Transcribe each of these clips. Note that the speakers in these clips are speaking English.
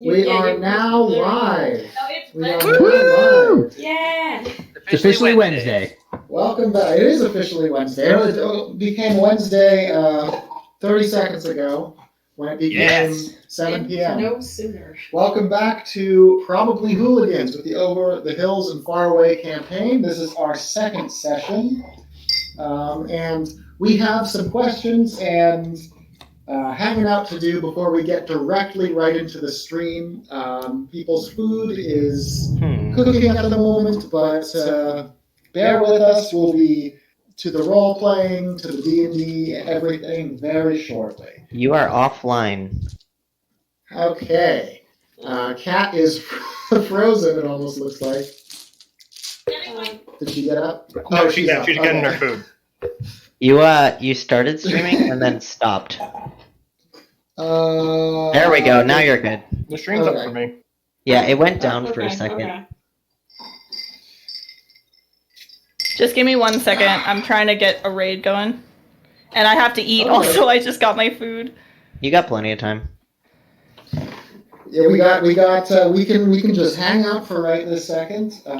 We are now live. We are now Woo! live. Yeah. It's officially Wednesday. Welcome back. It is officially Wednesday. It became Wednesday 30 seconds ago when it became 7 p.m. No sooner. Welcome back to Probably Hooligans with the Over the Hills and Far Away campaign. This is our second session. And we have some questions and hanging out to do before we get directly right into the stream. People's food is cooking at the moment, but bear with us. We'll be to the role playing, to the D&D, everything very shortly. You are offline. Okay. Kat is frozen, it almost looks like. Did she get up? No, she's up. getting her food. You started streaming and then stopped. There we go. Now you're good. The stream's up for me. Yeah, it went down for a second. Okay. Just give me 1 second. I'm trying to get a raid going. And I have to eat also. I just got my food. You got plenty of time. Yeah, we can just hang out for right this second. We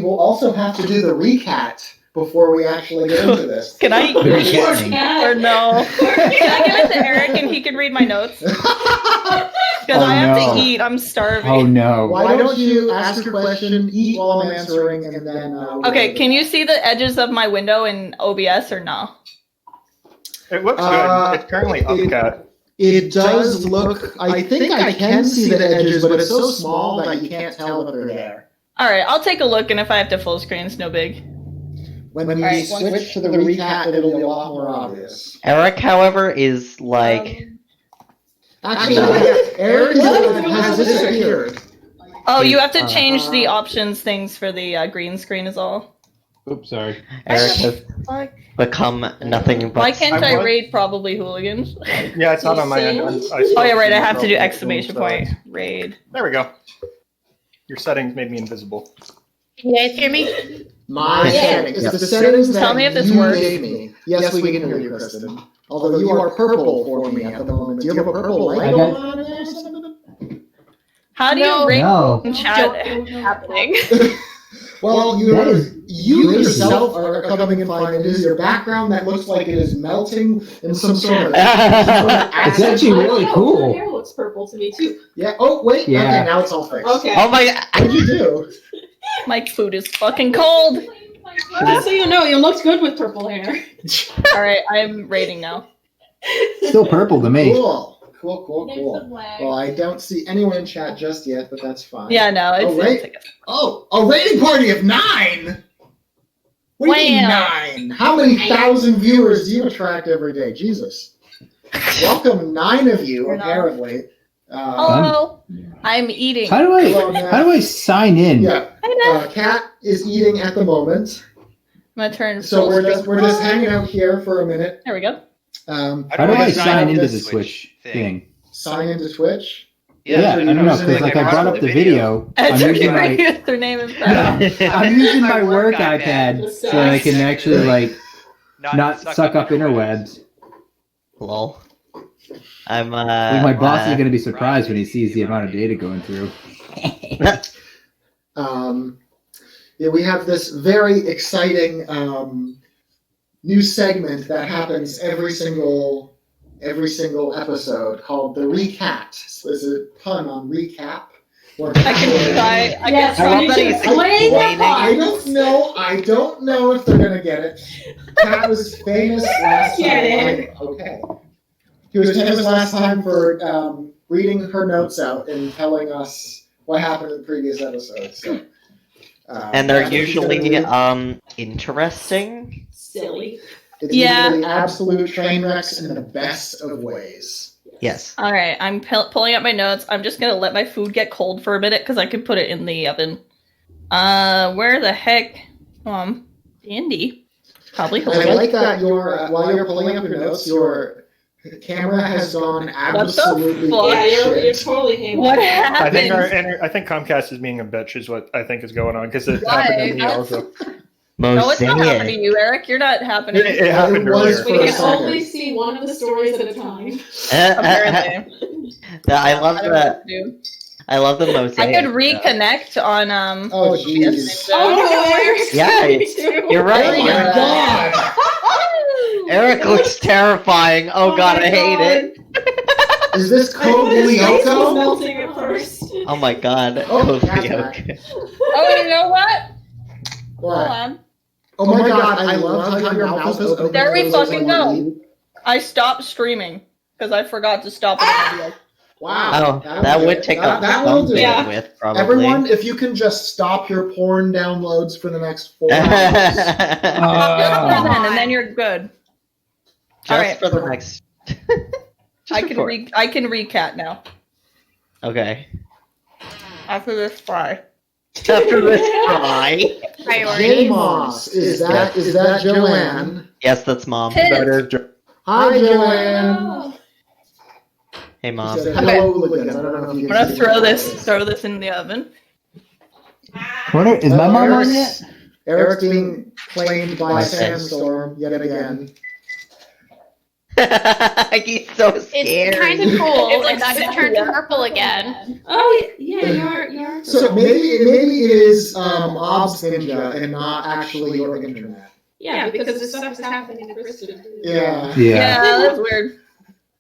will also have to do the recap before we actually get into this. Can I eat or no? Can I give it to Eric and he can read my notes? Because I have to eat. I'm starving. Oh no. Why don't you ask your question, eat while I'm answering, and then... Okay, can you see the edges of my window in OBS or no? It looks good. It's currently up, Kat. It does look... I think I can see the edges, but it's so small that you can't tell that they're there. Alright, I'll take a look, and if I have to full screen, it's no big. When you switch to the recap, it'll be a lot more obvious. Eric, however, is like... Actually, Eric has disappeared. Oh, you have to change the options things for the green screen is all. Oops, sorry. Eric has become nothing but... Why can't I raid Probably Hooligans? Yeah, it's not on my end. Oh yeah, right, I have to do exclamation point. Raid. There we go. Your settings made me invisible. Can you guys hear me? My settings. It's the settings that Tell me if this you works. gave me. Yes, we can hear you, Kristen. Although you are purple for me at the moment. Do you have a purple light on or something? How do you rate No. chat happening? Well, you yourself are coming in fine. It is your background that looks like it is melting in some sort of... It's actually really cool. Your hair looks purple to me too. Yeah. Oh, wait. Yeah. Okay, now it's all fixed. Okay. Oh my god! What'd you do? My food is fucking cold. Just so you know, you looked good with purple hair. Alright, I'm rating now. Still purple to me. Cool. Well, I don't see anyone in chat just yet, but that's fine. Yeah, no, it's... wait. A rating party of 9? What do you mean Wow. 9? How many thousand viewers do you attract every day? Jesus. Welcome, 9 of you, apparently. Hello. I'm eating. How do I sign in? Yeah. Kat is eating at the moment. My turn. So we're just hanging out here for a minute. There we go. How do I sign into the Switch thing? Sign into Twitch? Yeah, I don't know, because like I brought up the video. I'm using my username is that. I'm using my work iPad so that I can actually like not suck up interwebs. Lol. I'm Well, my boss is gonna be surprised when he sees the amount of data going through. Yeah, we have this very exciting new segment that happens every single episode called the recap. So there's a pun on recap. I can try. I can try. I don't know if they're gonna get it. Kat was famous last time. Okay. He was famous last time for reading her notes out and telling us what happened in the previous episodes. So, and they're usually interesting. Silly. It's usually absolute train wrecks in the best of ways. Yes. All right, I'm pulling up my notes. I'm just gonna let my food get cold for a minute because I can put it in the oven. Where the heck? D&D. Probably. I like that while you're pulling up your notes, your camera has gone absolutely Yeah, you're shit. totally hating. What happened? I think Comcast is being a bitch is what I think is going on because it happened to me also. No, it's not happening to Mosaic. you, Eric. You're not happening. It happened It was earlier. for We a can second. only see one of the stories at a time. Apparently. I love I don't know the what to do. I love the mosaic. I could reconnect on Oh, jeez. Oh, no, Eric. Yeah, Me too. You're right. Oh, my Eric. God. Eric looks terrifying. Oh god, my I hate it. Is this I thought his face was Lyoko? melting at first. Oh my god. Oh, Code that's Lyoko. Oh, you know what? Hold What? on. Oh my God, I love how your mouth is open. There we fucking go. I stopped streaming because I forgot to stop the video. Wow. Oh, that would take up that will some do. Yeah. bandwidth, probably. Everyone, if you can just stop your porn downloads for the next 4 hours. Just for then, and then you're good. Just Alright. for the next. I can recat now Okay. after this fry. After this fry. J-Moss, is that Joanne? Yes, that's mom. That is just Hi, Joanne. Oh. Hey, She mom. said, hello, hooligans. I don't know if you I'm can gonna see throw this in the oven. Is my mom on yet? Eric's being claimed by My Sandstorm yet again. He's so scared. It's kind of cool. It's like It's about to turn purple again. Oh, yeah, you're. So maybe it is Obs Ninja and not actually your internet. Yeah, because this stuff is happening in Bristol. Yeah. Yeah, that's weird.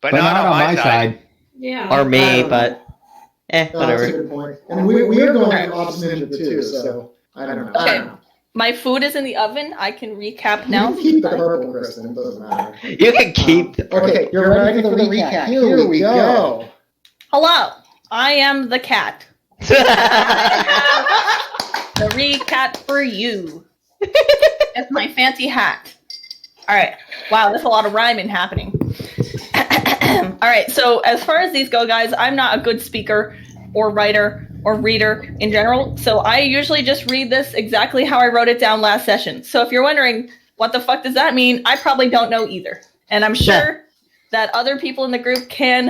but But not on my side. Yeah. Or me, I don't but Oh, that's a whatever. good point. And we're going on Obs Ninja too, so I don't know. I Okay. don't know. My food is in the oven. I can recap You now. can keep the purple, Kristen. It doesn't matter. You can keep the Okay, you're ready for the recap. Here we go. Hello, I am the cat. The recat for you. It's my fancy hat. All right. Wow, there's a lot of rhyming happening. All right. So as far as these go, guys, I'm not a good speaker or writer or reader in general. So I usually just read this exactly how I wrote it down last session. So if you're wondering what the fuck does that mean, I probably don't know either. And I'm sure that other people in the group can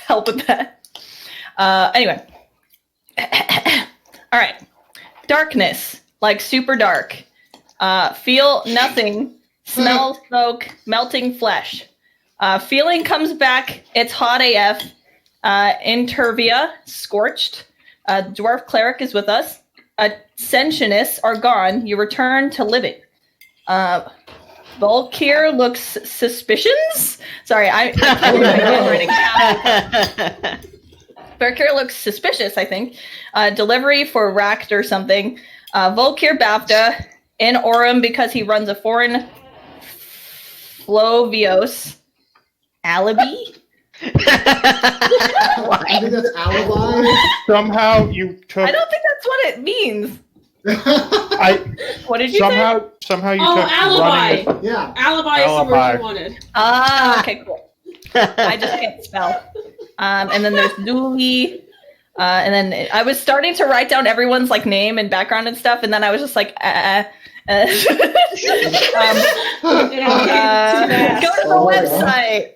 help with that. Anyway. All right. Darkness, like super dark. Feel nothing. Smell smoke, melting flesh. Feeling comes back. It's hot AF. Intervia, scorched. Dwarf cleric is with us. Ascensionists are gone. You return to living. Volkir looks suspicious. Sorry, I'm writing. Volkir looks suspicious, I think. Delivery for Racked or something. Volkir BAFTA in Orem because he runs a foreign Flovios. Alibi? I think that's alibi. somehow you took. I don't think that's what it means. I What did you say? somehow you Oh, took alibi. running. Yeah. Alibi is the word Alibi. you wanted. Ah, okay, cool. I just can't spell. And then there's Dooley. And then I was starting to write down everyone's like name and background and stuff, and then I was just like, It all came too fast. go to the Oh my website.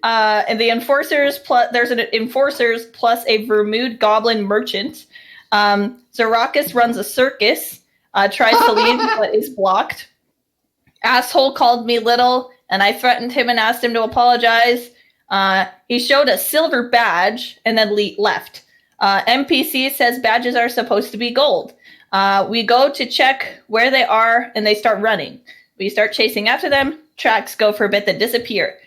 No. And the enforcers plus there's an enforcers plus a Vermouth goblin merchant. Zarakis runs a circus. Tries to leave but is blocked. Asshole called me little, and I threatened him and asked him to apologize. He showed a silver badge and then left. NPC says badges are supposed to be gold. We go to check where they are, and they start running. We start chasing after them. Tracks go for a bit, then disappear.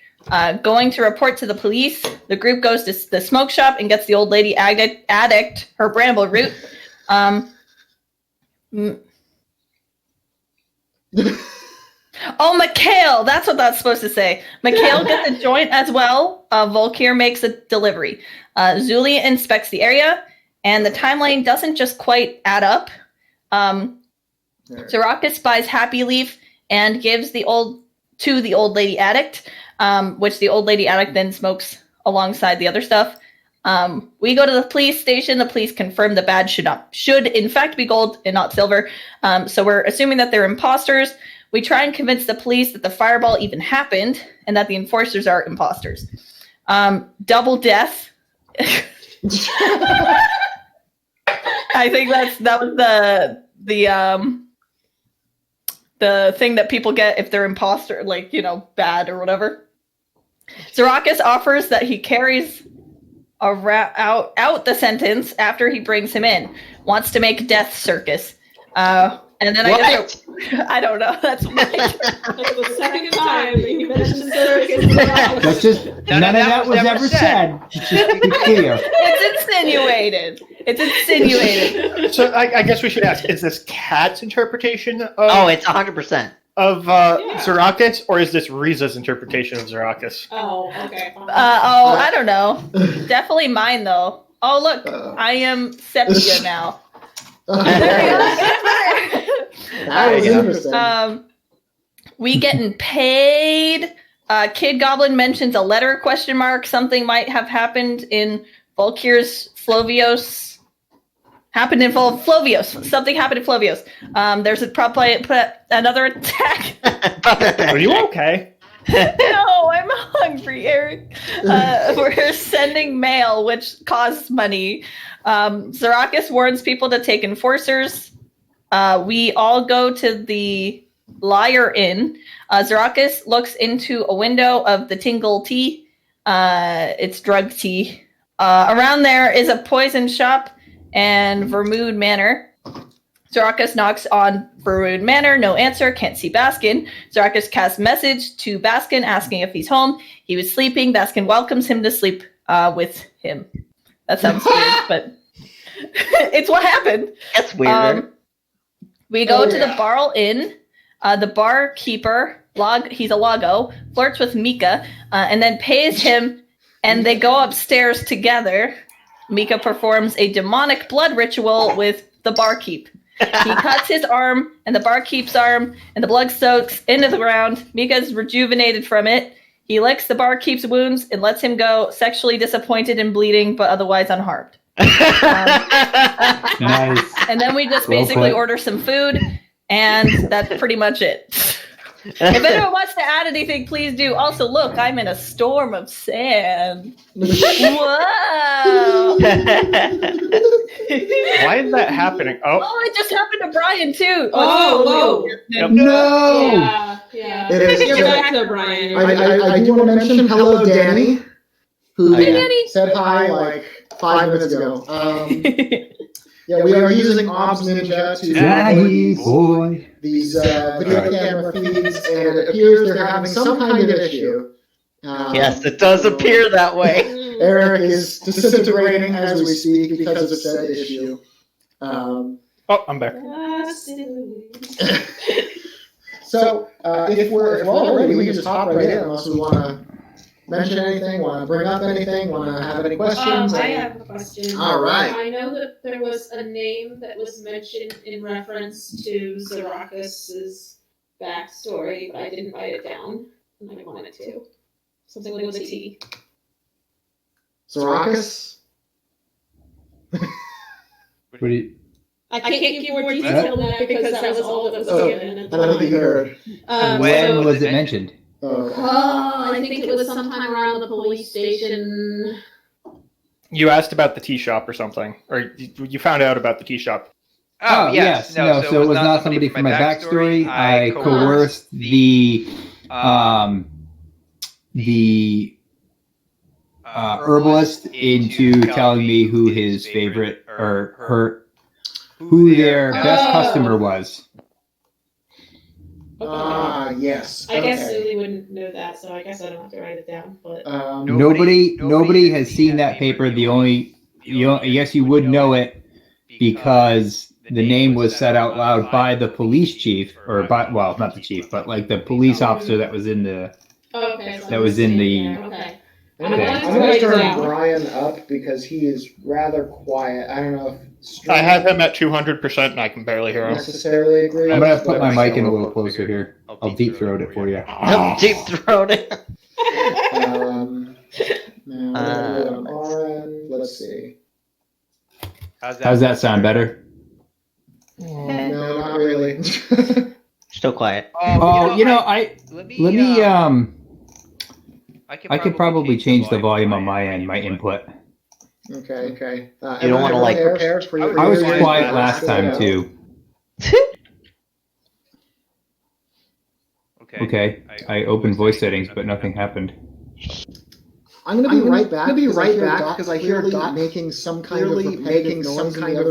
Going to report to the police. The group goes to the smoke shop and gets the old lady addict her bramble root. Oh, Mikhail! That's what that's supposed to say. Mikhail gets a joint as well. Volkir makes a delivery. Zulia inspects the area, and the timeline doesn't just quite add up. Zarakis buys Happy Leaf and gives the old lady addict, which the old lady addict then smokes alongside the other stuff. We go to the police station. The police confirm the badge should in fact be gold and not silver. So we're assuming that they're imposters. We try and convince the police that the fireball even happened and that the enforcers are imposters. Double death. I think that was the thing that people get if they're imposter, like, bad or whatever. Zarakis offers that he carries out the sentence after he brings him in. Wants to make death circus. And then I don't know. That's the second time that you mentioned circus. That's just none of that was ever said. Just to be clear. It's insinuated. So I guess we should ask: is this Kat's interpretation of it's 100%. Zarakis, or is this Riza's interpretation of Zarakis? Oh, okay. I don't know. Definitely mine though. Oh look, I am Sepia now. That was interesting. We getting paid. Kid Goblin mentions a letter ? Something might have happened in Volkir's Flovios. Something happened in Flovios. There's probably another attack. Are you okay? No, I'm hungry, Eric. We're sending mail, which costs money. Zarakis warns people to take enforcers. We all go to the Liar Inn. Zarakis looks into a window of the Tingle Tea. It's drug tea. Around there is a poison shop and Vermood Manor. Zarakis knocks on Vermood Manor. No answer. Can't see Baskin. Zarakis casts message to Baskin asking if he's home. He was sleeping. Baskin welcomes him to sleep with him. That sounds weird, but it's what happened. That's weird. We go to the Barl Inn. The barkeeper, he's a Lago, flirts with Mika, and then pays him, and they go upstairs together. Mika performs a demonic blood ritual with the barkeep. He cuts his arm and the barkeep's arm, and the blood soaks into the ground. Mika's rejuvenated from it. He licks the barkeep's wounds and lets him go, sexually disappointed and bleeding, but otherwise unharmed. Nice. And then we just Well basically put. order some food, and that's pretty much it. If anyone wants to add anything, please do. Also, look, I'm in a storm of sand. Whoa! Why is that happening? Oh, Oh, it just happened to Brian too. Oh, Yep. No. Yeah. It is Get just- back to Brian. I do want to mention hello, Danny, who Hey, Danny. said hi like 5 minutes ago. Yeah, we are using Obs Ninja to Daddy upload boy. these video camera feeds, and it appears they're having some kind of issue. Yes, it does appear that way. Eric is disintegrating as we speak because of said issue. oh, I'm back. So if we're all ready, we can just hop right in unless we want to mention anything, want to bring up anything, want to have any questions. I have a question. All right. I know that there was a name that was mentioned in reference to Zarakis' backstory, but I didn't write it down, and I wanted to. Something with a T. Zarakis? What do you, I can't give more detail than that because that was all that was given at I the don't think you time. heard. when So- was it mentioned? Oh, okay. Oh, I think it was sometime around the police station. You asked about the tea shop or something, or you found out about the tea shop. Oh, yes. No, so it was not somebody from my backstory. I coerced the herbalist into telling me who his favorite or who their best Oh. customer was. Okay. Yes. I guess Okay. Lily wouldn't know that, so I guess I don't have to write it down. But Nobody has seen that paper. The only, yes, you would know it because the name was said out loud by the police chief, or by, well, not the chief, but like the police officer that was in the. okay, so That was in the- okay. I'm Okay. going to turn Brian up because he is rather quiet. I don't know if I have him at 200%, and I can barely hear him. necessarily agree. I'm gonna put but- my mic in a little closer here. I'll deep throat it for you. Deep throated. Now, we're on RN. Let's see. How's that sound better? No, not really. Still quiet. Oh, let me I could probably change the volume on my end, my input. Okay. You don't wanna, like, prepare for your I was ears quiet to last time go. too. Okay. I opened voice settings, but nothing happened. I'm gonna be right back because I hear Dot making some kind of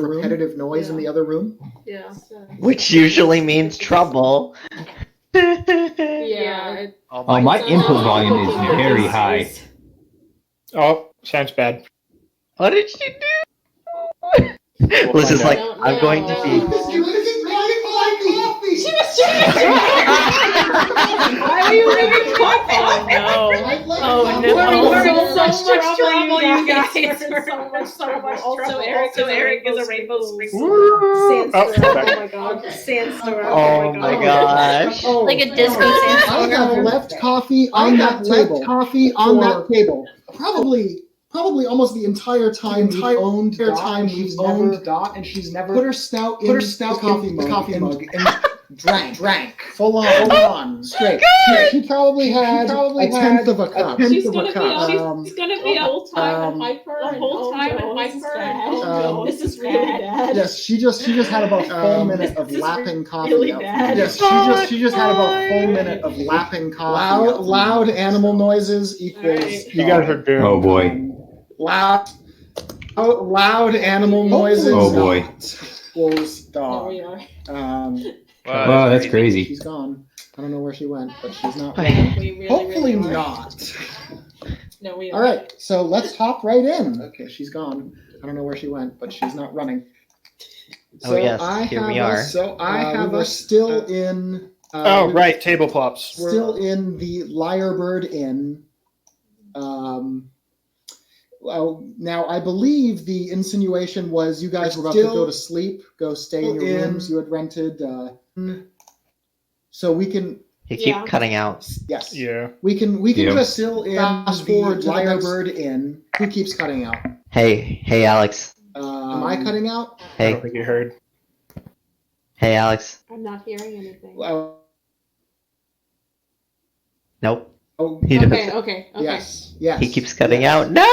repetitive noise in the other room. Yeah. Which usually means trouble. Yeah. Oh, my input volume is very high. Oh, sounds bad. What did she do? Liz is find like, out. I'm going to be. She was Why are you leaving coffee? Oh no. We're in Oh, so much trouble, you guys. We're We're in so much trouble. Also, Eric is a rainbow sprinkle. Oh, Sandstorm. back. Oh my god. Sandstorm. Oh my gosh. Like a disco I sandstorm. have left coffee on that table. Probably almost the entire time we've owned Dot, and she's never put her snout in the coffee mug and drank full on straight. She probably had a tenth of a cup. She's gonna be a whole time in hyper. This is really bad. Yes, she just had about a full minute of lapping coffee. really out. bad. Yes, she just had about a full minute of lapping coffee. Loud animal noises equals. You guys are doomed. Oh boy. Loud animal noises. Oh boy. Equals There dog. we are. Wow, that's crazy. She's gone. I don't know where she went, but she's not. We really, Hopefully really are. not. No, we are. All right, so let's hop right in. Okay, she's gone. I don't know where she went, but she's not running. Oh, yes, here we are. I have us still in. Oh, right, table plops. Still in the Lyrebird Inn. Well, now I believe the insinuation was you guys were about to go to sleep, go stay in your rooms you had rented. So we can, You keep Yeah. cutting out. yes, Yeah. we can Yeah. just still in fast forward to Lyrebird Inn. Who keeps cutting out? Hey, Alex. Am I cutting out? I don't Hey, think you heard. hey, Alex. I'm not hearing anything. Nope. Oh, He does. Okay. yes. He keeps cutting out. No!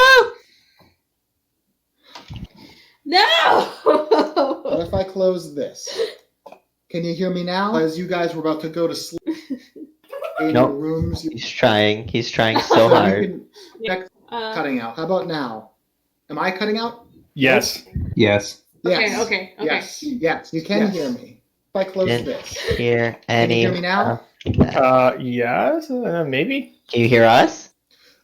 No! What if I close this? Can you hear me now? As you guys were about to go to sleep in Nope. your rooms, you He's trying so hard. cutting out. How about now? Am I cutting out? Yes. Yes. Yes. Okay. Yes. You can hear me. If I close Didn't this. hear Can any. you hear me now? Yes, maybe. Can you hear us?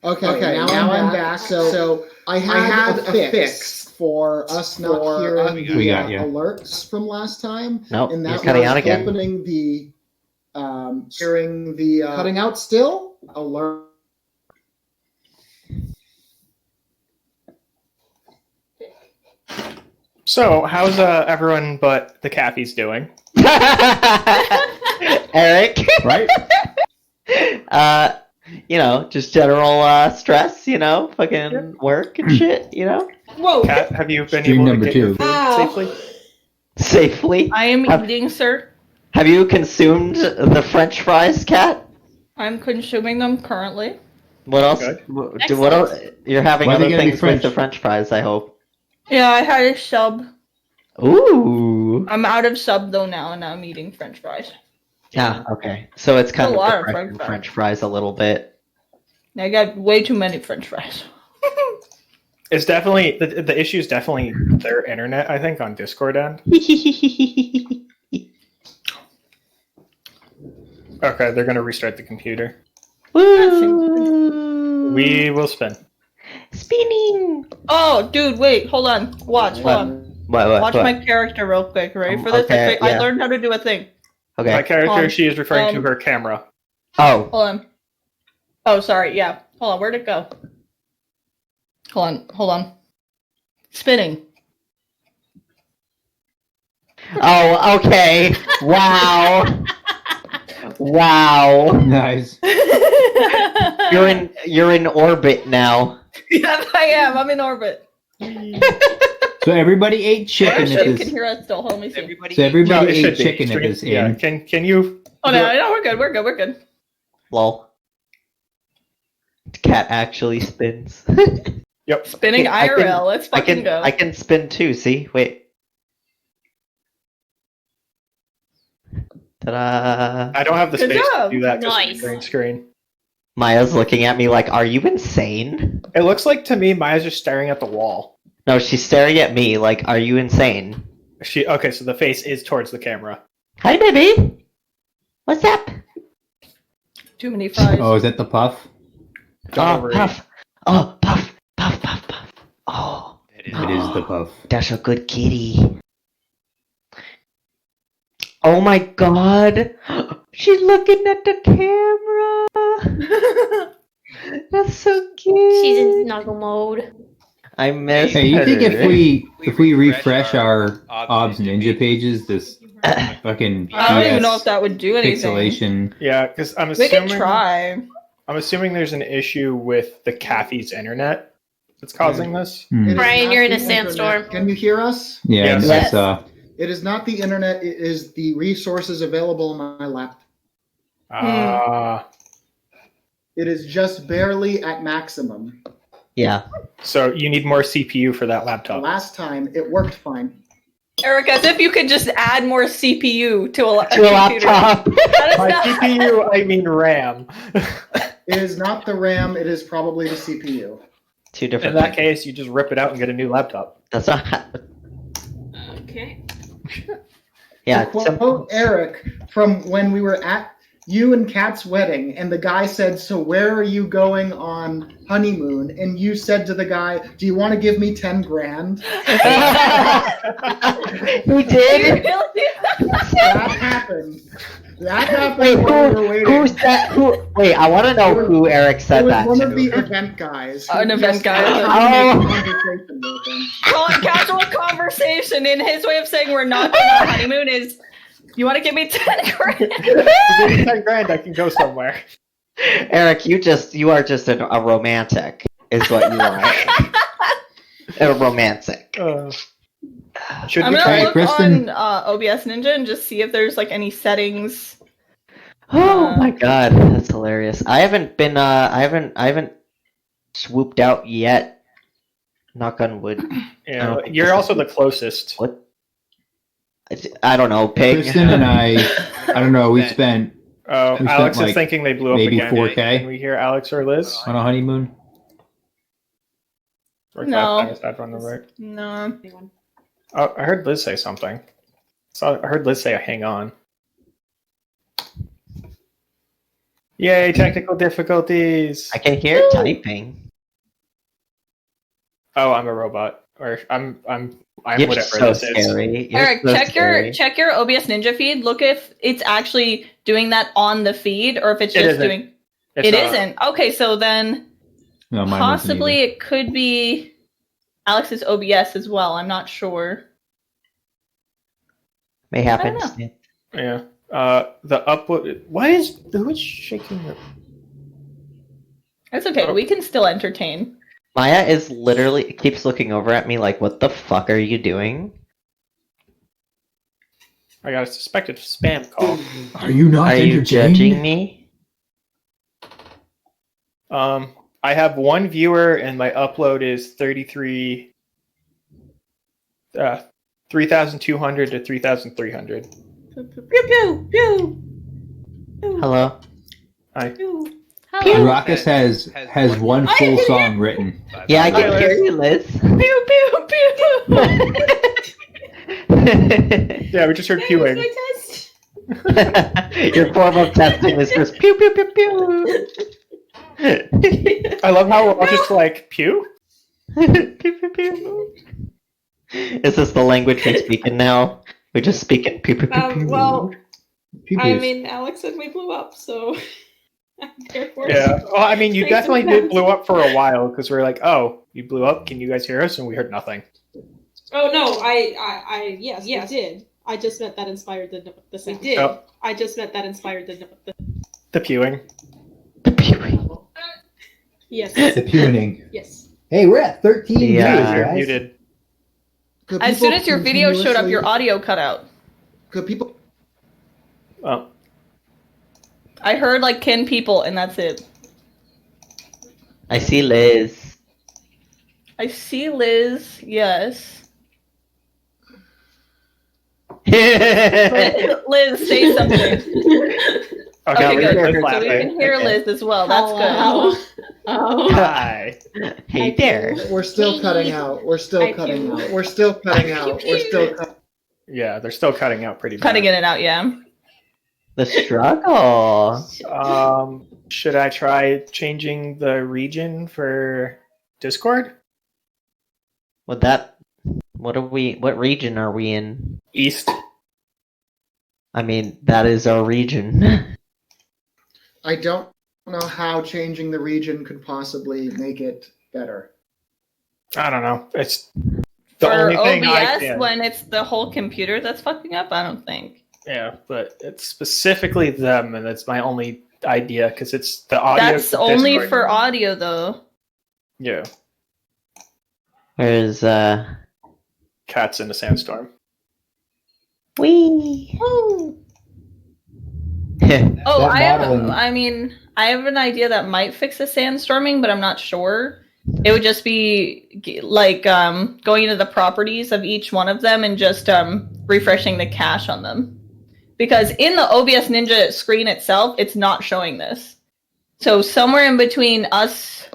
Okay, now I'm back. So I had a fix for us not hearing We the got you. alerts from last time. Nope, And you're that cutting was out again. opening the hearing the cutting out still alert. So, how's everyone but the Cathy's doing? Eric. Right? Just general stress, fucking work and shit, Whoa! Kat, have you been Stream able to number get your 2. food Ow. safely? Safely. I am Have- eating, sir. Have you consumed the French fries, Kat? I'm consuming them currently. What else? Good. What else? You're having Why are they other gonna be things with the French? French fries, I hope. Yeah, I had a sub. Ooh. I'm out of sub though now, and I'm eating French fries. Yeah. Okay. So it's kind A of lot of depressing French French fries a little bit. I got way too many French fries. It's definitely the issue is definitely their internet. I think on Discord end. Okay, they're gonna restart the computer. Woo! We will spin. Spinning. Oh, dude, wait, hold on. Watch, hold on. What? Watch my character real quick. Ready for this? Okay, I yeah. learned how to do a thing. My Okay. character, she is referring to um, her camera. Oh. Hold on. Oh, sorry. Yeah. Hold on. Where'd it go? Hold on. Spinning. Oh. Okay. Wow. Wow. Nice. You're in orbit now. Yes, I am. I'm in orbit. So everybody ate chicken Actually, at you can this. hear us still. Hold on, let me see. Everybody. So everybody it should ate be. chicken at this Yeah. inn. Can you? Oh no, we're good. We're good. Lol. Cat actually spins. Yep. Spinning I can- IRL. Let's I fucking can go. I can spin too. See, wait. Ta-da! I don't have the Good space job. to do that because Nice. of the green screen. Maya's looking at me like, "Are you insane?" It looks like to me Maya's just staring at the wall. No, she's staring at me like, "Are you insane?" Okay, so the face is towards the camera. Hi, baby. What's up? Too many fries. Oh, is that the puff? Don't Oh, overeat. puff. Oh, puff, puff, puff, puff. Oh, It is the puff. that's a good kitty. Oh my god. She's looking at the camera. That's so cute. She's in snuggle mode. I miss Hey, you think her. if we refresh our OBS Ninja pages, this fucking I don't even know if PS that would do anything. pixelation? Yeah, because I'm We assuming could try. I'm assuming there's an issue with the Caffey's internet that's causing this. Hmm. It is Brian, not you're in the a sandstorm. internet. Can you hear us? Yeah, Yes. that's It is not the internet. It is the resources available on my laptop. It is just barely at maximum. Yeah. So you need more CPU for that The laptop. last time it worked fine. Eric, as if you could just add more CPU to a To a computer. laptop. That is By not- CPU, I mean RAM. It is not the RAM. It is probably the CPU. Two In different that things. case, you just rip it out and get a new laptop. That's not happen. Okay. Yeah. To quote Eric from when we were at you and Kat's wedding, and the guy said, "So where are you going on honeymoon?" And you said to the guy, "Do you want to give me 10 grand?" Who did? That happened. That happened Wait, while we were waiting. who said? Who? Wait, I want to know who Eric It said was that one to. of the event guys. An event guy. Oh. Oh. Conversation with him. Casual conversation, and his way of saying we're not going on honeymoon is, you want to give me 10 grand? You give me 10 grand, I can go somewhere. Eric, you are just a romantic, is what you are. A romantic. Should I'm we gonna try? Hey, look Kristen. on OBS Ninja and just see if there's like any settings. Oh my god, that's hilarious. I haven't been I haven't swooped out yet. Knock on wood. Yeah, Oh. you're also the closest. What? I don't know, pig. Kristen and I don't know, we spent Oh, We spent, Alex is like, thinking they blew up maybe again. 4K. Can we hear Alex or Liz? on a honeymoon. Or No. on the right. No. Oh, I heard Liz say something. I heard Liz say, "Hang on." Yay! Technical difficulties. I can hear typing. Oh, I'm a robot, or I'm You're whatever so this is. scary. You're Eric, so check scary. your OBS Ninja feed. Look if it's actually doing that on the feed, or if it's It just isn't. doing. It's It not. isn't. Okay, so then No, mine wasn't possibly either. it could be Alex's OBS as well. I'm not sure. May happen. I don't Yeah. The upload. Who is shaking the? It's okay. We can still entertain. Maya is literally keeps looking over at me like, "What the fuck are you doing?" I got a suspected spam call. Are you not Are you entertained? judging me? I have one viewer, and my upload is 3,200 to 3,300. Pew pew pew. Hello. Hi. Pew. Ruckus has one full song written. Yeah, I Hi, can Liz. hear you, Liz. Pew pew pew. Yeah, we just heard pewing. Your form of testing is just pew pew pew pew. I love how we're all just like pew. Pew, pew, pew. Is this the language we speak in now? We just speak it. Pew, pew, pew, pew. Well, Pew I pews. mean, Alex said we blew up, so therefore. Yeah. Well, I mean, you Makes definitely sense. did blew up for a while because we were like, "Oh, you blew up. Can you guys hear us?" And we heard nothing. Oh no, yes, we did. I just meant that inspired the sound. We did. Oh. I just meant that inspired the The pewing. yes, The pewing. yes. Hey, we're at 13 Yeah. views, You're guys. muted. Could As people soon as your video showed up, your continuously- audio cut out. Could people Oh, I heard like 10 people, and that's it. I see Liz. I see Liz. Yes. Liz, say something. Okay, we're good. good. So we can hear Liz as well. That's Hello. Oh. Hi. Hey I there. do. We're still cutting out. We're still I cutting do. out. We're still cutting out. We're still cutting. Yeah, they're still cutting out pretty bad. Cutting in and out, yeah. The struggle. Should I try changing the region for Discord? What region are we in? East. I mean, that is our region. I don't know how changing the region could possibly make it better. I don't know. It's the For only thing I OBS, can. when it's the whole computer that's fucking up, I don't think. Yeah, but it's specifically them, and that's my only idea because it's the audio. That's only Discord. for audio, though. Yeah, Where's cats in a sandstorm. Wee? Oh, That I have. modeling- I mean, I have an idea that might fix the sandstorming, but I'm not sure. It would just be like going into the properties of each one of them and just refreshing the cache on them. Because in the OBS Ninja screen itself, it's not showing this. So somewhere in between us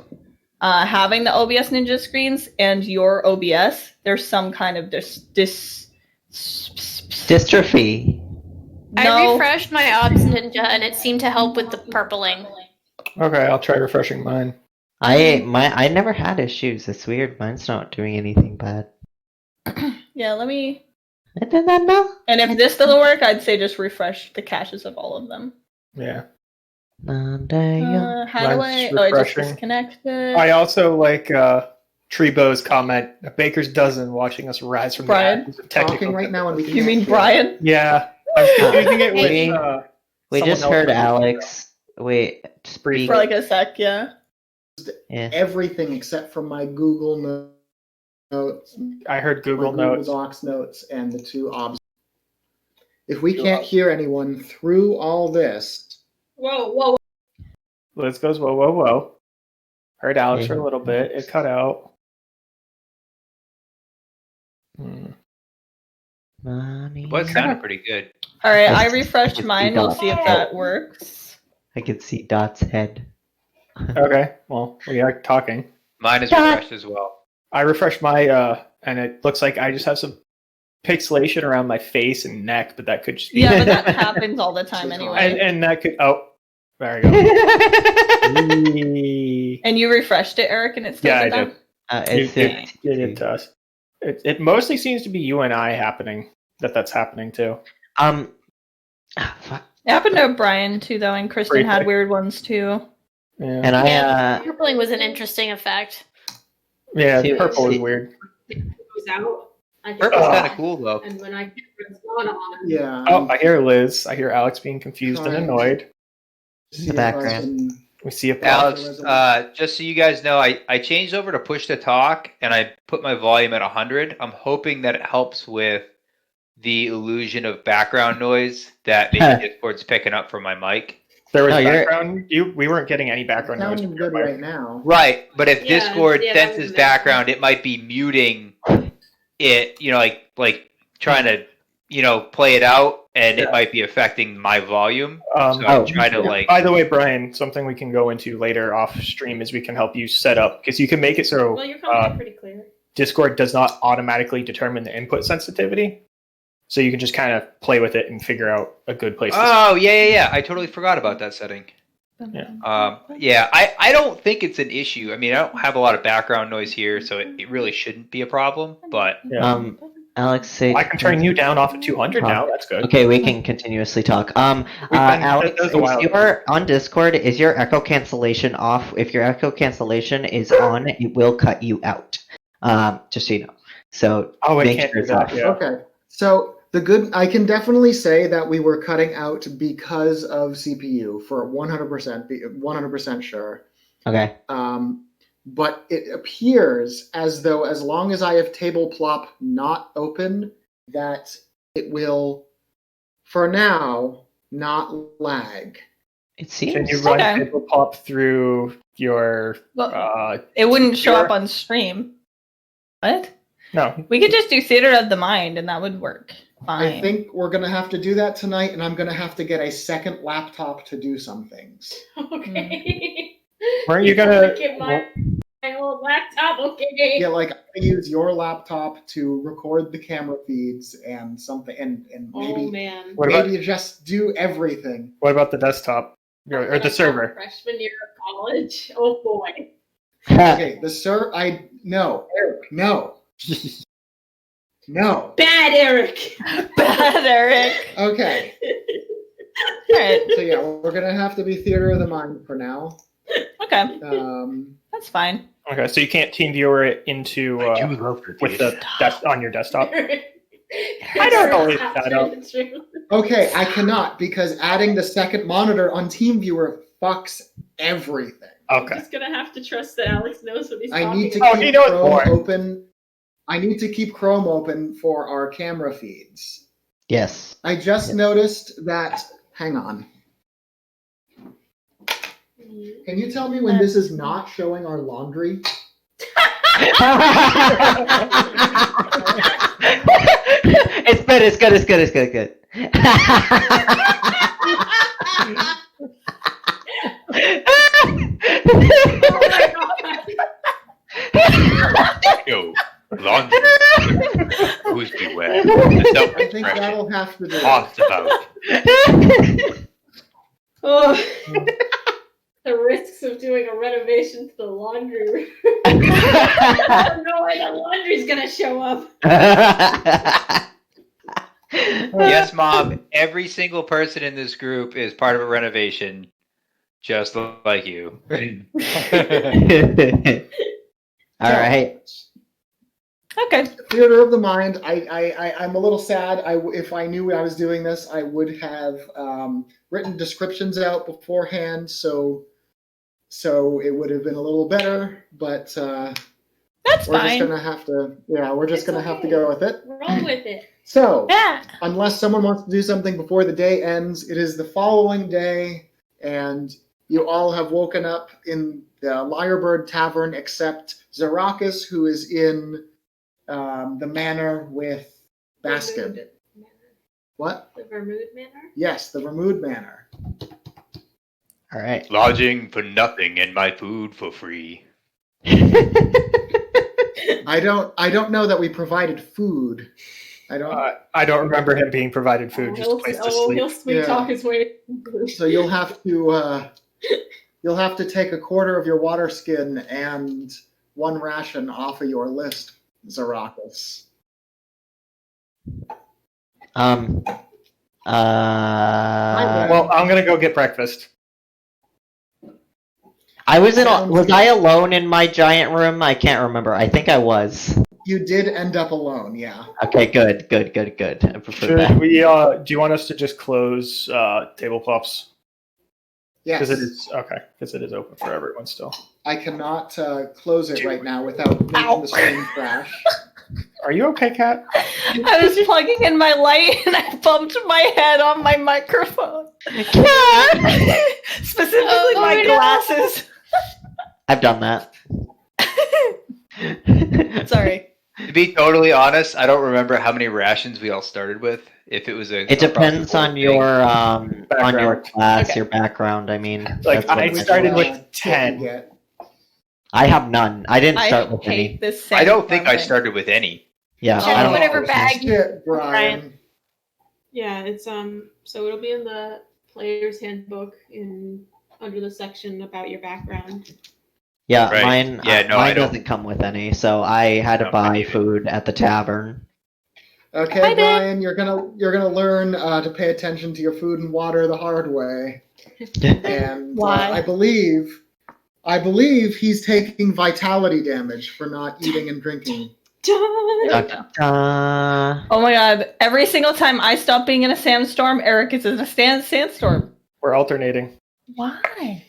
having the OBS Ninja screens and your OBS, there's some kind of Dystrophy. I refreshed my Ops Ninja and it seemed to help with the purpling. Okay, I'll try refreshing mine. I never had issues. It's weird. Mine's not doing anything bad. Yeah, let me. I did not know. And if this doesn't work, I'd say just refresh the caches of all of them. Yeah. How do I? Mine's Oh, I just refreshing. disconnected. I also like Trebo's comment. A baker's dozen watching us rise from Brian? the ashes of technical Talking right now, and we You can't mean hear. Brian? Yeah, I'm confusing it with. We someone just else heard that- Alex. Wait, speak. For like a sec, yeah. Yeah. Everything except for my Google Notes, I heard Google my Google Notes. Docs notes, and the two obs. If we can't hear anyone through all this, Whoa. Liz goes, whoa, whoa, whoa. Heard Alex for Yeah. a little bit. It cut out. Mommy. It was sounded pretty good. All right, I I refreshed see mine. We'll dots. see if that works. I could see Dot's head. Okay, well, we are talking. Mine is Dot. refreshed as well. I refreshed my, and it looks like I just have some pixelation around my face and neck, but that could just be. Yeah, but that happens all the time anyway. And that could. Oh, there we go. And you refreshed it, Eric, and it still Yeah, did I that? did. It's It did to us. It mostly seems to be you and I happening. That's happening too. fuck. It happened to Brian too, though, and Kristen had weird ones too. Yeah, And Yeah, purpling was an interesting effect. yeah. see- Purple is see- weird. It goes out. I get Purple's it. kind of cool though. And when I get it's going on. yeah. Oh, I hear Liz. I hear Alex being confused and Fine. annoyed. See if I background. can- We see a Alex, just so you guys know, I changed over to push to talk and I put my volume at 100. I'm hoping that it helps with the illusion of background noise that maybe Discord's picking up from my mic. There was No, you're- background. We weren't getting any background noise. Sounding from your good mic. right now. Right, but if Yeah, Discord yeah, that senses was background, it might be muting it, like trying to, play it out, and it might be affecting my volume. So I'm trying to By the way, Brian, something we can go into later off stream is we can help you set up because you can make it so Well, you're coming pretty clear. Discord does not automatically determine the input sensitivity. So you can just kind of play with it and figure out a good place to Oh, yeah. I totally forgot about that setting. Yeah. I don't think it's an issue. I mean, I don't have a lot of background noise here, so it really shouldn't be a problem. But Yeah. Alex, say. I can turn you down off at 200 now. That's good. Okay, we can continuously talk. that Alex, was a while is your on Discord? Is your echo cancellation off? If your echo cancellation is on, it will cut you out. Just so you know. So Oh, it make can't sure do it's that. off. Yeah. Okay, so I can definitely say that we were cutting out because of CPU for 100% sure. Okay. But it appears as though as long as I have table plop not open, that it will, for now, not lag. It Can seems. you run Okay. table pop through your? Well, it wouldn't show up on stream. What? No. We could just do Theater of the Mind, and that would work. I think we're gonna have to do that tonight, and I'm gonna have to get a second laptop to do some things. Okay. Weren't you gonna? Get my old laptop, okay? Yeah, like I use your laptop to record the camera feeds and something, and Oh maybe man. What about just do everything. the desktop or the server? Freshman year of college. Oh boy. Okay, no, Eric, no. No. Bad Eric. Bad, Eric. Okay. All right. So yeah, we're gonna have to be theater of the mind for now. Okay. That's fine. Okay, so you can't team viewer it into with the on your desktop. I don't know if that up. Okay, I cannot because adding the second monitor on TeamViewer fucks everything. Okay. I'm just gonna have to trust that Alex knows what he's I talking need to about. keep Chrome open. I need to keep Chrome open for our camera feeds. Yes. I just noticed that. Hang on. Can you tell me when this is not showing our laundry? It's good. It's good. It's good. It's good. It's good. Yo, laundry. Who's beware? I think that'll have to do. Talked about. Oh. The risks of doing a renovation to the laundry room. I don't know where the laundry's gonna show up. Yes, Mom. Every single person in this group is part of a renovation, just like you. All right. Okay. Theater of the mind. I'm a little sad. If I knew I was doing this, I would have written descriptions out beforehand, so it would have been a little better. But that's we're fine. just gonna have to. Yeah, we're just gonna have to go with it. Roll with it. So, Yeah. unless someone wants to do something before the day ends, it is the following day, and you all have woken up in the Lyrebird Tavern, except Zarakis, who is in the manor with Baskin. Vermood What? The Vermood Manor? Yes, the Vermood Manor. All right. Lodging for nothing and my food for free. I don't know that we provided food. I don't remember him being provided food. Just a place to sleep. He'll sweet talk his way. So you'll have to take a quarter of your water skin and one ration off of your list, Zarakis. Well, I'm gonna go get breakfast. Was I alone in my giant room? I can't remember. I think I was. You did end up alone, yeah. Okay, good. I prefer Should that. we? Do you want us to just close tablecloths? Yes. Because it is open for everyone still. I cannot close it right now without making the screen crash. Are you okay, Kat? I was plugging in my light and I bumped my head on my microphone. Specifically my glasses. I've done that. Sorry. To be totally honest, I don't remember how many rations we all started with. If it was it depends on your class, Okay. your background. I mean, Like that's what I started with 10. I have none. I didn't start with hate any. this I don't same think I thing. started with any. Yeah, Check I don't whatever know. bag you Shit, Brian. Yeah, it's so it'll be in the player's handbook under the section about your background. Yeah, Right. mine. Yeah, no, I mine don't. doesn't come with any, so I had to No, buy mine either. food at the tavern. Okay, Hi, babe. Brian, you're gonna learn to pay attention to your food and water the hard way. And Why? I believe he's taking vitality damage for not eating and drinking. Oh my god. Every single time I stop being in a sandstorm, Eric is in a sandstorm. We're alternating. Why?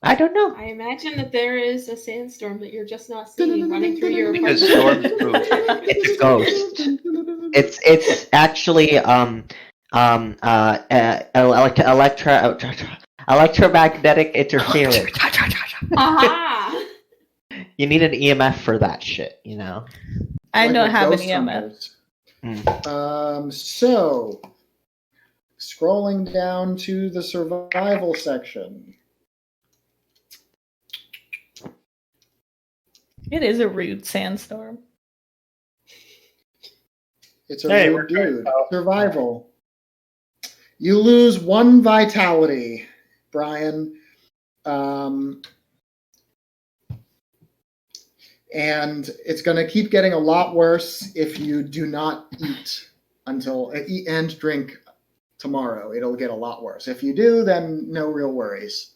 I don't know. I imagine that there is a sandstorm that you're just not seeing running through your Because apartment. storms move. It's a ghost. It's actually electromagnetic interference. Aha! You need an EMF for that shit, you know. I Like don't with have an ghost EMF. hunters. So, scrolling down to the survival section. It is a rude sandstorm. It's a Hey, rude we're good, dude. pal. Survival. You lose 1 vitality, Brian. And it's going to keep getting a lot worse if you do not eat and drink tomorrow. It'll get a lot worse. If you do, then no real worries.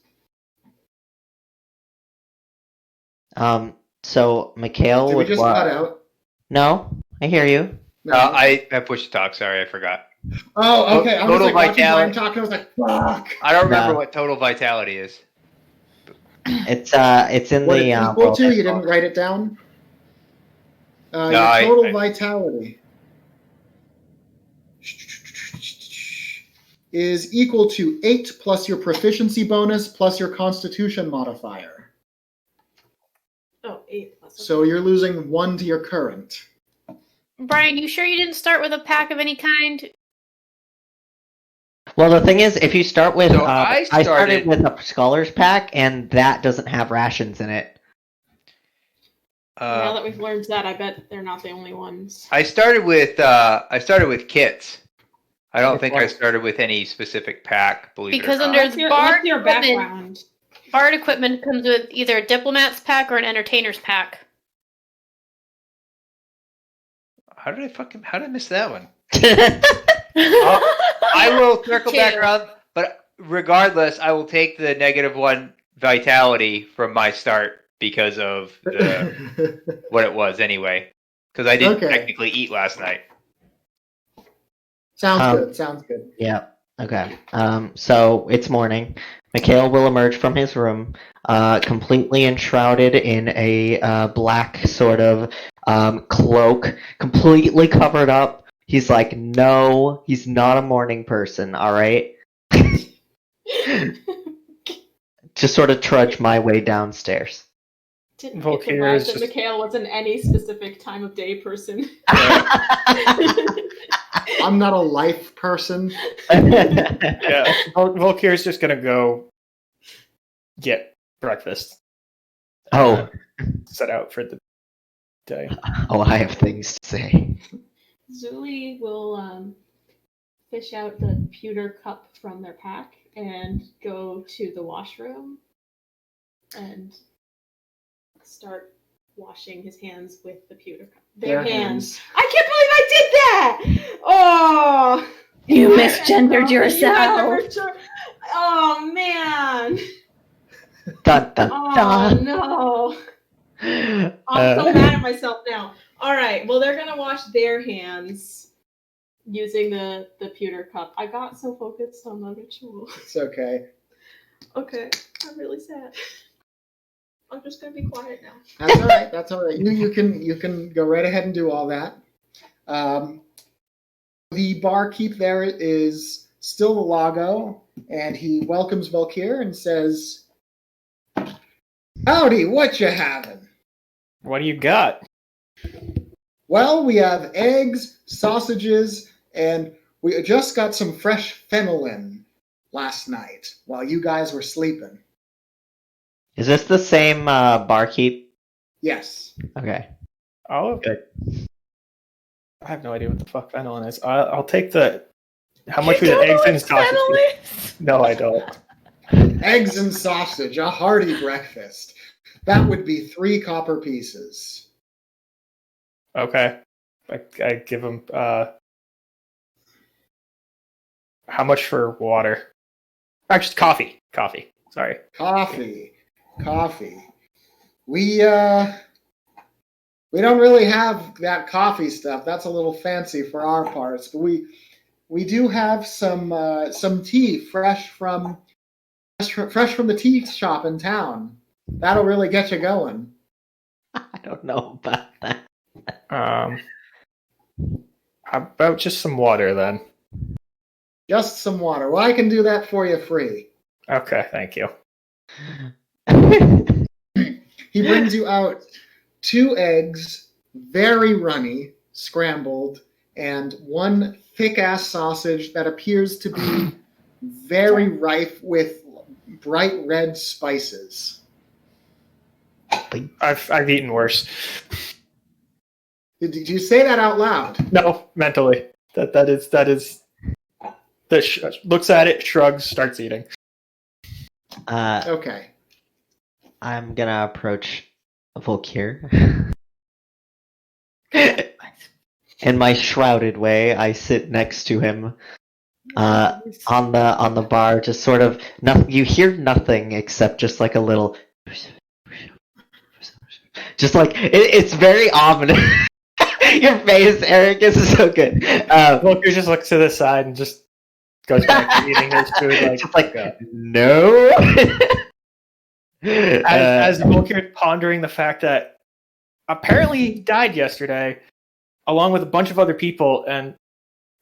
So Mikhail Did we would just what? cut out? No, I hear you. No. I pushed to talk. Sorry, I forgot. Oh, okay. I was Total like watching vitality. Brian talk, and I was like, fuck. I don't remember No. what total vitality is. It's in What the it's equal world to? You info. didn't write it down? Your I- total vitality is equal to 8 plus your proficiency bonus plus your constitution modifier. Oh, 8 plus. So you're losing 1 to your current. Brian, you sure you didn't start with a pack of any kind? Well, the thing is, if you start with, So I I started started- with a scholar's pack, and that doesn't have rations in it. Now that we've learned that, I bet they're not the only ones. I started with kits. I don't think I started with any specific pack. Believe Because it or not. under What's your Bard background? Bard equipment comes with either a diplomat's pack or an entertainer's pack. How did I miss that one? I will circle back around, but regardless, I will take the -1 vitality from my start because of what it was anyway. Because I didn't technically eat last night. Sounds good. Yeah. Okay. So it's morning. Mikhail will emerge from his room, completely enshrouded in a black sort of cloak, completely covered up. He's like, no, he's not a morning person. All right. Just sort of trudge my way downstairs. Didn't Volkir get the vibe is that just- Mikhail wasn't any specific time of day person. I'm not a life person. Yeah, Volkir's just gonna go get breakfast. Oh. Set out for the day. Oh, I have things to say. Zuli will fish out the pewter cup from their pack and go to the washroom and start washing his hands with the pewter cup. Their hands. I can't believe I did that! Oh! You misgendered yourself. Oh, man! Dun, dun, Oh, dun. no! I'm so mad at myself now. All right, well, they're gonna wash their hands using the pewter cup. I got so focused on the ritual. It's okay. Okay, I'm really sad. I'm just gonna be quiet now. That's all right. That's all right. You can go right ahead and do all that. The barkeep there is still the Lago, and he welcomes Volkir and says, "Howdy, what you having?" What do you got? Well, we have eggs, sausages, and we just got some fresh fennel in last night while you guys were sleeping. Is this the same barkeep? Yes. Okay. Oh, good. I have no idea what the fuck fennel is. I'll take the. How much were the eggs and sausage? No, I don't. Eggs and sausage, a hearty breakfast. That would be 3 copper pieces. Okay. I give him. How much for water? Actually, coffee. Coffee. Sorry. Coffee. We don't really have that coffee stuff. That's a little fancy for our parts, but we do have some tea fresh from the tea shop in town. That'll really get you going. I don't know about that. How about just some water then? Just some water. Well, I can do that for you free. Okay, thank you. He brings you out 2 eggs, very runny, scrambled, and one thick-ass sausage that appears to be very rife with bright red spices. I've eaten worse. Did you say that out loud? No, mentally. That is. Looks at it, shrugs, starts eating. Okay. I'm gonna approach Volkir. In my shrouded way, I sit next to him on the bar, just sort of you hear nothing except just like a little, just like it's very ominous. Your face, Eric, is so good. Volker just looks to the side and just goes back to eating his food. Just like no. As Volker pondering the fact that apparently he died yesterday, along with a bunch of other people, and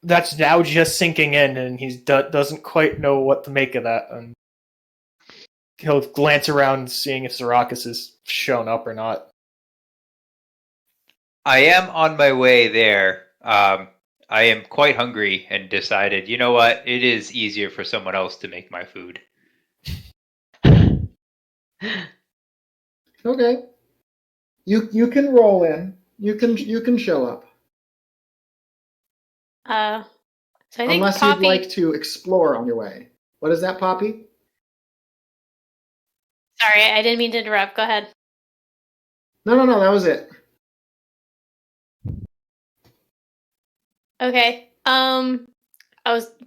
that's now just sinking in, and he doesn't quite know what to make of that. And he'll glance around, seeing if Zarakis has shown up or not. I am on my way there. I am quite hungry and decided, you know what? It is easier for someone else to make my food. Okay. You can roll in. You can show up. So I think Unless Poppy. you'd like to explore on your way. What is that, Poppy? Sorry, I didn't mean to interrupt. Go ahead. No, that was it. Okay. I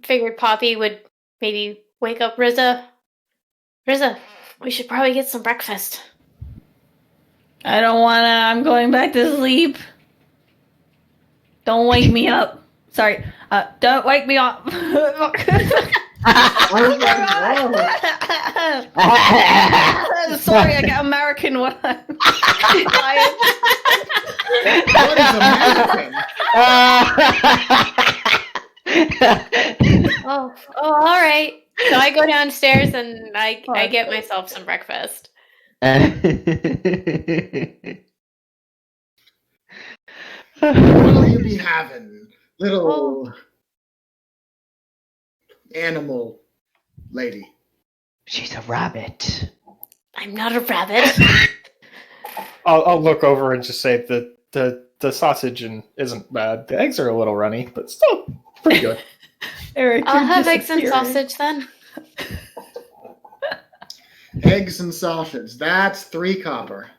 figured Poppy would maybe wake up Riza. Riza, we should probably get some breakfast. I don't wanna. I'm going back to sleep. Don't wake me up. Sorry. Don't wake me up. Sorry, I got American one. What is American? Oh, all right. So I go downstairs and I get myself some breakfast. What'll you be having, little animal lady? She's a rabbit. I'm not a rabbit. I'll look over and just say the sausage isn't bad. The eggs are a little runny, but still pretty good. Eric, I'll you're have eggs and disappearing. sausage then. Eggs and sausage. That's 3 copper.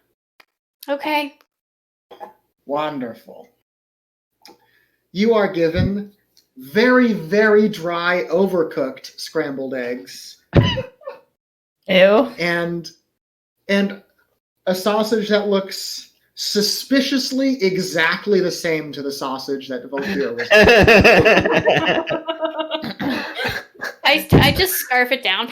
Okay. Wonderful. You are given very, very dry, overcooked scrambled eggs. Ew. And a sausage that looks suspiciously exactly the same to the sausage that Volkir was. I just scarf it down.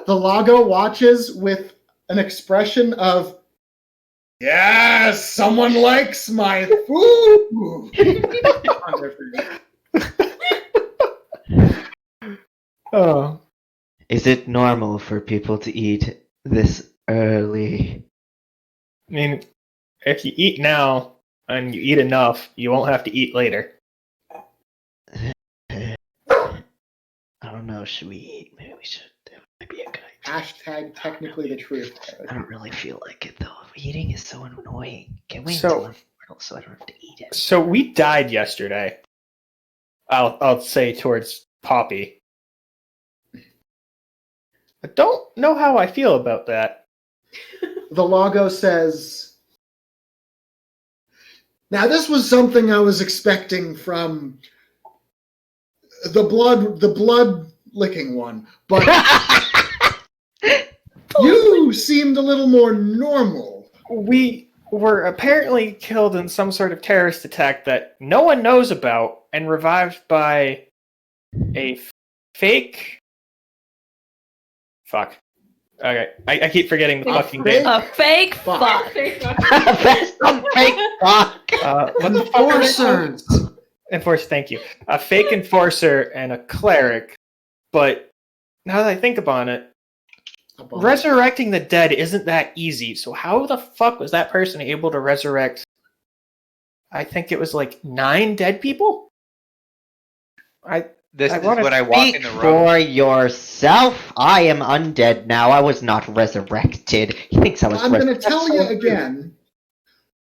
The Lago watches with an expression of, yes, someone likes my food. On their face. Oh. Is it normal for people to eat this early? I mean, if you eat now and you eat enough, you won't have to eat later. I don't know. Should we eat? Maybe we should. That might be a good idea. Hashtag technically the truth. I don't really feel like it though. Eating is so annoying. Can we So- until I'm mortal so I don't have to eat it? So we died yesterday. I'll say towards Poppy. I don't know how I feel about that. The Lago says, now this was something I was expecting from the blood licking one, but you seemed a little more normal. We were apparently killed in some sort of terrorist attack that no one knows about and revived by a fake... Fuck. Okay, I keep forgetting the fucking name. A fake Fuck. fuck. That's a fake fuck. What the fuck are they called? Enforcer, thank you. A fake enforcer and a cleric. But now that I think about it, a body. Resurrecting the dead isn't that easy. So how the fuck was that person able to resurrect? I think it was like 9 dead people. This I is wanna when I walk in Speak the room. for yourself. I am undead now. I was not resurrected. He thinks I was I'm going to resurrected. tell you again.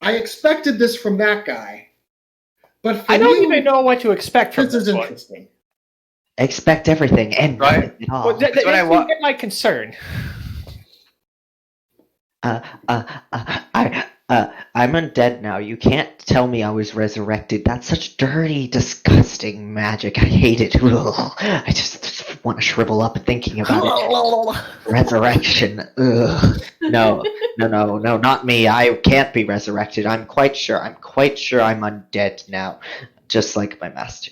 I expected this from that guy, but for I don't you, even know what to expect from this is this one. interesting. Expect everything and Right. nothing at all. Well, That's what I you want. get my concern. I'm undead now. You can't tell me I was resurrected. That's such dirty, disgusting magic. I hate it. Ugh. I just want to shrivel up thinking about it. Resurrection. Ugh. No, not me. I can't be resurrected. I'm quite sure I'm undead now. Just like my master.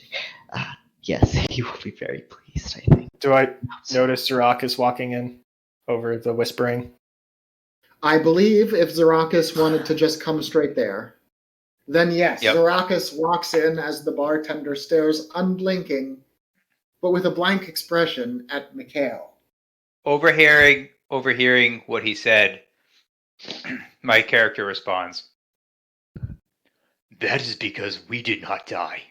Yes, he will be very pleased, I think. Do I notice Zarak walking in over the whispering? I believe if Zarakis wanted to just come straight there, then yes, Yep. Zarakis walks in as the bartender stares unblinking, but with a blank expression at Mikhail. Overhearing what he said, my character responds, "That is because we did not die.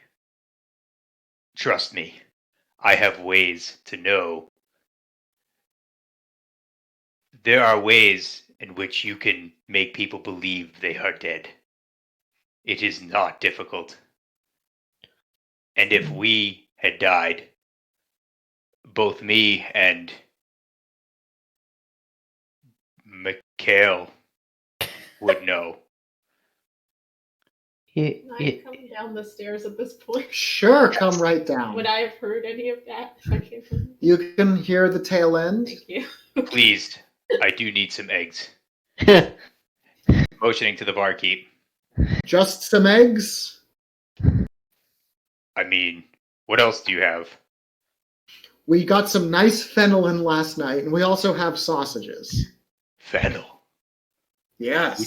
Trust me, I have ways to know. There are ways in which you can make people believe they are dead. It is not difficult. And if we had died, both me and Mikhail would know." Can I come down the stairs at this point? Sure, come right down. Would I have heard any of that if I came from? You can hear the tail end. Thank you. Please, I do need some eggs. Motioning to the barkeep. Just some eggs? I mean, what else do you have? We got some nice fennel in last night, and we also have sausages. Fennel. Yes.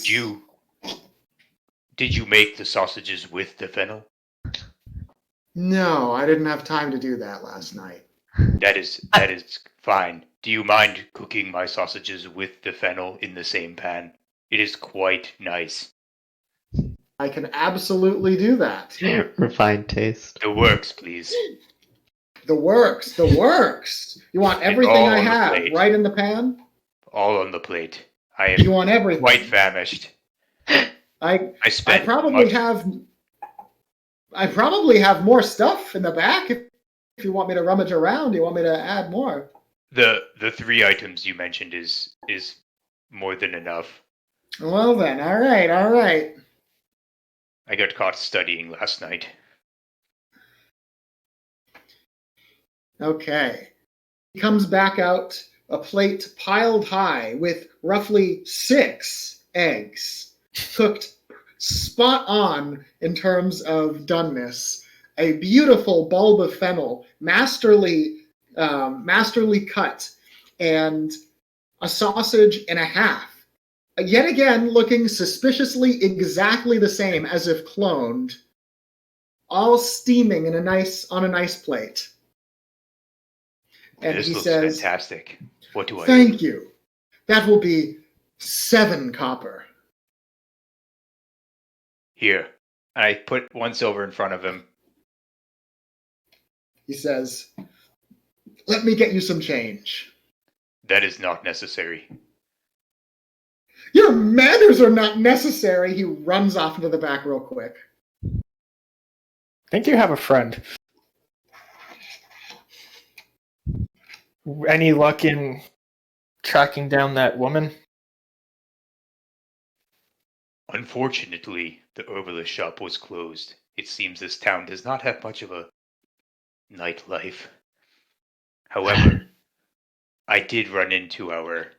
Did you make the sausages with the fennel? No, I didn't have time to do that last night. That is fine. Do you mind cooking my sausages with the fennel in the same pan? It is quite nice. I can absolutely do that. Refined taste. The works, please. The works. You want everything all I on the have plate. right in the pan? All on the plate. I You am want everything? quite famished. I spent probably much- have more stuff in the back. If you want me to rummage around, you want me to add more? The 3 items you mentioned is more than enough. Well then, all right. I got caught studying last night. Okay. He comes back out, a plate piled high with roughly 6 eggs, cooked spot on in terms of doneness. A beautiful bulb of fennel, masterly cut, and a sausage and a half. Yet again, looking suspiciously exactly the same as if cloned, all steaming on a nice plate. And This he looks says, fantastic. What do I "Thank you. That will be 7 copper." Here. I put 1 silver in front of him. He says, "Let me get you some change." That is not necessary. "Your manners are not necessary." He runs off into the back real quick. I think you have a friend. Any luck in tracking down that woman? Unfortunately, the herbalist shop was closed. It seems this town does not have much of a nightlife. However, I did run into our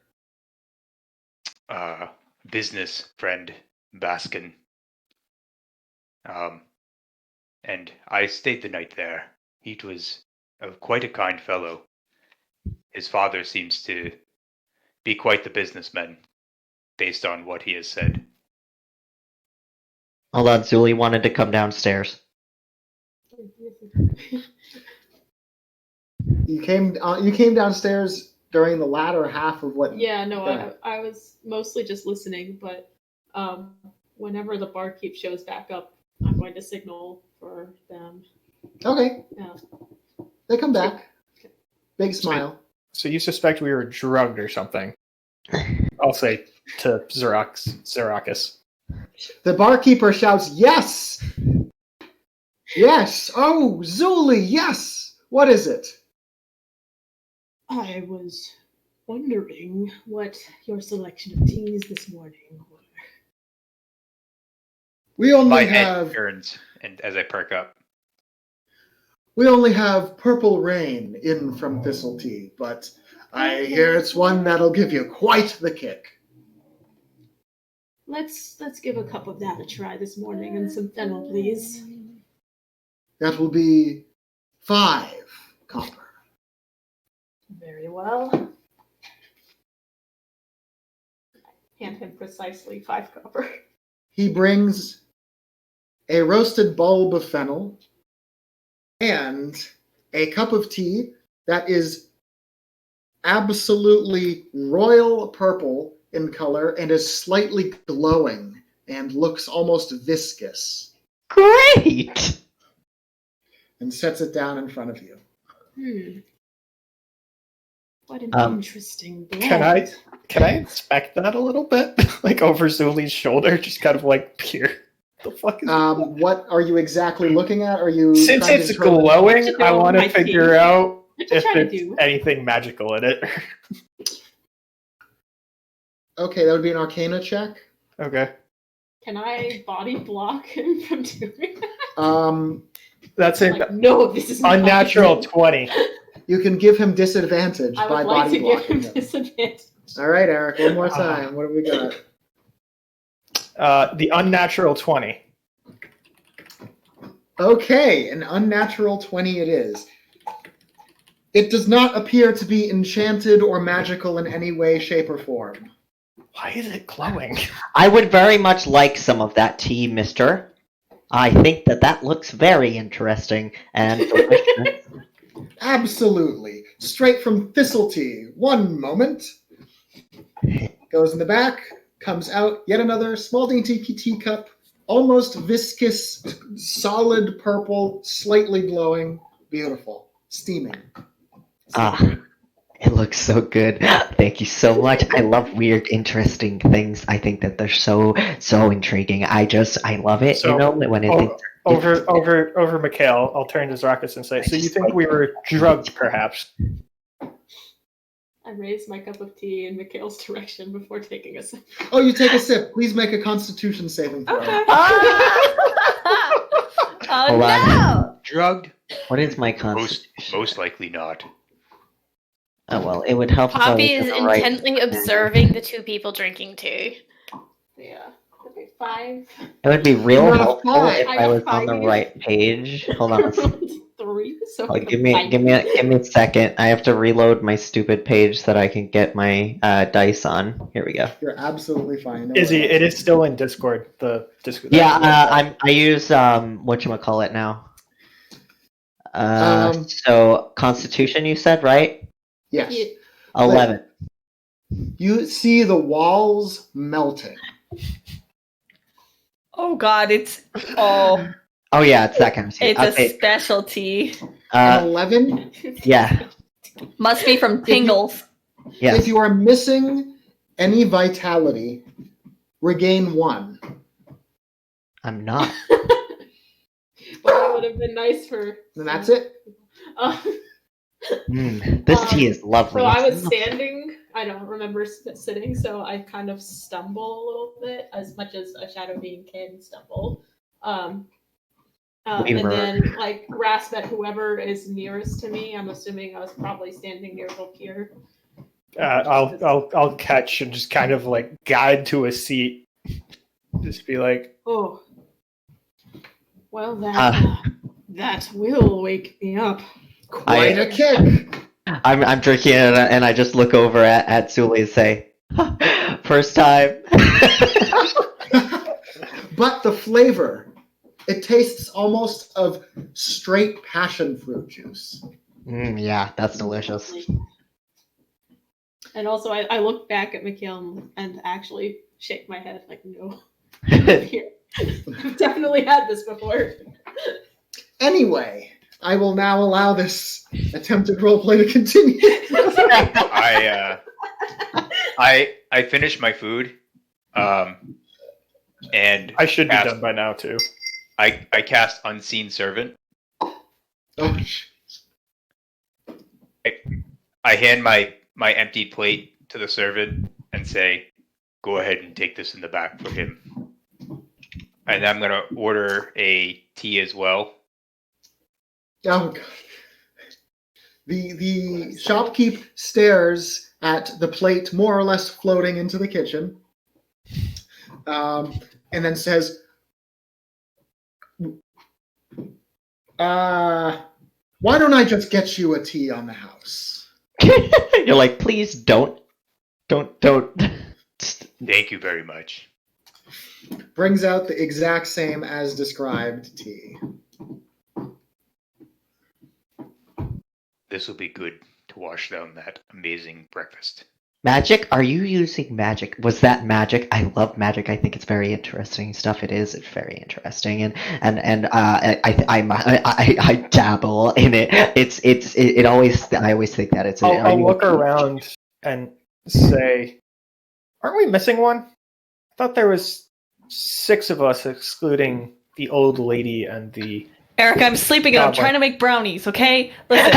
business friend, Baskin. And I stayed the night there. He was quite a kind fellow. His father seems to be quite the businessman, based on what he has said. Hold on, Zuli wanted to come downstairs. You came downstairs during the latter half of what? Yeah, no, Yeah. I was mostly just listening, but whenever the barkeep shows back up, I'm going to signal for them. Okay. Yeah. They come back. Big smile. So you suspect we were drugged or something? I'll say to Zerakis. The barkeeper shouts, "Yes! Yes! Oh, Zuli, yes! What is it?" I was wondering what your selection of teas this morning were. We only My have head turns, and as I perk up. Purple Rain in from Thistle Tea, but I hear it's one that'll give you quite the kick. Let's give a cup of that a try this morning and some fennel, please. That will be 5 copper. Very well. Hand him precisely 5 copper. He brings a roasted bulb of fennel and a cup of tea that is absolutely royal purple in color and is slightly glowing and looks almost viscous, Great! and sets it down in front of you. What an interesting blend. Can I inspect that a little bit? Like over Zuli's shoulder, just kind of like peer. The fuck is What are you exactly looking at? Are you Since trying to it's determine- glowing, To I know want my to figure tea. out What you if trying to it's do? anything magical in it. Okay, that would be an Arcana check. Okay. Can I body block him from doing that? That's an Like, no, this is not unnatural happening. 20. You can give him disadvantage I by would like body to give blocking him him. disadvantage. All right, Eric, one more time. What have we got? The unnatural 20. Okay, an unnatural 20 it is. It does not appear to be enchanted or magical in any way, shape, or form. Why is it glowing? I would very much like some of that tea, mister. I think that looks very interesting and delicious. Absolutely. Straight from Thistle Tea. One moment. Goes in the back, comes out, yet another small dainty teacup, almost viscous, solid purple, slightly glowing. Beautiful. Steaming. It looks so good. Thank you so much. I love weird, interesting things. I think that they're so intriguing. I love it. So, you know, when it over Mikhail, I'll turn to Zarakas and say, so you think we were drugged, perhaps? I raise my cup of tea in Mikhail's direction before taking a sip. Oh, you take a sip. Please make a Constitution saving throw. Okay. Oh Hold on. no! Drugged? What is my constitution? Most likely not. Oh well, it would help. if I Poppy was is in the right- intently observing the two people drinking tea. Yeah. That'd be 5. It would be real You got a helpful 5. if I I got was on the 5. right page. Hold on. 3. So Oh, give me a second. I have to reload my stupid page so that I can get my dice on. Here we go. You're absolutely fine. No Izzy, worries. it is still in Discord. The Discord. Yeah, I use whatchamacallit now. So Constitution, you said, right? Yes. 11. You see the walls melting. Oh god, it's Oh yeah, it's that kind of tea. it's a Okay. specialty. An 11? Yeah. Must be from Tingles. Yes. If you are missing any vitality, regain 1. I'm not. Well, that would have been nice for. And that's it. This tea is lovely. So I was standing. I don't remember sitting, so I kind of stumble a little bit, as much as a shadow being can stumble. And then like grasp at whoever is nearest to me. I'm assuming I was probably standing near Volkir. I'll catch and just kind of like guide to a seat. Just be like, Oh, well that will wake me up. Quite a kick. I'm drinking it and I just look over at Zuli and say, first time. But the flavor, it tastes almost of straight passion fruit juice. Yeah, that's delicious. And also, I look back at Mikhail and actually shake my head like, no. Here. I've definitely had this before. Anyway, I will now allow this attempted roleplay to continue. I finished my food, and I should be done by now too. I cast Unseen Servant. Oh, I hand my emptied plate to the servant and say, "Go ahead and take this in the back for him." And I'm gonna order a tea as well. oh God. The shopkeep stares at the plate more or less floating into the kitchen, and then says, why don't I just get you a tea on the house? You're like, please don't. Thank you very much. Brings out the exact same as described tea. This will be good to wash down that amazing breakfast. Magic? Are you using magic? Was that magic? I love magic. I think it's very interesting stuff. It is. It's very interesting, and I dabble in it. It always. I always think that it's. I'll look around and say, "Aren't we missing one? I thought there was 6 of us, excluding the old lady and the." Eric, I'm sleeping and I'm trying to make brownies, okay? Listen.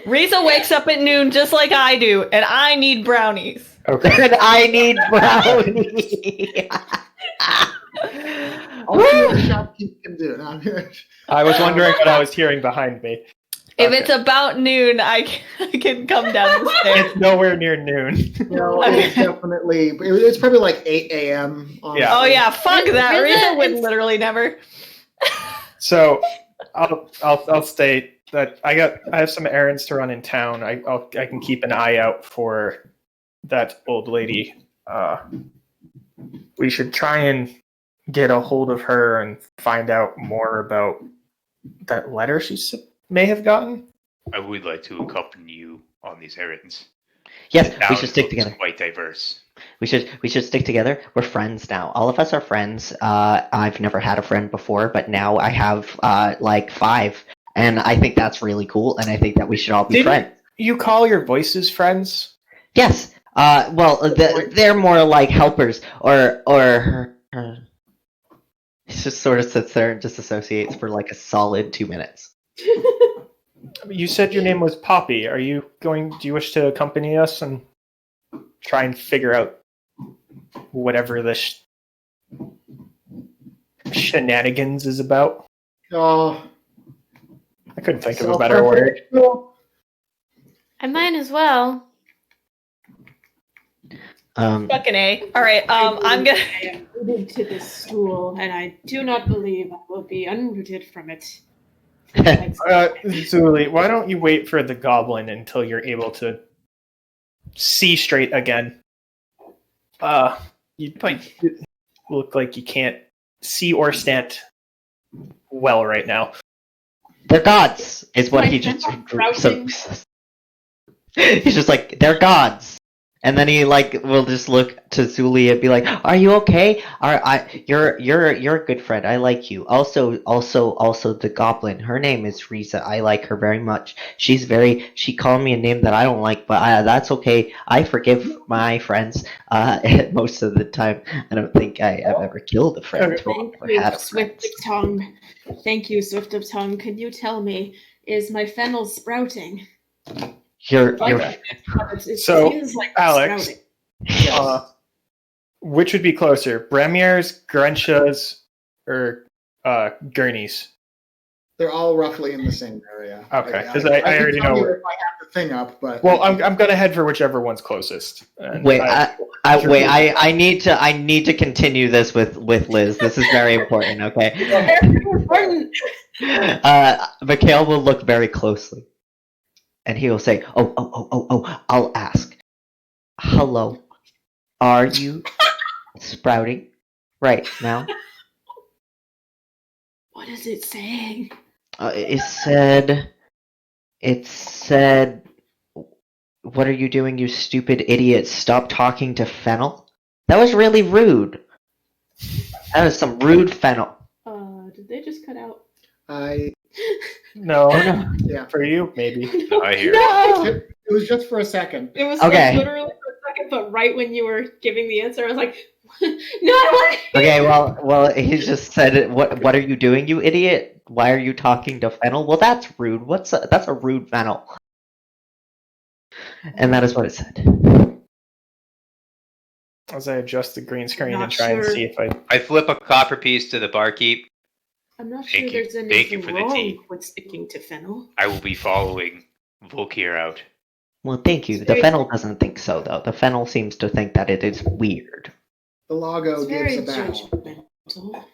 Risa wakes up at noon just like I do, and I need brownies. Okay. And I need brownies. I'll see what the shopkeep can do. I was wondering what I was hearing behind me. If it's about noon, I can come down the stairs. It's nowhere near noon. No, it's definitely. It's probably like 8 a.m. Yeah. Oh yeah, fuck that. Risa Risa would literally never. So I'll state that I have some errands to run in town. I can keep an eye out for that old lady. We should try and get a hold of her and find out more about that letter she may have gotten. I would like to accompany you on these errands. Yes, The we town should stick looks together. Quite diverse. We should stick together. We're friends now. All of us are friends. I've never had a friend before, but now I have like 5, and I think that's really cool. And I think that we should all be Didn't friends. you call your voices friends? Yes. Well, they're more like helpers, or he just sort of sits there and disassociates for like a solid 2 minutes. You said your name was Poppy. Do you wish to accompany us and try and figure out whatever this shenanigans is about? Oh, I couldn't think of a better word. I might as well. Fucking A. Alright, I'm gonna. I am rooted to this stool, and I do not believe I will be unrooted from it. Zuli, why don't you wait for the goblin until you're able to see straight again? You look like you can't see or stand well right now. They're gods, is what My he just. crouching. He's just like, they're gods. And then he will just look to Zuli and be like, "Are you okay? You're a good friend. I like you. Also the goblin. Her name is Risa. I like her very much. She called me a name that I don't like, but that's okay. I forgive my friends most of the time. I don't think I have ever killed a friend Thank or you, had a friend." Swift of Tongue. Thank you, Swift of Tongue. Can you tell me, is my fennel sprouting? It So, seems like Alex, sprouting. which would be closer, Bremier's, Grencha's, or Gurney's? they're all roughly in the same area. Okay, because I can already tell know. you if I have the thing up, but Well, I'm gonna head for whichever one's closest. And Wait, I need to continue this with Liz. This is very important. Okay. Mikhail will look very closely, and he will say, "Oh, I'll ask. Hello, are you sprouting right now?" What is it saying? It said It said, "What are you doing, you stupid idiot? Stop talking to Fennel." That was really rude. That was some rude Fennel. Did they just cut out? No, Oh no. Yeah. for you maybe. I hear. No! It was just for a second. It was Okay. like literally for a second, but right when you were giving the answer, I was like, no, I want Okay, well, he just said, "What are you doing, you idiot? Why are you talking to Fennel?" Well, that's rude. That's a rude Fennel. And that is what it said. As I adjust the green screen Not and try and sure. see if I. I flip a copper piece to the barkeep. I'm not Thank sure you. there's Thank you anything for the wrong tea. with sticking to Fennel. I will be following Volkir out. Well, thank you. The Fennel doesn't think so, though. The Fennel seems to think that it is weird. The Lago It's very gives a bow. judgmental.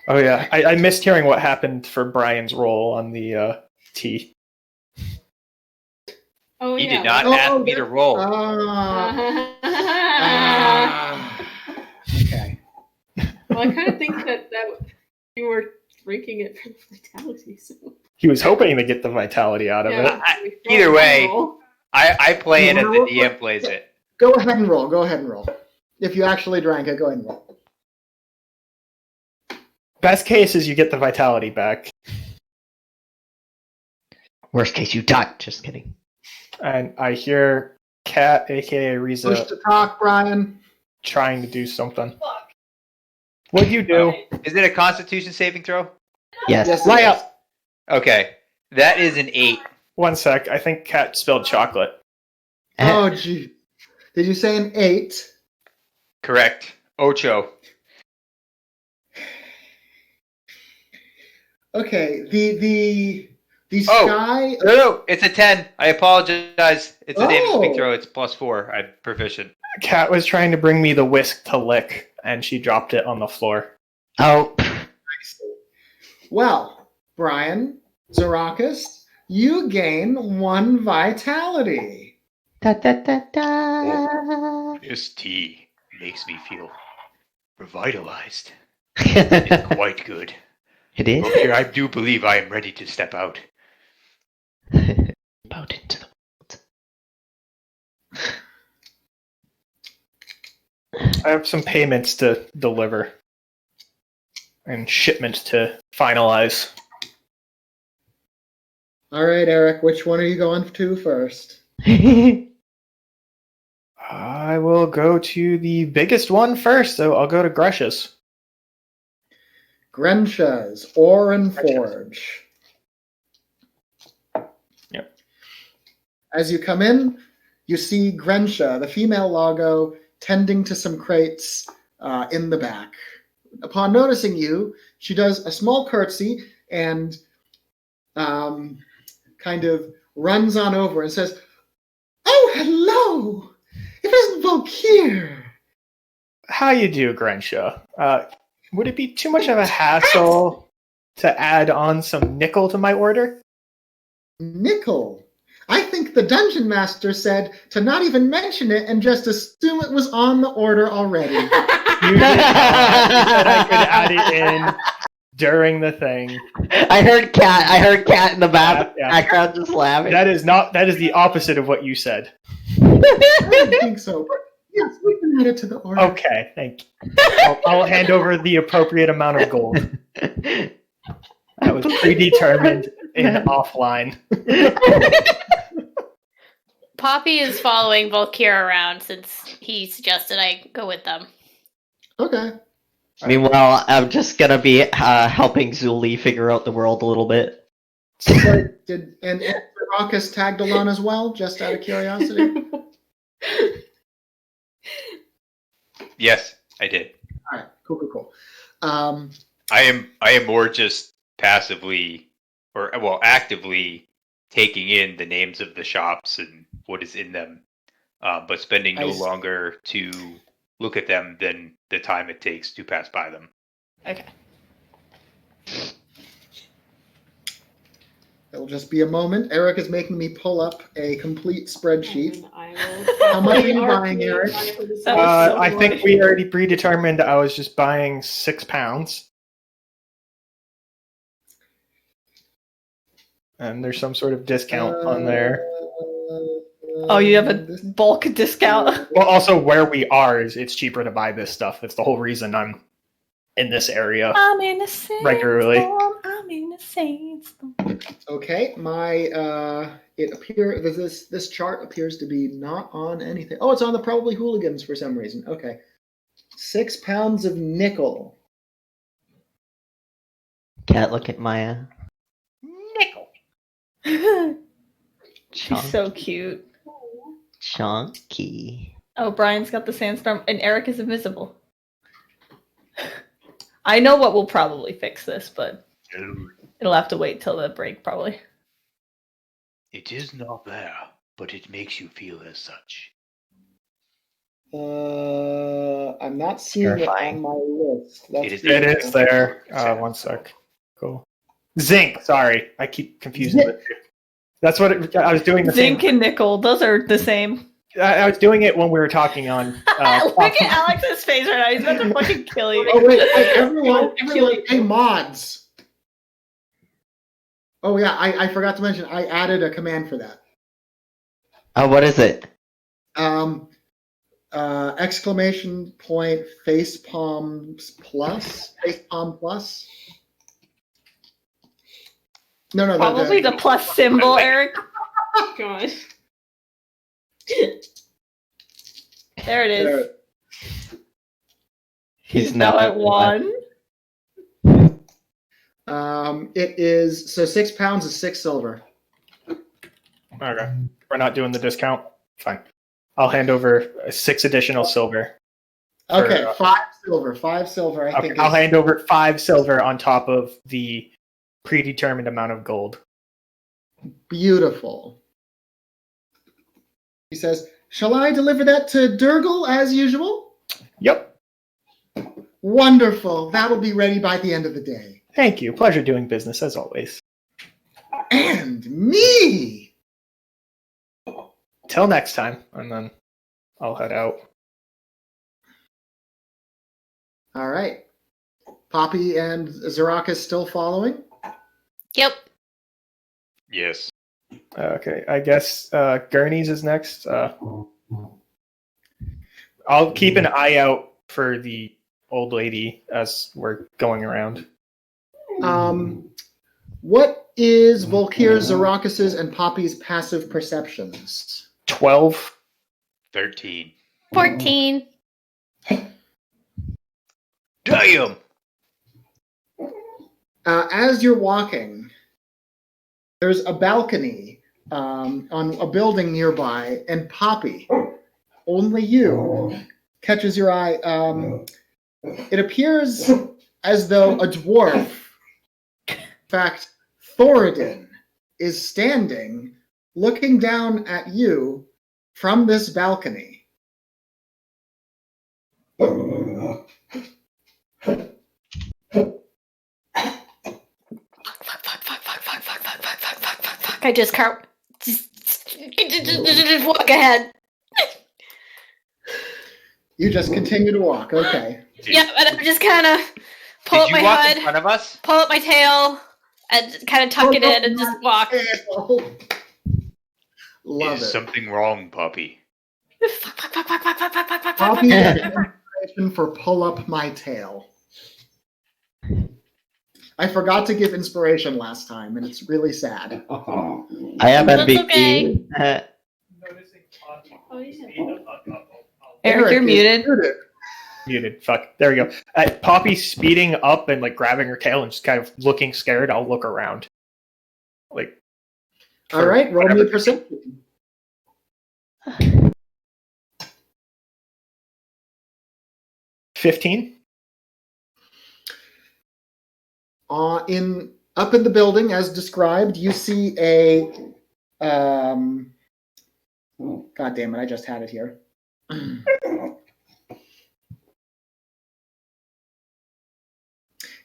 Oh yeah, I missed hearing what happened for Brian's role on the tea. Oh, He yeah. did not Oh, ask me to roll. Okay. Well, I kind of think that you were drinking it for the vitality. So. He was hoping to get the vitality out of Yeah, it. Either way, roll. I play it as the DM plays it. Go ahead and roll. Go ahead and roll. If you actually drank it, go ahead and roll. Best case is you get the vitality back, Worst case, you die. Just kidding. and I hear Kat, aka Push Riza, to talk, Brian. trying to do something. What'd you do? Is it a Constitution saving throw? Yes. Yes, Lie it is. up. Okay, that is an 8. 1 sec. I think Kat spilled chocolate. Oh, gee. Did you say an 8? Correct. Ocho. Okay. The Oh. sky. No, it's a 10. I apologize. It's a David Oh. saving throw. It's +4. I'm proficient. Kat was trying to bring me the whisk to lick, and she dropped it on the floor. Oh. Well, Brian, Zarakis, you gain 1 vitality. Da, da, da, da. This tea makes me feel revitalized. It's quite good. It is? Here, I do believe I am ready to step out. Out into the I have some payments to deliver and shipments to finalize. All right, Eric, which one are you going to first? world. I will go to the biggest one first, so I'll go to Gresh's. Grensha's Orin Forge. Yep. As you come in, you see Grensha, the female Lago, tending to some crates in the back. Upon noticing you, she does a small curtsy and kind of runs on over and says, "Oh, hello! It isn't Volkir." How you do, Grensha? Would it be too much of a hassle to add on some nickel to my order? Nickel. I think the dungeon master said to not even mention it and just assume it was on the order already. You did not. You said I could add it in during the thing. I heard cat in the Yeah. background just laughing. That is the opposite of what you said. I don't think so, but yes, we can add it to the order. Okay, thank you. I'll hand over the appropriate amount of gold. That was predetermined in offline. Poppy is following Volkir around since he suggested I go with them. Okay. Meanwhile, I'm just gonna be helping Zuli figure out the world a little bit. So, did Raucus tagged along as well, just out of curiosity? Yes, I did. All right, cool. I am more just passively or actively taking in the names of the shops and what is in them, but spending no longer to look at them than the time it takes to pass by them. Okay. It'll just be a moment. Eric is making me pull up a complete spreadsheet. And I will How much are you buying, Eric? I think we already predetermined I was just buying £6. and there's some sort of discount on there. Oh, you have a bulk discount. Well, also where we are is it's cheaper to buy this stuff. It's the whole reason I'm in this area. I'm in a sandstorm. Regularly. I'm in a sandstorm. Okay, this chart appears to be not on anything. Oh, it's on the Probably Hooligans for some reason. Okay. 6 pounds of nickel. Cat, look at Maya. She's so cute. Chunky. Oh, Brian's got the sandstorm, and Eric is invisible. I know what will probably fix this, but it'll have to wait till the break, probably. It is not there, but it makes you feel as such. I'm not seeing it on my list. It is there. One sec. Cool. Zinc. Sorry, I keep confusing it. That's what I was doing. Zinc and nickel, those are the same. I was doing it when we were talking on. Look at Alex's face right now. He's about to fucking kill you. Oh wait, everyone, hey mods. Oh yeah, I forgot to mention I added a command for that. Oh, what is it? Exclamation point facepalm plus. No, Probably the plus symbol, Eric. God. There it is. He's now at 1. It is 6 pounds is 6 silver. Okay, we're not doing the discount. Fine. I'll hand over 6 additional silver. Okay, 5 silver. 5 silver. I think I'll hand over 5 silver on top of the predetermined amount of gold. Beautiful. He says, "Shall I deliver that to Durgle as usual?" Yep. Wonderful. That'll be ready by the end of the day. Thank you. Pleasure doing business as always. And me. Till next time, and then I'll head out. All right. Poppy and Zarakis still following? Yep. Yes. Okay, I guess Gurney's is next. I'll keep an eye out for the old lady as we're going around. What is Volkir, Zarakis' and Poppy's passive perceptions? 12. 13. 14. Damn! As you're walking, there's a balcony on a building nearby, and Poppy, only you, catches your eye. It appears as though a dwarf, in fact, Thoradin, is standing, looking down at you from this balcony. I just can't. Just walk ahead. You just continue to walk, okay. Yep, and I'm just kind of pull Did up you my walk hood, in front of us? pull up my tail, and kind of tuck it in and just walk. Love Is it. something wrong, puppy? Poppy has inspiration for pull up my tail. I forgot to give inspiration last time, and it's really sad. I have That's MVP. okay. Eric, you're is muted. Muted. Fuck. There we go. Poppy speeding up and like grabbing her tail and just kind of looking scared. I'll look around. Like. All right, roll me a perception. $15. Up in the building, as described, you see a. God damn it! I just had it here.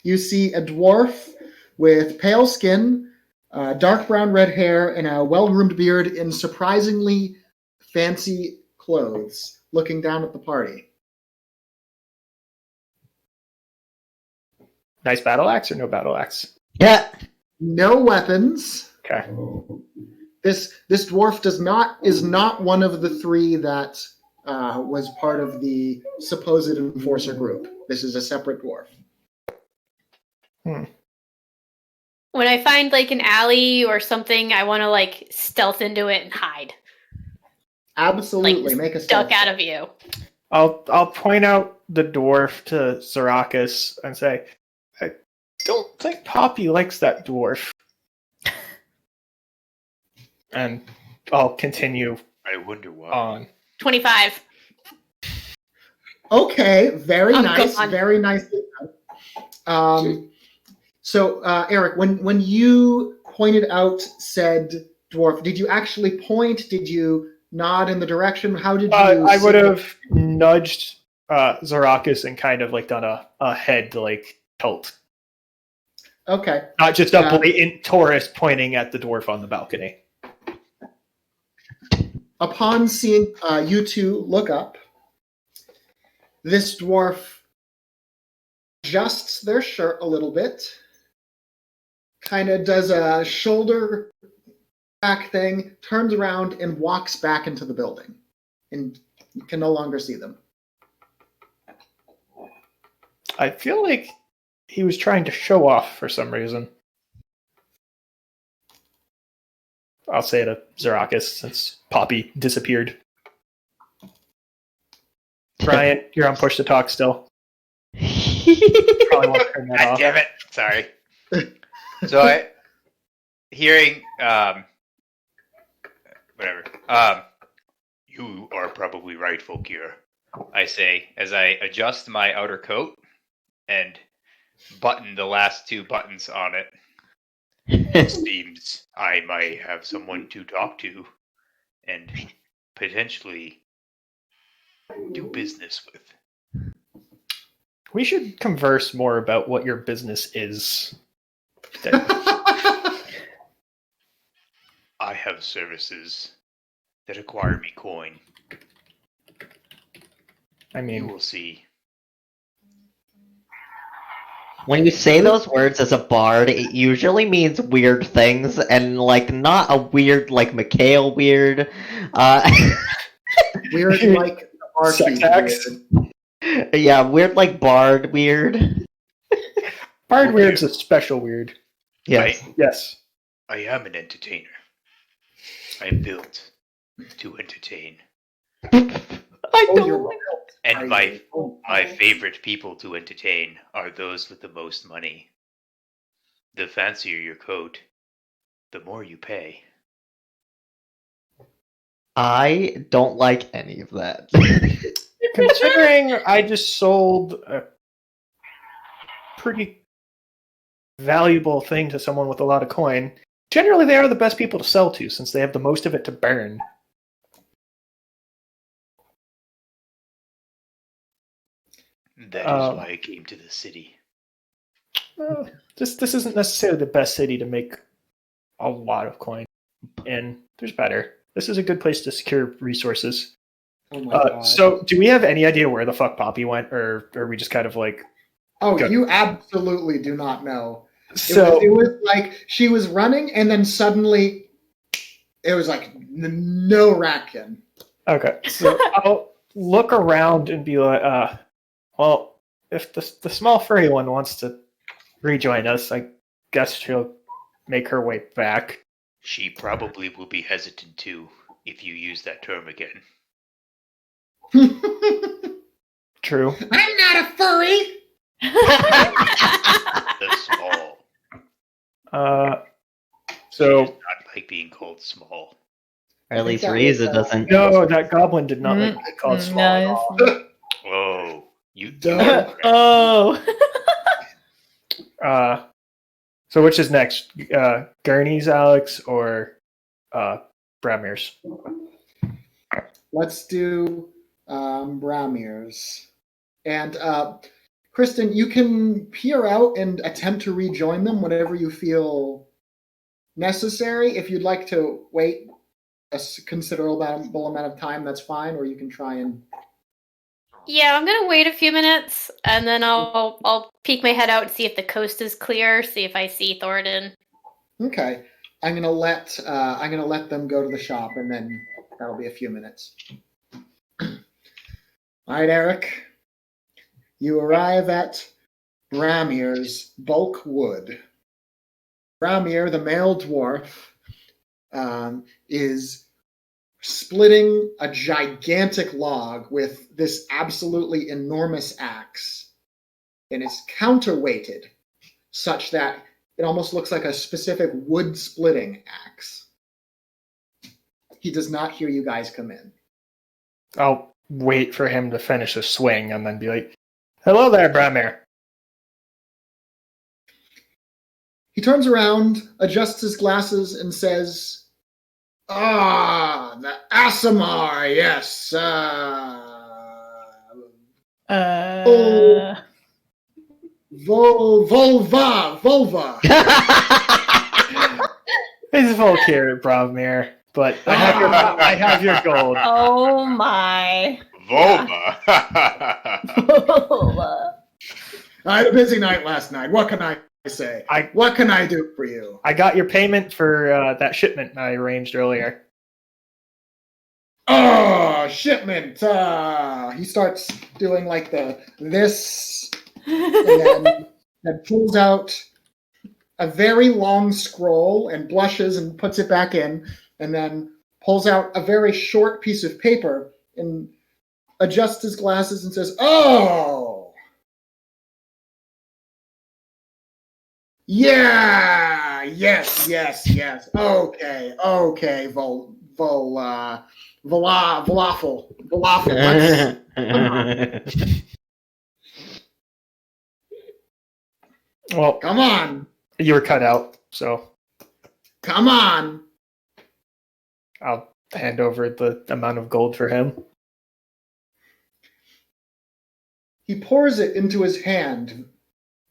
You see a dwarf with pale skin, dark brown red hair, and a well-groomed beard in surprisingly fancy clothes, looking down at the party. Nice battle axe or no battle axe? Yeah. No weapons. Okay. This dwarf is not one of the three that was part of the supposed enforcer group. This is a separate dwarf. When I find like an alley or something, I want to like stealth into it and hide. Absolutely, Like, make a duck stealth out check. of you. I'll point out the dwarf to Zarakis and say, I don't think Poppy likes that dwarf. And I'll continue I wonder why. on. 25. Okay, very I'm nice, gone. very nice. So, Eric, when you pointed out said dwarf, did you actually point? Did you nod in the direction? How did you? I would signal? have nudged Zarakis and kind of like done a head like tilt. Okay. Not just a blatant tourist pointing at the dwarf on the balcony. Upon seeing you two look up, this dwarf adjusts their shirt a little bit, kind of does a shoulder back thing, turns around, and walks back into the building. And you can no longer see them. I feel like he was trying to show off for some reason. I'll say to Zarakis since Poppy disappeared. Brian, you're on push to talk still. Probably want to turn that God off. damn it! Sorry. So hearing whatever. You are probably right, Folkier. I say as I adjust my outer coat and button the last two buttons on it. Seems I might have someone to talk to and potentially do business with. We should converse more about what your business is. I have services that acquire me coin. I You mean, will see. When you say those words as a bard, it usually means weird things, and like not a weird like Mikhail weird. Weird like Archie. Sex acts. Weird. Yeah, weird like bard weird. Bard weird's a special weird. Yes. Yes. I am an entertainer. I am built to entertain. I Oh, don't you're like And my favorite people to entertain are those with the most money. The fancier your coat, the more you pay. I don't like any of that. Considering I just sold a pretty valuable thing to someone with a lot of coin, generally they are the best people to sell to since they have the most of it to burn. That is why I came to the city. This isn't necessarily the best city to make a lot of coin, and there's better. This is a good place to secure resources. Oh my god. So, do we have any idea where the fuck Poppy went, or are we just kind of like? Oh, Good. you absolutely do not know. So it was like she was running, and then suddenly it was like no ratkin. okay, so I'll look around and be like, well, if the small furry one wants to rejoin us, I guess she'll make her way back. She probably will be hesitant too if you use that term again. True. I'm not a furry. The small. So She does not like being called small. Or at least that Riza was, doesn't. no, that goblin did not like being called small at no, all. Oh, you. Duh. Oh. So which is next? Gurney's Alex or Bramir's? Let's do Bramir's. And Kristen, you can peer out and attempt to rejoin them whenever you feel necessary. If you'd like to wait a considerable amount of time, that's fine, or you can try and... Yeah, I'm gonna wait a few minutes, and then I'll peek my head out and see if the coast is clear, see if I see Thornton. Okay. I'm gonna let them go to the shop, and then that'll be a few minutes. All right, Eric. You arrive at Bramir's bulk wood. Bramir, the male dwarf, is splitting a gigantic log with this absolutely enormous axe, and it's counterweighted such that it almost looks like a specific wood splitting axe. He does not hear you guys come in. I'll wait for him to finish a swing and then be like, "Hello there, Bramir." He turns around, adjusts his glasses, and says, "Ah, the Asimar, yes. Vulva. It's Volkir, Bramir, but I have your gold. Oh my. Volva. I had a busy night last night. What can I say? What can I do for you?" I got your payment for that shipment I arranged earlier. Oh, shipment. He starts doing like this, and then pulls out a very long scroll and blushes and puts it back in, and then pulls out a very short piece of paper and adjusts his glasses and says, "Oh, yeah, yes. Okay, falafel. Well, Come on, you were cut out, so come on." I'll hand over the amount of gold for him. He pours it into his hand.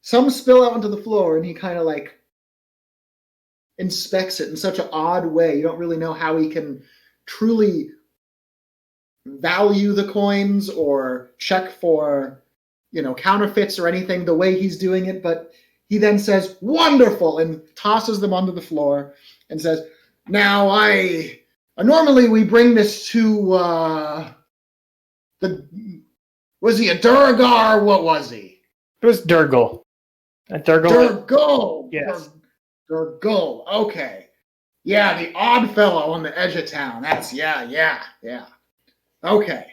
Some spill out onto the floor, and he kind of like inspects it in such an odd way. You don't really know how he can truly value the coins or check for, counterfeits or anything the way he's doing it, but he then says, "Wonderful," and tosses them onto the floor and says, "Now normally we bring this to was he a Durgar? What was he?" It was Durgal. Durgal. Durgal. Yes. Durgal. Okay. Yeah, the odd fellow on the edge of town. That's yeah. Okay.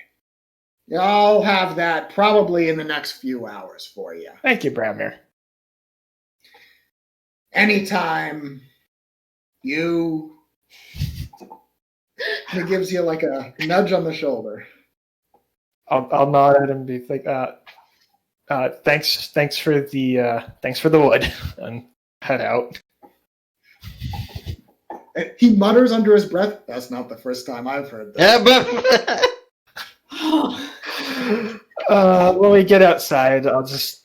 I'll have that probably in the next few hours for you. Thank you, Bramir. Anytime he gives you like a nudge on the shoulder. I'll nod at him and be like, thanks for the wood, and head out. He mutters under his breath, "That's not the first time I've heard that." Yeah, but When we get outside, I'll just.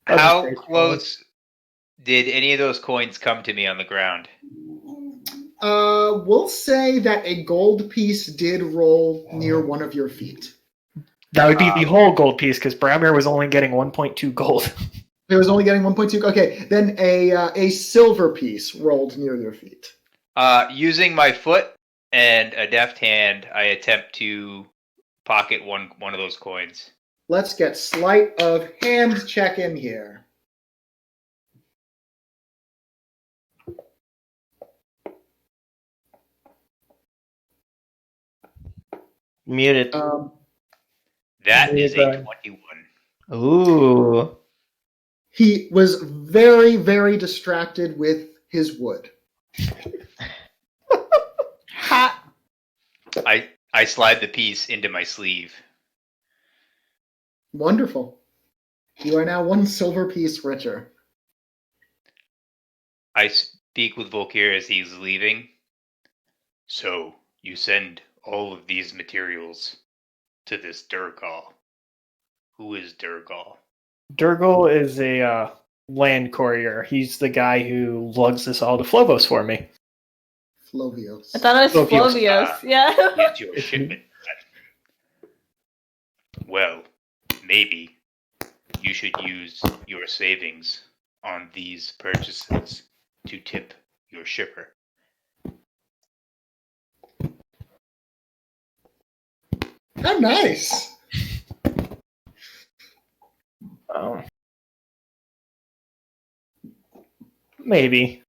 How close did any of those coins come to me on the ground? We'll say that a gold piece did roll near one of your feet. That would be the whole gold piece, because Bramir was only getting 1.2 gold. It was only getting 1.2. Okay, then a silver piece rolled near your feet. Using my foot and a deft hand, I attempt to pocket one of those coins. Let's get sleight of hand check in here. muted. That is a 21. Ooh. He was very, very distracted with his wood. Ha! I slide the piece into my sleeve. Wonderful. You are now one silver piece richer. I speak with Volkir as he's leaving. So, you send all of these materials to this Durgal. Who is Durgal? Durgal is a land courier. He's the guy who lugs this all to Phlovos for me. Flovios. I thought it was Flovios. Flovios. Yeah. It's your shipment. Well, maybe you should use your savings on these purchases to tip your shipper. How nice. Maybe.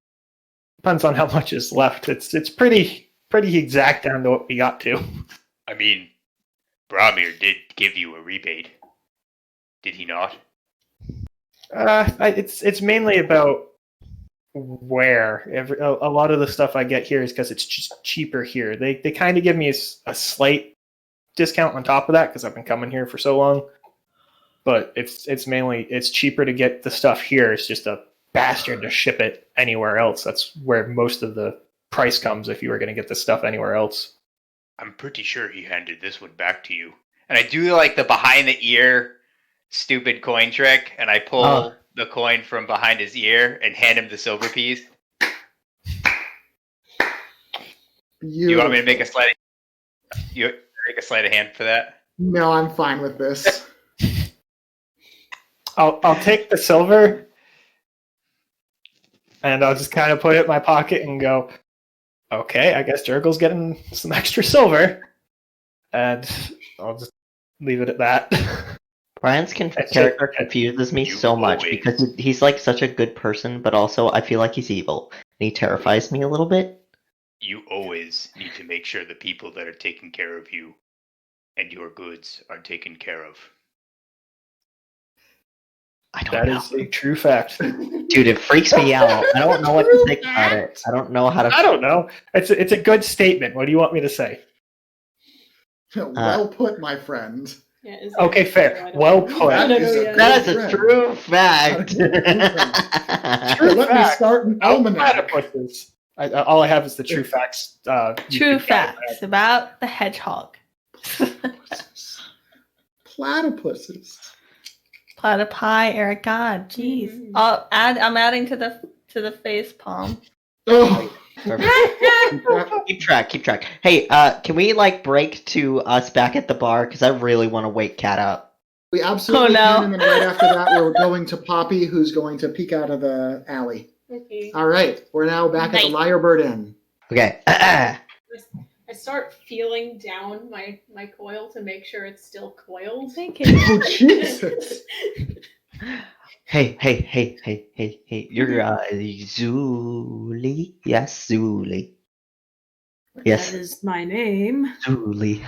Depends on how much is left. It's pretty exact down to what we got to. I mean, Bramir did give you a rebate. Did he not? It's mainly about where. A lot of the stuff I get here is because it's just cheaper here. They kind of give me a slight discount on top of that because I've been coming here for so long. But it's mainly it's cheaper to get the stuff here. It's just a bastard to ship it anywhere else. That's where most of the price comes if you were going to get the stuff anywhere else. I'm pretty sure he handed this one back to you. And I do like the behind the ear stupid coin trick, and I pull the coin from behind his ear and hand him the silver piece. You want me to make a sleight? You make a sleight of hand for that? No, I'm fine with this. I'll take the silver, and I'll just kind of put it in my pocket and go, okay, I guess Jurgle's getting some extra silver. And I'll just leave it at that. Brian's character confuses me so much because he's like such a good person, but also I feel like he's evil. And he terrifies me a little bit. You always need to make sure the people that are taking care of you and your goods are taken care of. I don't know. That is a true fact. Dude, it freaks me out. I don't know what to think about it. I don't know how to... I don't know. It's a good statement. What do you want me to say? Well put, my friend. Yeah, okay, fair. Well put. That is a true fact. Let me start an almanac. All I have is the true facts. True facts about the hedgehog. Platypuses. Platypi, Eric. God, jeez. I'm adding to the face palm. Oh. Keep track. Hey, can we break to us back at the bar? Because I really want to wake Cat up. We absolutely can, and then right after that, we're going to Poppy, who's going to peek out of the alley. Okay. All right, we're now back at the Lyrebird Inn. Okay. I start feeling down my coil to make sure it's still coiled. Thank you. Oh, Jesus. Hey, you're Zuli? Yes, Zuli. Yes. That is my name. Zuli.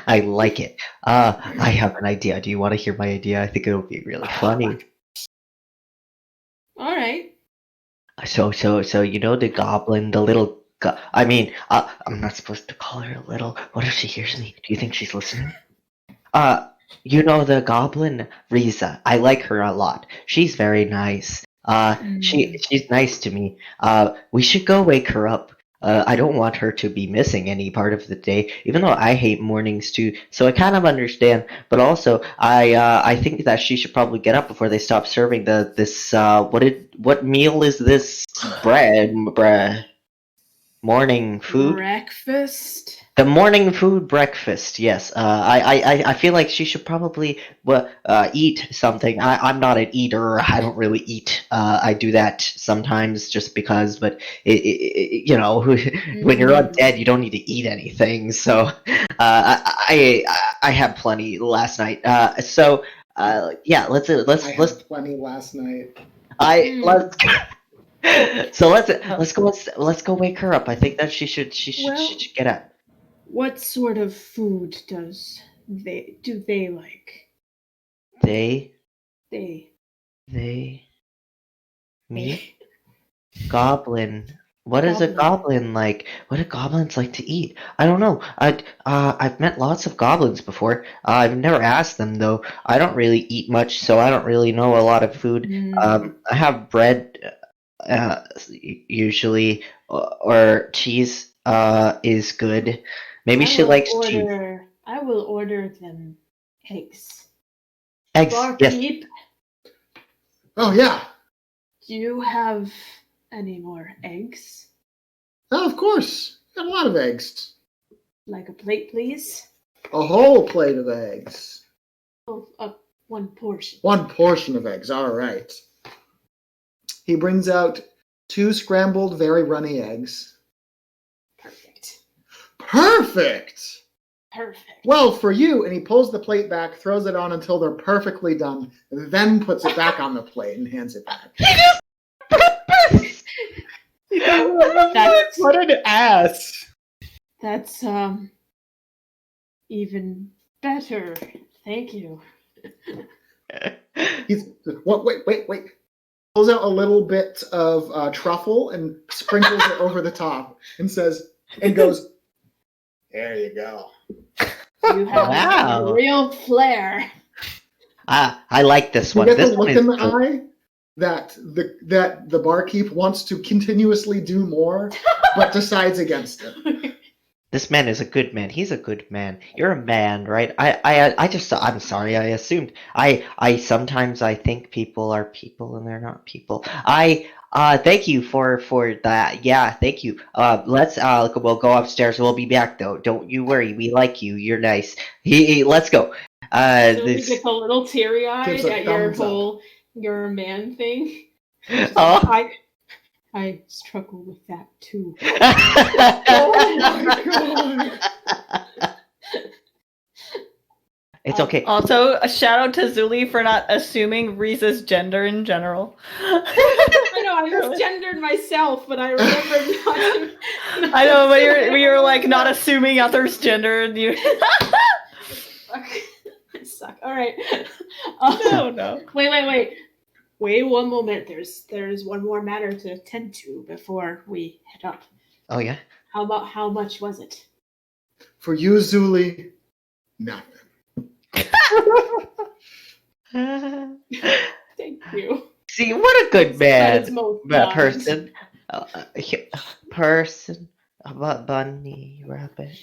I like it. I have an idea. Do you want to hear my idea? I think it'll be really funny. All right. So you know the goblin, the little... I'm not supposed to call her little. What if she hears me? Do you think she's listening? You know the goblin, Riza. I like her a lot. She's very nice. She's nice to me. We should go wake her up. I don't want her to be missing any part of the day, even though I hate mornings too. So I kind of understand. But also, I think that she should probably get up before they stop serving this. What meal is this? Bread. Morning food? Breakfast? The morning food breakfast, yes. I feel like she should probably eat something. I'm not an eater. I don't really eat. I do that sometimes just because, but when you're undead, you don't need to eat anything. So I had plenty last night. Let's had plenty last night. So let's go wake her up. I think that she should get up. What sort of food do they like? Me? Goblin. What is a goblin like? What do goblins like to eat? I don't know. I've met lots of goblins before. I've never asked them though. I don't really eat much, so I don't really know a lot of food. I have bread usually, or cheese is good. Maybe she likes cheese. I will order them eggs. Eggs, Barkeep, yes. Oh, yeah. do you have any more eggs? Oh, of course. Got a lot of eggs. Like a plate, please? A whole plate of eggs. Oh, one portion. One portion of eggs, all right. He brings out 2 scrambled, very runny eggs. Perfect. Perfect! Perfect. Well, for you, and he pulls the plate back, throws it on until they're perfectly done, and then puts it back on the plate and hands it back. That's What an ass! That's even better. Thank you. He's wait. Pulls out a little bit of truffle and sprinkles it over the top and says, and goes, "There you go." You have Wow. real flair. I like this You one. get the This look one is in the good. eye that the barkeep wants to continuously do more, but decides against it. This man is a good man. He's a good man. You're a man, right? I'm sorry. I assumed. I sometimes I think people are people and they're not people. Thank you for that. Yeah, thank you. We'll go upstairs. We'll be back though. Don't you worry. We like you. You're nice. Let's go. So he This. gets a little teary-eyed Gives a at your thumbs up. whole "you're a man" thing. Oh. I struggle with that too. Oh my god! It's okay. Also, a shout out to Zuli for not assuming Riza's gender in general. I know I misgendered myself, but I remember not. I know, but you're like not assuming others' gender, and you. I suck. All right. No. Wait one moment. There's one more matter to attend to before we head up. Oh yeah. How much was it? For you, Zuli, nothing. Thank you. See, what a good That is man. most That kind. person. Person. About bunny rabbit.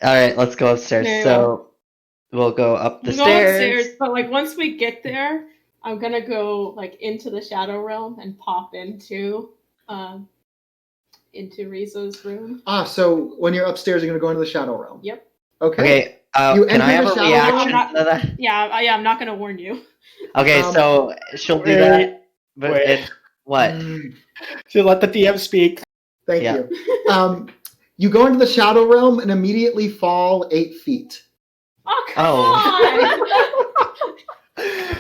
All right, let's go upstairs. There you So we'll go up the We'll go stairs. upstairs, but like once we get there, I'm gonna go like into the shadow realm and pop into Riza's room. So when you're upstairs, you're gonna go into the shadow realm. Yep. Okay. Okay. You Can I enter have the a shadow reaction realm? to that? Yeah, I'm not gonna warn you. Okay, so she'll do that. But wait. and what? So let the DM speak. Thank Yeah. you. You go into the shadow realm and immediately fall 8 feet. Oh come on!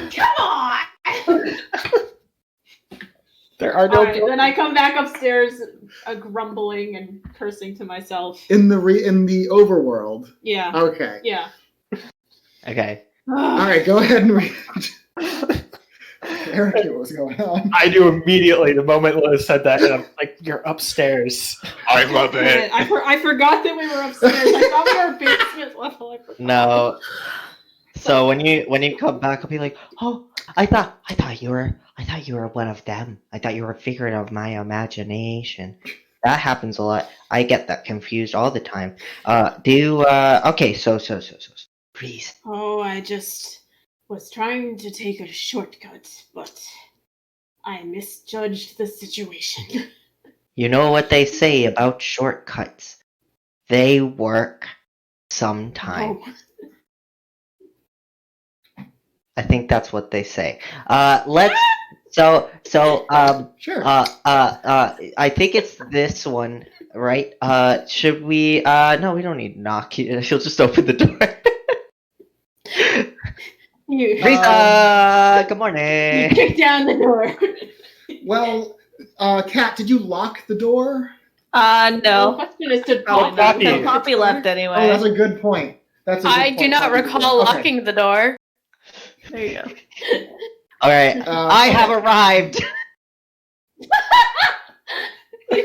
Come on! There are no. Alright, then I come back upstairs, grumbling and cursing to myself. In the overworld. Yeah. Okay. Yeah. Okay. All right, go ahead and read. Eric, what's going on? I do immediately the moment Liz said that, and I'm like, "You're upstairs." I love it. I forgot that we were upstairs. I thought we were basement level. I forgot. No. So when you come back, I'll be like, "Oh, I thought you were one of them. I thought you were a figure of my imagination." That happens a lot. I get that confused all the time. Okay, so please. Oh, I just was trying to take a shortcut, but I misjudged the situation. You know what they say about shortcuts? They work sometimes. Oh, I think that's what they say. Sure. I think it's this one, right? Should we? No, we don't need to knock. She'll just open the door. you Good morning. kicked down the door. Well, Kat, did you lock the door? The No. question is to Oh, Poppy. So Poppy left Oh, anyway. that's a good point. I do not recall locking the door. There you go. All right, I have arrived. You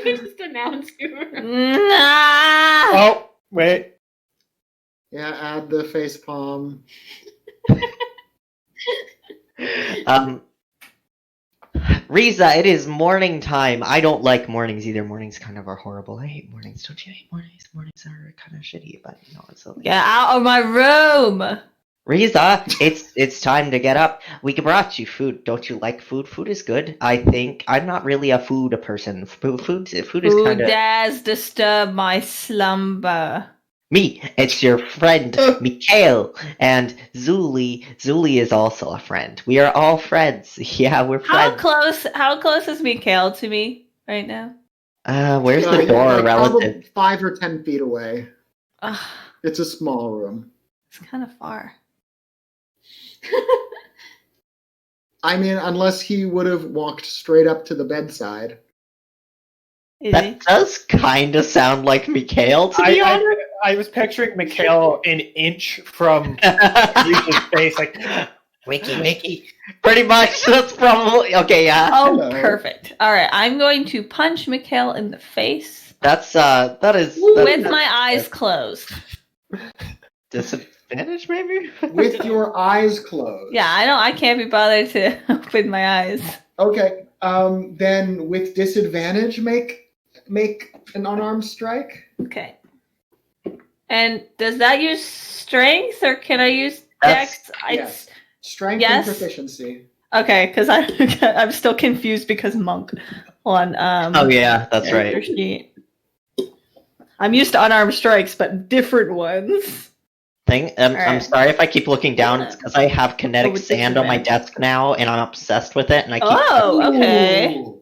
can just announce you were. Nah. Oh, wait. Yeah, add the face palm. Riza, it is morning time. I don't like mornings either. Mornings kind of are horrible. I hate mornings. Don't you hate mornings? Mornings are kind of shitty, but you know it's okay. Get out of my room. Riza, it's time to get up. We brought you food. Don't you like food? Food is good. I think I'm not really a food person. Food is Who kind of. dares disturb my slumber? Me, it's your friend, Mikhail, and Zuli. Zuli is also a friend. We are all friends. Yeah, we're How friends. close is Mikhail to me right now? Where's the You're, door like, relative? probably 5 or 10 feet away. Ugh, It's a small room. it's kind of far. I mean, unless he would have walked straight up to the bedside. Is That he? does kind of sound like Mikhail, to be honest. I was picturing Mikhail an inch from Reese's face, like, Wiki. Pretty much. That's probably okay. Yeah. Oh, Hello. perfect. All right, I'm going to punch Mikhail in the face That is with my eyes closed. disadvantage, maybe. With your eyes closed. Yeah, I can't be bothered to open my eyes. Okay. Then with disadvantage, make an unarmed strike. Okay. And does that use strength or can I use That's- dex? Yes. Strength Yes. and proficiency. Okay, because I'm still confused because monk on Oh yeah, that's character right. sheet. I'm used to unarmed strikes, but different ones. I'm Alright. sorry if I keep looking down. It's because I have kinetic with sand on my disadvantage. desk now, and I'm obsessed with it. And I keep. Oh, okay. Ooh.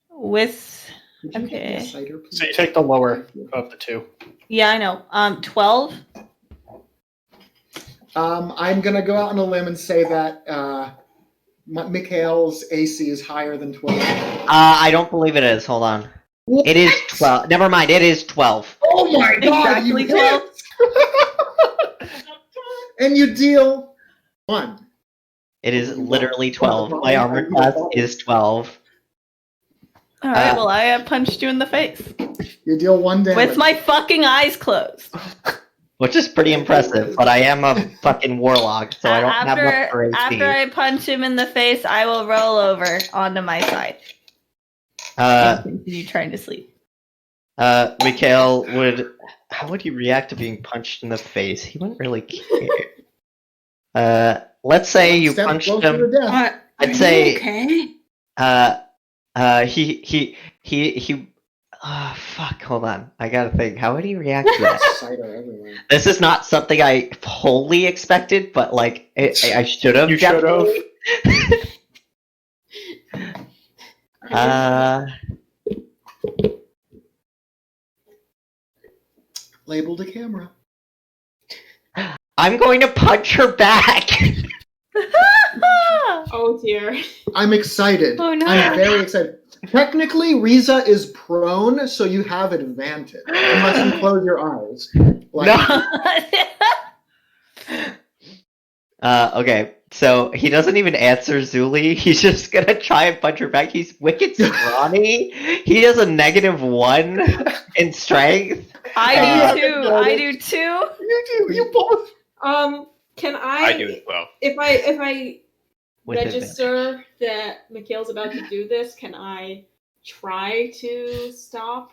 With Would you give me a Okay. cider, please? So you take the lower of the two. yeah, I know. 12. I'm gonna go out on a limb and say that Mikhail's AC is higher than 12. I don't believe it is. Hold on. It is 12. Never mind. It is 12. Oh my god! Exactly You 12. hit! And you deal 1. It is literally 12. My armor class is 12. All right, well, I punched you in the face You deal 1 damage. with my fucking eyes closed. Which is pretty impressive, but I am a fucking warlock, so I don't have much for AC. After I punch him in the face, I will roll over onto my side and continue trying to sleep. Mikhail would. How would he react to being punched in the face? He wouldn't really care. Let's say you Step punched closer him. to death. I'd say. Okay. He. Fuck. Hold on. I gotta think. How would he react to that? Cider everywhere. This is not something I wholly expected, but like I should have. You should have. Label to camera. I'm going to punch her back. Oh dear. I'm excited. Oh, no. I'm very excited. Technically, Riza is prone, so you have advantage. Unless you close your eyes. Like, Okay, so he doesn't even answer Zuli. He's just gonna try and punch her back. He's wicked scrawny. He has a -1 in strength. I do too. I do too. you do. You both. Can I do as well. If I With register that Mikhail's about to do this, can I try to stop?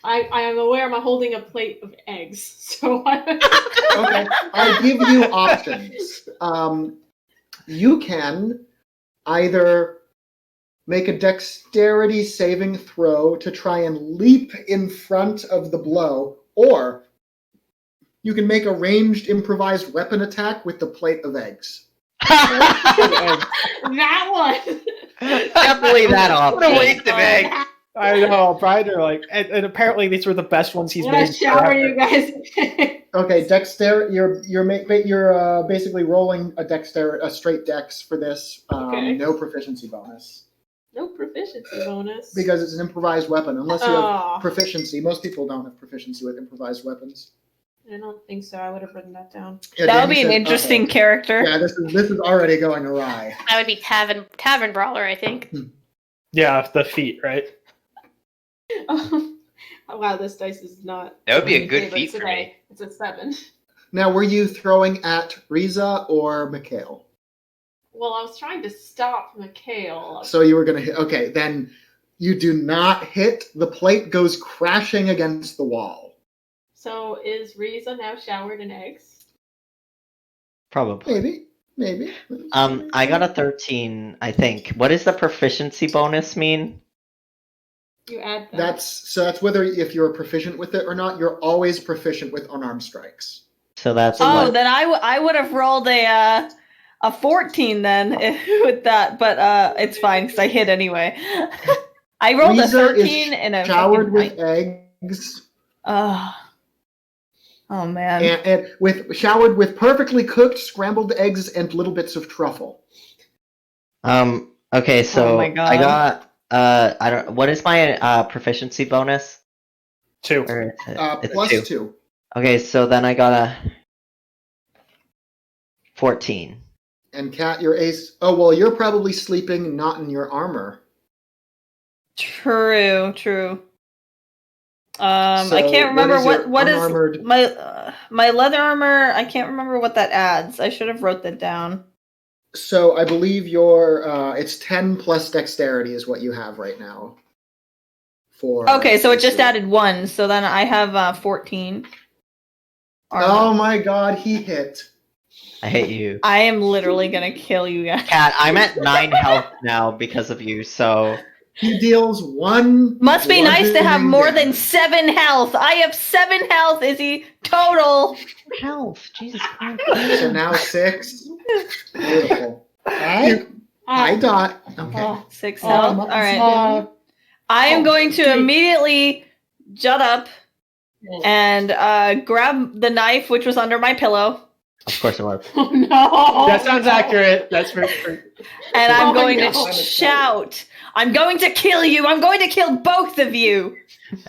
I am aware I'm holding a plate of eggs, so Okay, I give you options. You can either make a dexterity saving throw to try and leap in front of the blow, or you can make a ranged improvised weapon attack with the plate of eggs. that one. Definitely that What a option. waste of egg. I know, Brian. Like, and apparently these were the best ones he's I'm gonna made. shower forever. you guys. Okay, dexterity. You're basically rolling a straight dex for this. Okay. No proficiency bonus No proficiency bonus. because it's an improvised weapon. Unless you have Oh, proficiency, most people don't have proficiency with improvised weapons. I don't think so. I would have written that down. Yeah, That would Danny be an said, interesting "Uh-oh." character. Yeah, this is already going awry. That would be Tavern Brawler, I think. Yeah, the feet, right? Wow, this dice is not. That would be a my good favorite feat for today. me. It's a 7. Now, were you throwing at Riza or Mikhail? Well, I was trying to stop Mikhail. So you were going to hit. Okay, then you do not hit. The plate goes crashing against the wall. So is Riza now showered in eggs? Probably. Maybe. I got a 13, I think. What does the proficiency bonus mean? You add that. That's whether if you're proficient with it or not. You're always proficient with unarmed strikes. So that's Oh, what? then I would have rolled a 14 then with that, but it's fine because I hit anyway. I rolled a Riza is 13 and a showered fucking with 9. eggs. Oh man. And showered with perfectly cooked scrambled eggs and little bits of truffle. Okay, so Oh my God. I got I don't. What is my proficiency bonus? 2. Or it's Plus 2. 2. Okay, so then I got a 14. And Kat, your ace. Oh well, you're probably sleeping not in your armor. True. I So can't remember your what is unarmored- my leather armor. I can't remember what that adds. I should have wrote that down. So I believe your it's 10 plus dexterity is what you have right now. For Okay, so it just AC. added 1. So then I have 14. Oh my God, he hit. I hate you. I am literally gonna kill you guys. Cat, I'm at 9 health now because of you, so He deals 1. Must be nice to have bludgeoning more than damage. 7 health. I have 7 health, Izzy, total. health. Jesus Christ. So now 6. Beautiful. I Dot. Okay. 6 health. All right. I am going to immediately jut up and grab the knife, which was under my pillow, Of course it was. Oh no! That sounds accurate. That's very. and I'm Oh, going no. to shout, "I'm going to kill you! I'm going to kill both of you!"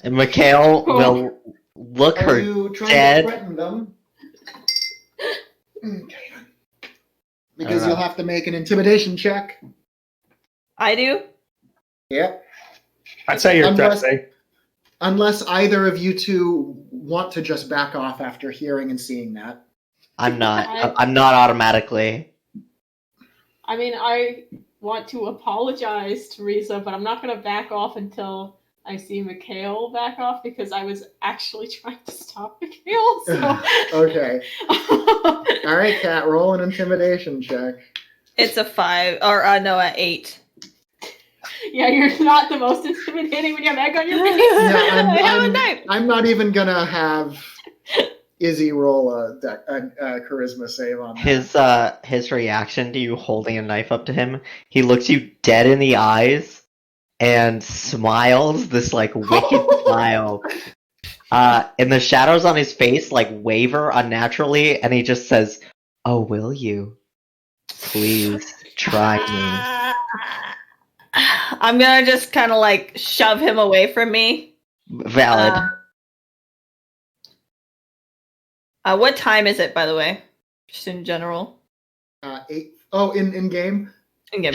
And Mikhail will look Are her you trying dead. to threaten them? Okay. Because Alright. you'll have to make an intimidation check. I do. Yep. I'd say you're Unless- threatening. Unless either of you two want to just back off after hearing and seeing that. I'm not. I'm not automatically. I mean, I want to apologize to Riza, but I'm not going to back off until I see Mikhail back off because I was actually trying to stop Mikhail. So. Okay. All right, Kat, roll an intimidation check. It's a 5, or no, an 8. Yeah, you're not the most intimidating when you have egg on your face. I have a knife. I'm not even gonna have Izzy roll a charisma save on that. His reaction to you holding a knife up to him, he looks you dead in the eyes and smiles this like wicked smile. And the shadows on his face like waver unnaturally, and he just says, "Oh, will you? Please try me." I'm gonna just kind of like shove him away from me. Valid. What time is it, by the way? Just in general. 8. Oh, in game. In game.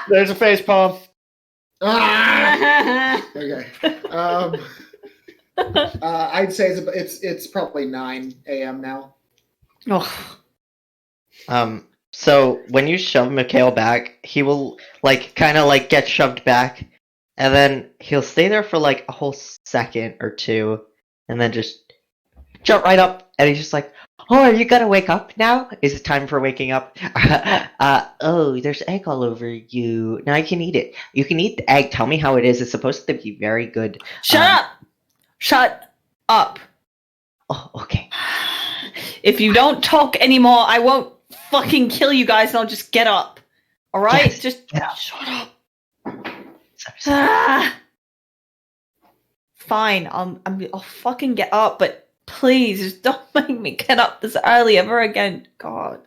There's a face palm. Ah! Okay. I'd say it's probably 9 a.m. now. Oh. So when you shove Mikhail back, he will like kind of like get shoved back, and then he'll stay there for like a whole second or two, and then just jump right up, and he's just like, "Oh, are you gonna wake up now? Is it time for waking up? Oh, there's egg all over you. Now you can eat it. You can eat the egg. Tell me how it is. It's supposed to be very good." Shut up! Shut up! Oh, okay. If you don't talk anymore, I won't fucking kill you guys and I'll just get up. Alright? Yes, Just get up. shut up. Sorry. Ah. Fine, I'll fucking get up, but please just don't make me get up this early ever again. God.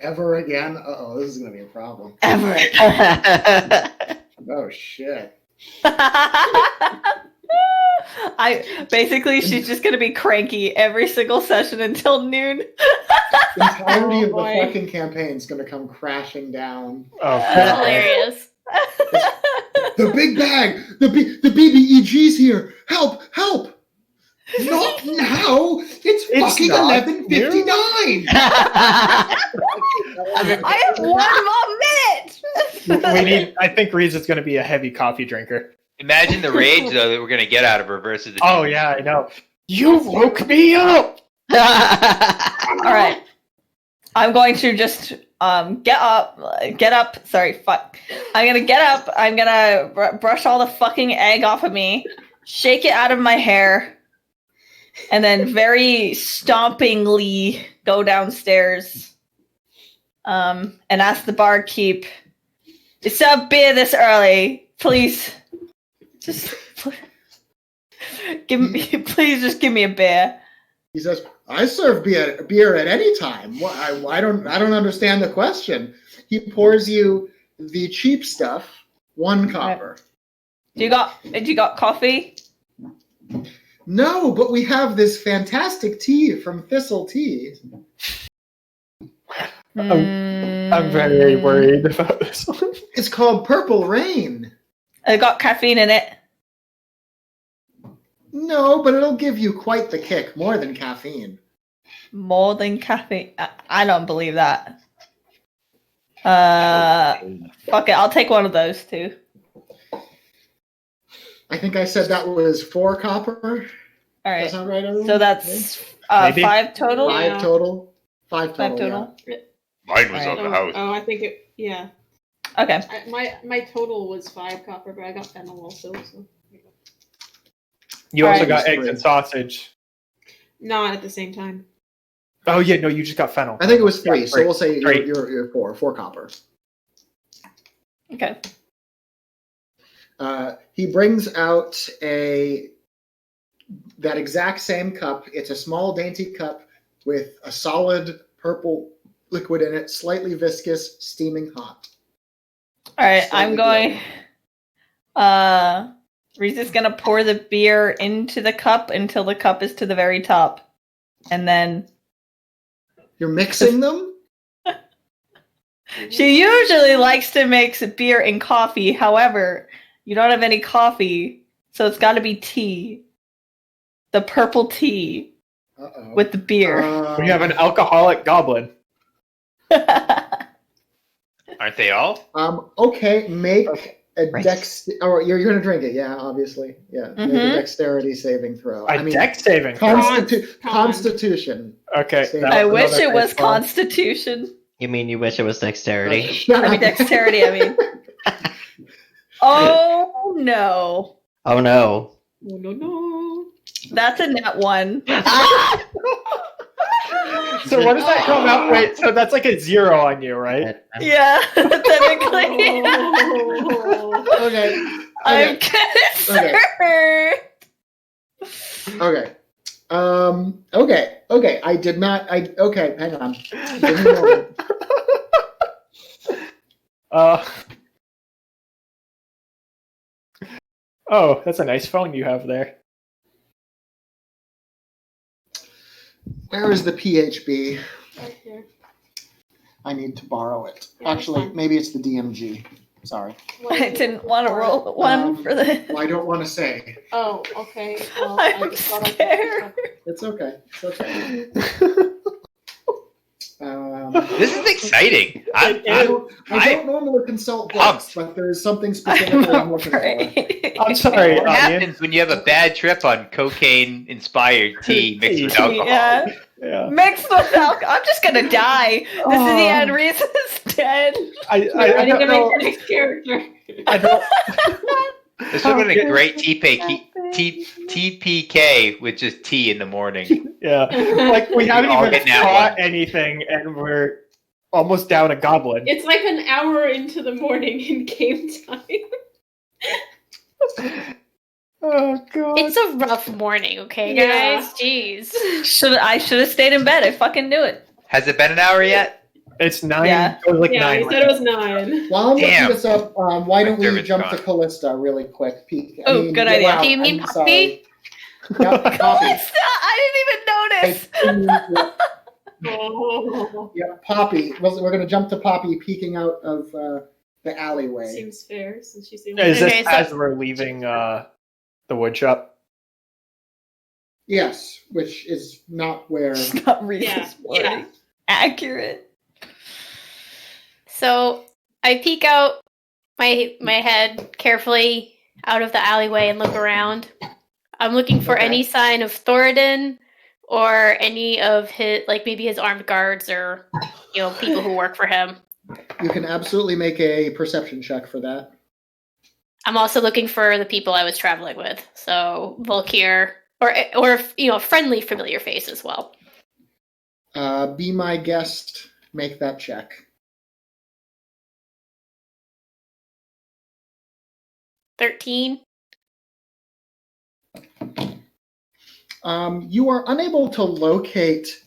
Ever again? Uh-oh, this is gonna be a problem. Ever again. Oh shit. She's just gonna be cranky every single session until noon. The entirety Oh, of the boy. fucking campaign is gonna come crashing down. Oh, That's hilarious. The big bag! The BBEG's here! Help! Help! Not now! It's fucking not 11:59! I have 1 more minute. we need. I think Reed's is going to be a heavy coffee drinker. Imagine the rage though that we're gonna get out of her versus the. Oh yeah, I know. You woke me up. All right. I'm going to just get up. Sorry, fuck. I'm gonna get up. I'm gonna brush all the fucking egg off of me, shake it out of my hair, and then very stompingly go downstairs. And ask the barkeep, "Is there beer this early? Please, just please just give me a beer." He says, "I serve beer at any time. I don't understand the question." He pours you the cheap stuff, 1 copper. Do you got coffee? No, but we have this fantastic tea from Thistle Tea. I'm very worried about this one. It's called Purple Rain. It got caffeine in it. No, but it'll give you quite the kick, more than caffeine. More than caffeine? I don't believe that. Fuck it, I'll take one of those too. I think I said that was 4 copper. All right. Does that sound right, everyone? So that's Maybe. 5 total. Yeah. 5 total. 5 5 total. total. Mine was Alright. on the house. Oh, I think it. Yeah. Okay. My total was 5 copper, but I got fennel also. So. You also Alright. got eggs and sausage. Not at the same time. Oh yeah, no, you just got fennel. I think it was 3, Yeah, so we'll say Three. you're 4 copper. Okay. He brings out that exact same cup. It's a small, dainty cup with a solid purple liquid in it, slightly viscous, steaming hot. All right. Slightly I'm going. Riza's gonna pour the beer into the cup until the cup is to the very top, and then You're mixing them? she usually likes to mix beer and coffee. However, you don't have any coffee, so it's got to be tea. The purple tea Uh-oh. with the beer. We have an alcoholic goblin. Aren't they all? Okay, make a Right. Or you're going to drink it, yeah, obviously. Yeah, make a Mhm. dexterity saving throw. A deck saving throw. Constitution. Okay. Save that I was wish another it was nice one. Constitution. You mean you wish it was dexterity? Shut I mean up. dexterity. I mean. Oh no, Oh no. Oh, no. that's a net 1. So what does that come out? Wait, so that's like a 0 on you, right? Yeah, technically. Oh. Okay. I'm concerned. Okay. Okay. I did not. Okay. Hang on. Give me a moment. Oh, that's a nice phone you have there. Where is the PHB? Right here. I need to borrow it. Yeah, that's Actually, fine. maybe it's the DMG. Sorry. I didn't want to roll one for the. Well, I don't want to say. Oh, okay. Well, I I'm just thought I scared. It's okay. It's okay. This is exciting. I don't normally consult books, but there's something specific I'm looking for. afraid. I'm sorry, What Onion. happens when you have a bad trip on cocaine-inspired tea mixed with alcohol? Yeah, Yeah. mixed with alcohol. I'm just gonna die. This is the end. Reese is dead. I I need don't to know. make the next character. I don't. This would have been a great TPK with just tea in the morning. Yeah. Like we haven't all even get that caught one. anything, and we're almost down a goblin. It's like an hour into the morning in game time. Oh god. It's a rough morning, okay, Yeah. guys? Jeez. I should have stayed in bed. I fucking knew it. Has it been an hour yet? It's 9. Yeah. It was like Yeah, 9. he said it was 9. While I'm Damn. looking this up, why don't we Servant's jump gone. to Callista really quick? Oh, good idea. Do you mean I'm Poppy? sorry. Yep, Poppy. I didn't even notice. Oh. Yeah, Poppy. We're going to jump to Poppy peeking out of the alleyway. Seems fair since she's the Is only this Okay, so- as we're leaving the wood shop? Yes, which is not where. It's not Reese's Yeah, morning. yeah. Accurate. So I peek out my head carefully out of the alleyway and look around. I'm looking for Okay. any sign of Thoradin or any of his, like maybe his armed guards or people who work for him. You can absolutely make a perception check for that. I'm also looking for the people I was traveling with, so Volkir or friendly, familiar face as well. Be my guest. Make that check. 13. You are unable to locate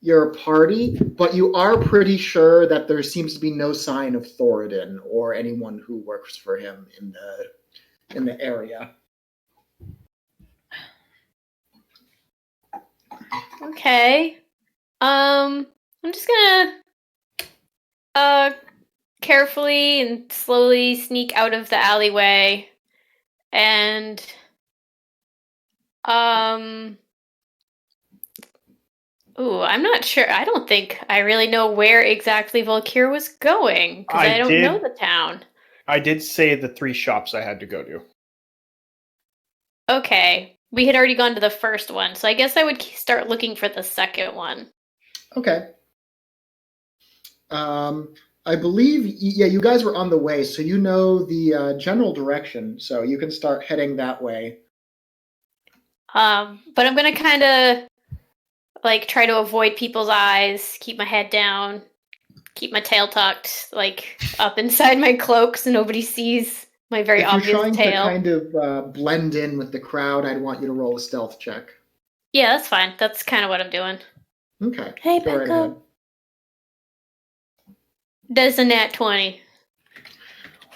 your party, but you are pretty sure that there seems to be no sign of Thoradin or anyone who works for him in the area. Okay. I'm just gonna carefully and slowly sneak out of the alleyway and I'm not sure. I don't think I really know where exactly Volkir was going because I don't know the town. I did say the 3 shops I had to go to. Okay. We had already gone to the first one, so I guess I would start looking for the second one. Okay. I believe, you guys were on the way, so you know the general direction, so you can start heading that way. But I'm gonna kind of try to avoid people's eyes, keep my head down, keep my tail tucked, up inside my cloak so nobody sees my very obvious tail. If you're trying to kind of blend in with the crowd, I'd want you to roll a stealth check. Yeah, that's fine. That's kind of what I'm doing. Okay. Hey, go right Becca. ahead. Does a nat 20.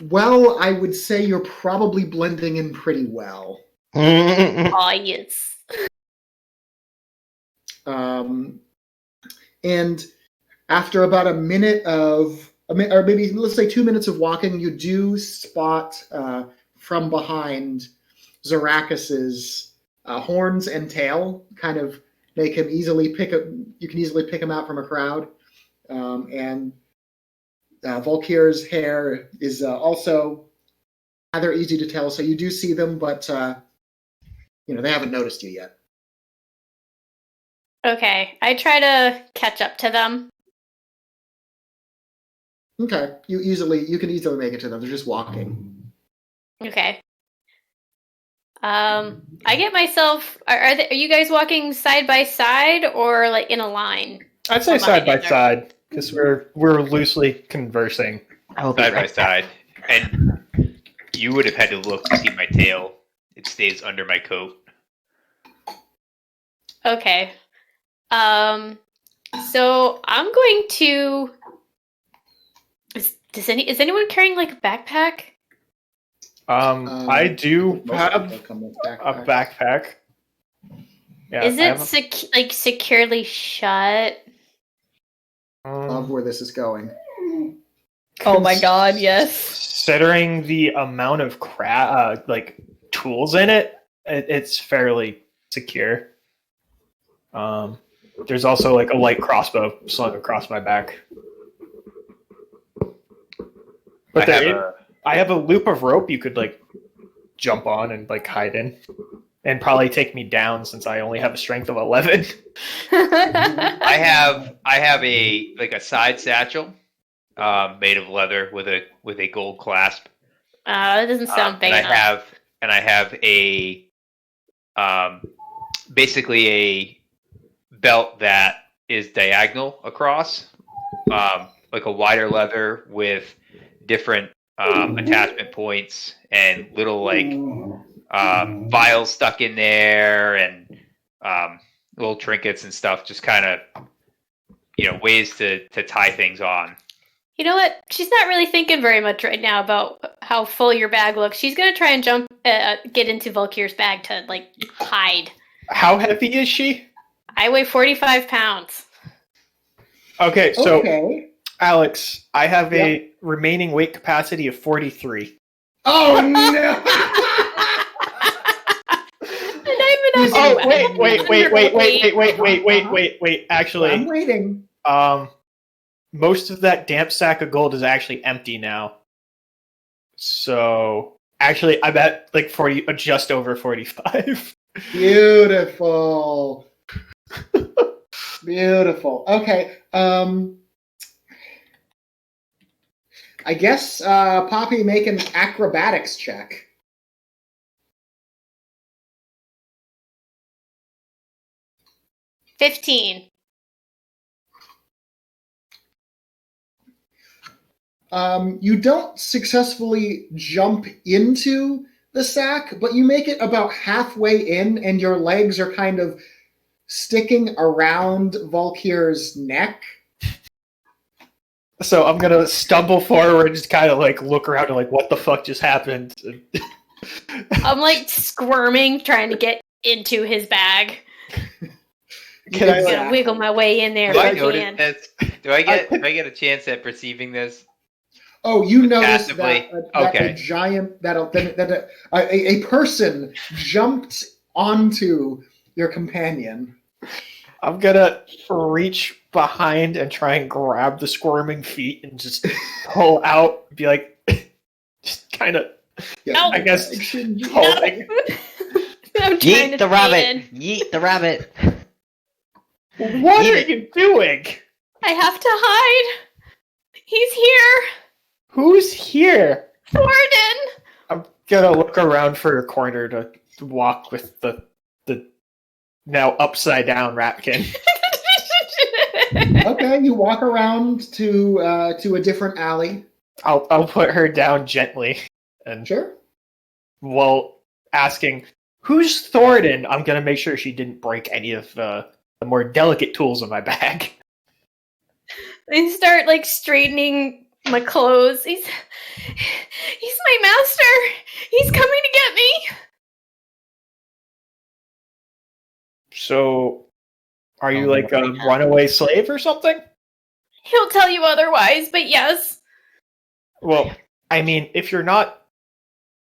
Well, I would say you're probably blending in pretty well. Aw, yes. And after about a minute or maybe let's say 2 minutes of walking, you do spot from behind Zarakis's horns and tail, kind of make him easily you can easily pick him out from a crowd. And Volkir's hair is also rather easy to tell, so you do see them, but they haven't noticed you yet. Okay, I try to catch up to them. Okay, you can easily make it to them. They're just walking. Okay. I get myself. Are you guys walking side by side or in a line? I'd say side by side because we're loosely conversing. I'll be Side by right side. And you would have had to look to see my tail. It stays under my coat. Okay. So I'm going to. Is anyone carrying a backpack? I do Most have people come with a backpacks. backpack. Yeah, Is it securely shut? Love where this is going. Oh my god, yes. Considering the amount of tools in it, it's fairly secure. There's also a light crossbow slung across my back. But I have a loop of rope you could jump on and hide in, and probably take me down since I only have a strength of 11. I have a side satchel made of leather with a gold clasp. That doesn't sound big enough. I have a basically a belt that is diagonal across, a wider leather with different attachment points and little vials stuck in there and little trinkets and stuff, just kind of ways to tie things on. You know what? She's not really thinking very much right now about how full your bag looks. She's gonna try and get into Volkir's bag to hide. How heavy is she? I weigh 45 pounds. Okay, so Okay. Alex, I have a remaining weight capacity of 43. Oh no! Oh wait. Actually, I'm waiting. most of that damp sack of gold is actually empty now. So actually, I'm at 40, just over 45. Beautiful. Beautiful. Okay. I guess Poppy, make an acrobatics check. $15. You don't successfully jump into the sack, but you make it about halfway in, and your legs are kind of sticking around Valkyr's neck. So I'm gonna stumble forward and just kind of like look around and like, what the fuck just happened? I'm like squirming, trying to get into his bag. Can I I'm like, gonna wiggle my way in there Do if I I notice can. this? Do I get a chance at perceiving this? Oh, you notice Passively? that Okay. a giant that a person jumped onto your companion. I'm gonna reach behind and try and grab the squirming feet and just pull out, be like, just kind of, Yeah, I guess, action. holding. I'm trying Yeet to the stay rabbit! in. Yeet the rabbit! What Eat are it. you doing? I have to hide. He's here. Who's here? Thornton. I'm gonna look around for a corner to walk with the now upside down Ratkin. Okay, you walk around to a different alley. I'll put her down gently, and Sure. while asking, "Who's Thornton?" I'm gonna make sure she didn't break any of the more delicate tools in my bag. I start like straightening my clothes. He's my master. He's coming to get me. So, are you like a runaway slave or something? He'll tell you otherwise, but yes. Well, I mean, if you're not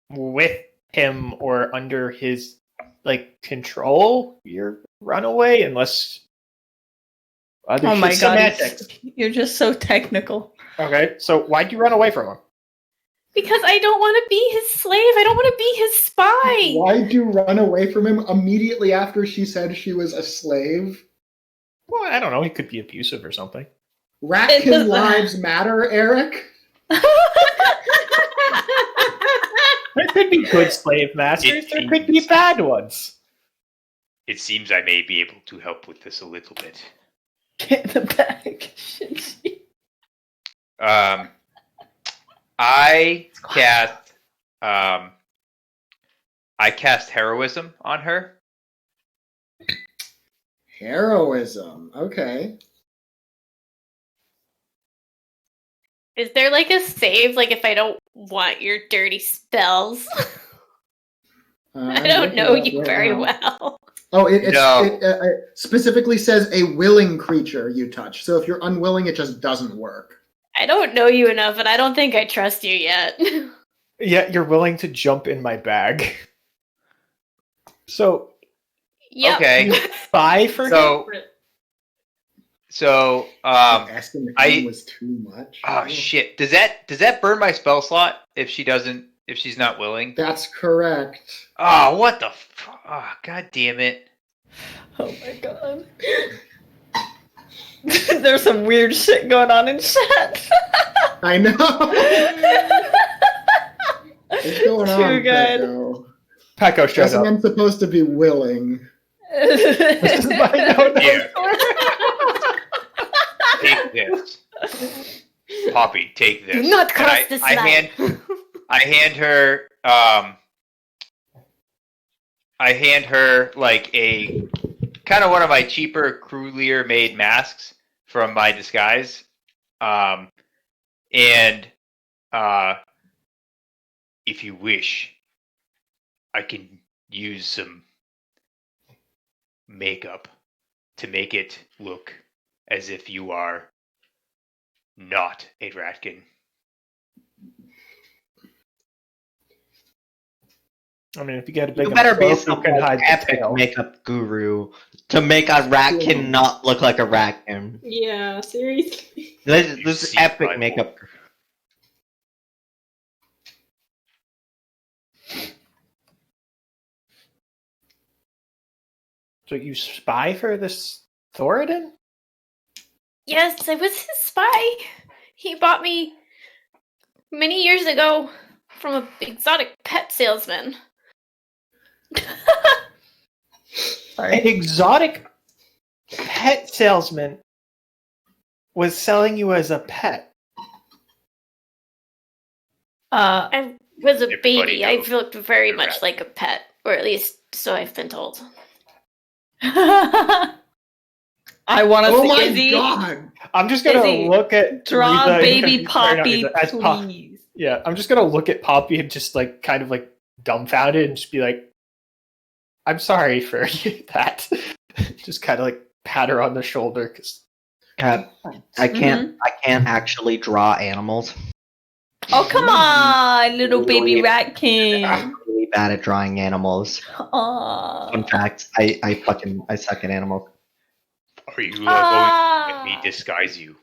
with him or under his like control, you're runaway unless. Oh my god, Semantics. you're just so technical. Okay, so why'd you run away from him? Because I don't want to be his slave. I don't want to be his spy. Why'd you run away from him immediately after she said she was a slave? Well, I don't know. He could be abusive or something. Ratkin lives matter, Eric? There could be good slave masters. There could be bad ones. It seems I may be able to help with this a little bit. Get in the bag. I cast heroism on her. Heroism. Okay. Is there like a save, like if I don't want your dirty spells? I don't know you very well. Oh, it No. specifically says a willing creature you touch. So if you're unwilling, it just doesn't work. I don't know you enough, and I don't think I trust you yet. Yeah, you're willing to jump in my bag. So, Yep. Okay. you spy for him? So, Asking if I- it was too much. oh shit. Does that burn my spell slot if she's not willing? That's correct. Oh, what the oh, god damn it. Oh my god. There's some weird shit going on in chat. I know. What's going Too on, good. Pecco? Pecco showed This up. man's supposed to be willing. This is my no-no. Here. Take this. Poppy, take this. Do not And cross this line. I hand her like a kind of one of my cheaper Cruelier made masks from my disguise. And if you wish, I can use some makeup to make it look as if you are not a Ratkin. I mean, if you get a big You better be enough some cloak, you can hide the epic tail. makeup guru to make a ratkin not look like a ratkin. Yeah, seriously. This You is see my epic makeup. So you spy for this Thoradin? Yes, I was his spy. He bought me many years ago from an exotic pet salesman. Sorry. An exotic pet salesman was selling you as a pet. I was a Everybody baby. I knows looked very you're much right. like a pet, or at least so I've been told. I want to Oh see my Izzy god! I'm just gonna Izzy, look at draw Rita baby or not Poppy, Rita, as Pop- please. Yeah, I'm just gonna look at Poppy and just like kind of like dumbfounded and just be like, "I'm sorry for that." Just kind of like pat her on the shoulder because Cat, I can't actually draw animals. Oh, come on, little baby Really? ratkin. I'm really bad at drawing animals. Aw. In fact, I suck at animals. Are you going to let me disguise you?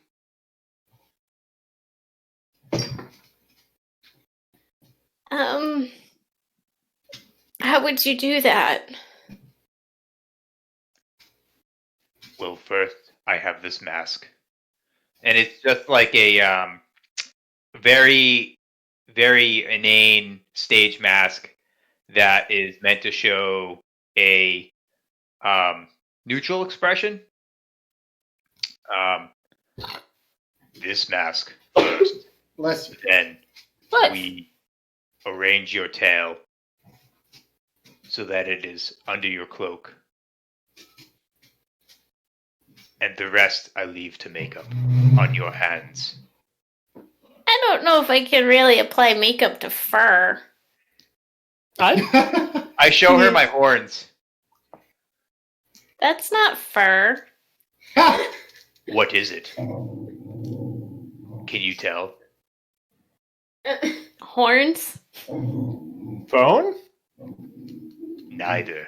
How would you do that? Well, first, I have this mask. And it's just like a very, very inane stage mask that is meant to show a neutral expression. This mask first, Bless you. then What? we arrange your tail so that it is under your cloak. And the rest I leave to makeup on your hands. I don't know if I can really apply makeup to fur. I show her my horns. That's not fur. What is it? Can you tell? Horns? phone. Neither.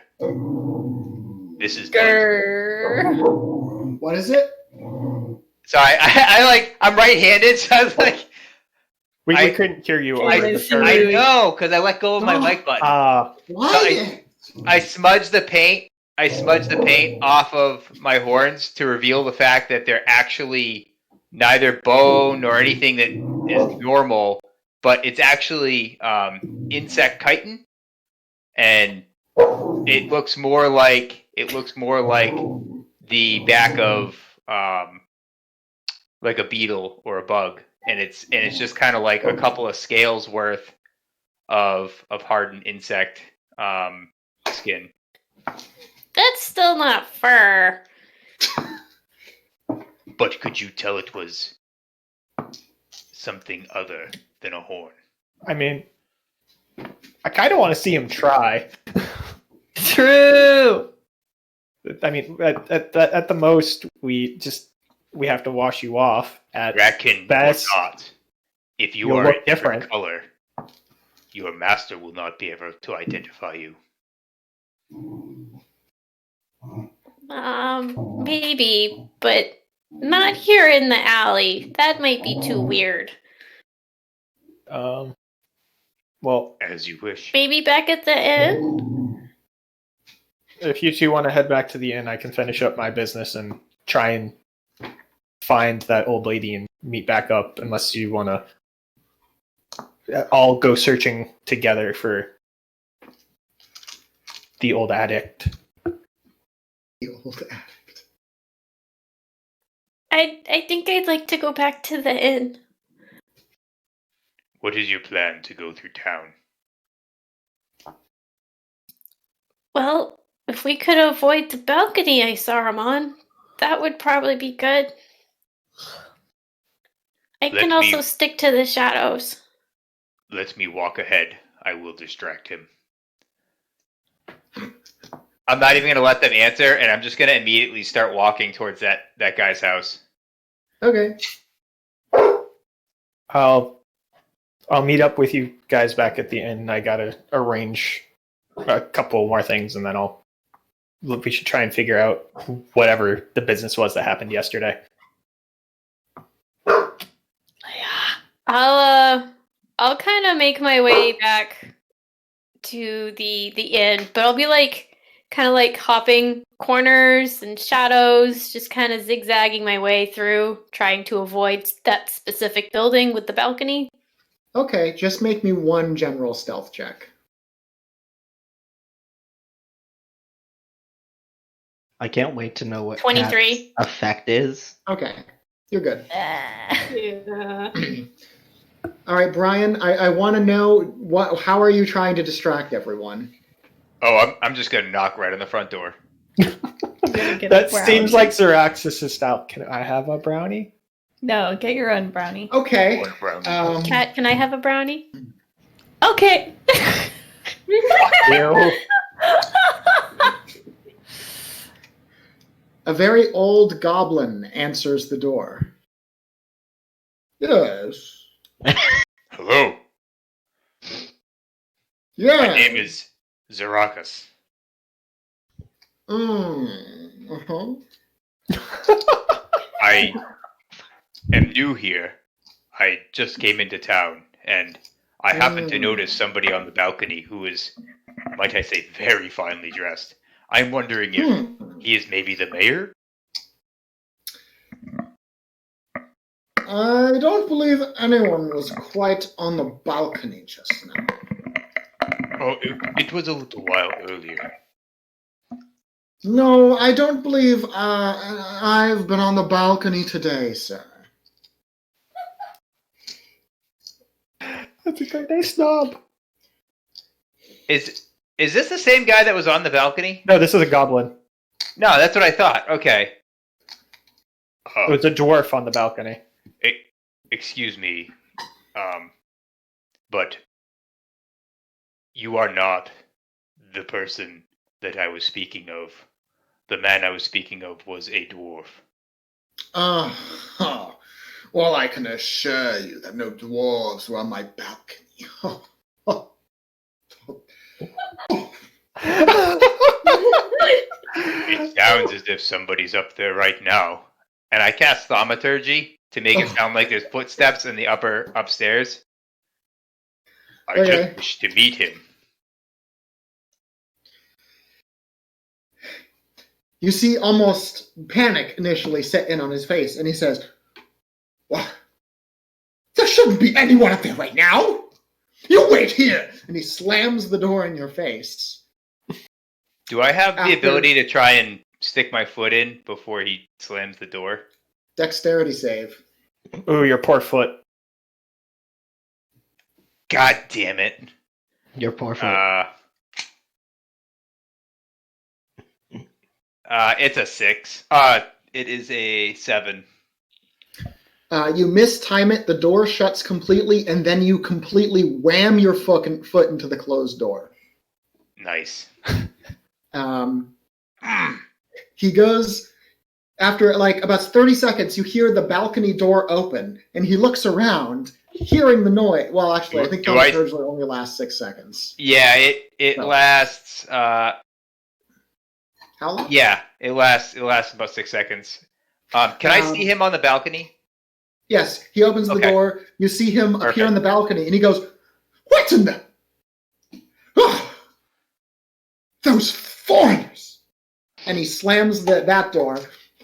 This is Grrr. What is it? So I'm right-handed, so I was like, We I- couldn't hear you. I- over the see phone. I know, because I let go of my mic button. Why? I smudged the paint. I smudged the paint off of my horns to reveal the fact that they're actually neither bone nor anything that is normal, but it's actually insect chitin, and it looks more like the back of like a beetle or a bug, and it's just kind of like a couple of scales worth of hardened insect skin. That's still not fur. But could you tell it was something other than a horn? I mean, I kind of want to see him try. True. I mean, at the most, we have to wash you off. At Ratkin best, or not, if you you'll are look a different different. color, your master will not be able to identify you. Maybe, but not here in the alley. That might be too weird. Well, As you wish. Maybe back at the inn? if you two want to head back to the inn, I can finish up my business and try and find that old lady and meet back up. Unless you want to all go searching together for the old addict. The old addict. I think I'd like to go back to the inn. What is your plan to go through town? Well, if we could avoid the balcony I saw him on, that would probably be good. I Let can me- also stick to the shadows. Let me walk ahead. I will distract him. I'm not even going to let them answer, and I'm just going to immediately start walking towards that guy's house. Okay. I'll meet up with you guys back at the inn. I gotta arrange a couple more things, and then we should try and figure out whatever the business was that happened yesterday. I'll kind of make my way back to the inn, but I'll be like kind of like hopping corners and shadows, just kind of zigzagging my way through, trying to avoid that specific building with the balcony. Okay, just make me one general stealth check. I can't wait to know what 23. Kat's effect is. Okay, you're good. Yeah. All right, Brian, I want to know how are you trying to distract everyone? Oh, I'm just gonna knock right on the front door. That seems like Xeraxis' style. Can I have a brownie? No, get your own brownie. Okay. One brownie. Cat, can I have a brownie? Okay. Ew. A very old goblin answers the door. Yes. Hello. Yeah. My name is Zerakas. Uh-huh. I am new here. I just came into town, and I happened to notice somebody on the balcony who is, might I say, very finely dressed. I'm wondering if he is maybe the mayor? I don't believe anyone was quite on the balcony just now. Oh, it was a little while earlier. No, I don't believe I've been on the balcony today, sir. That's a great day, snob. Is this the same guy that was on the balcony? No, this is a goblin. No, that's what I thought. Okay. It was a dwarf on the balcony. Excuse me, but you are not the person that I was speaking of. The man I was speaking of was a dwarf. Well, I can assure you that no dwarves were on my balcony. It sounds as if somebody's up there right now. And I cast Thaumaturgy to make it sound like there's footsteps in the upstairs. I Okay. just wish to meet him. You see almost panic initially set in on his face, and he says, "What? There shouldn't be anyone up there right now! You wait here!" And he slams the door in your face. Do I have the After- ability to try and stick my foot in before he slams the door? Dexterity save. Ooh, your poor foot. God damn it. Your poor foot. It's a 6. It is a 7. You mistime it, the door shuts completely, and then you completely wham your foot into the closed door. Nice. He goes, after like about 30 seconds, you hear the balcony door open, and he looks around, hearing the noise. Well, actually, I think thaumaturgy only lasts 6 seconds. Yeah, it lasts. How long? Yeah, it lasts about 6 seconds. Can I see him on the balcony? Yes, he opens the door. You see him appear on the balcony, and he goes, "What's in there? Oh, those foreigners!" And he slams that door.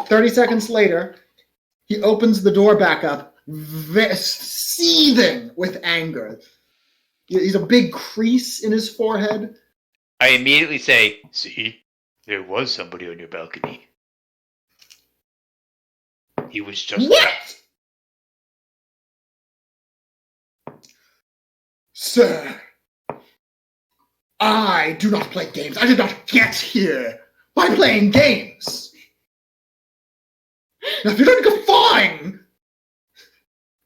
30 seconds later, he opens the door back up, seething with anger. He's a big crease in his forehead. I immediately say, "See, there was somebody on your balcony. He was just..." What? Sir, I do not play games. I did not get here by playing games. Now, if you don't go fine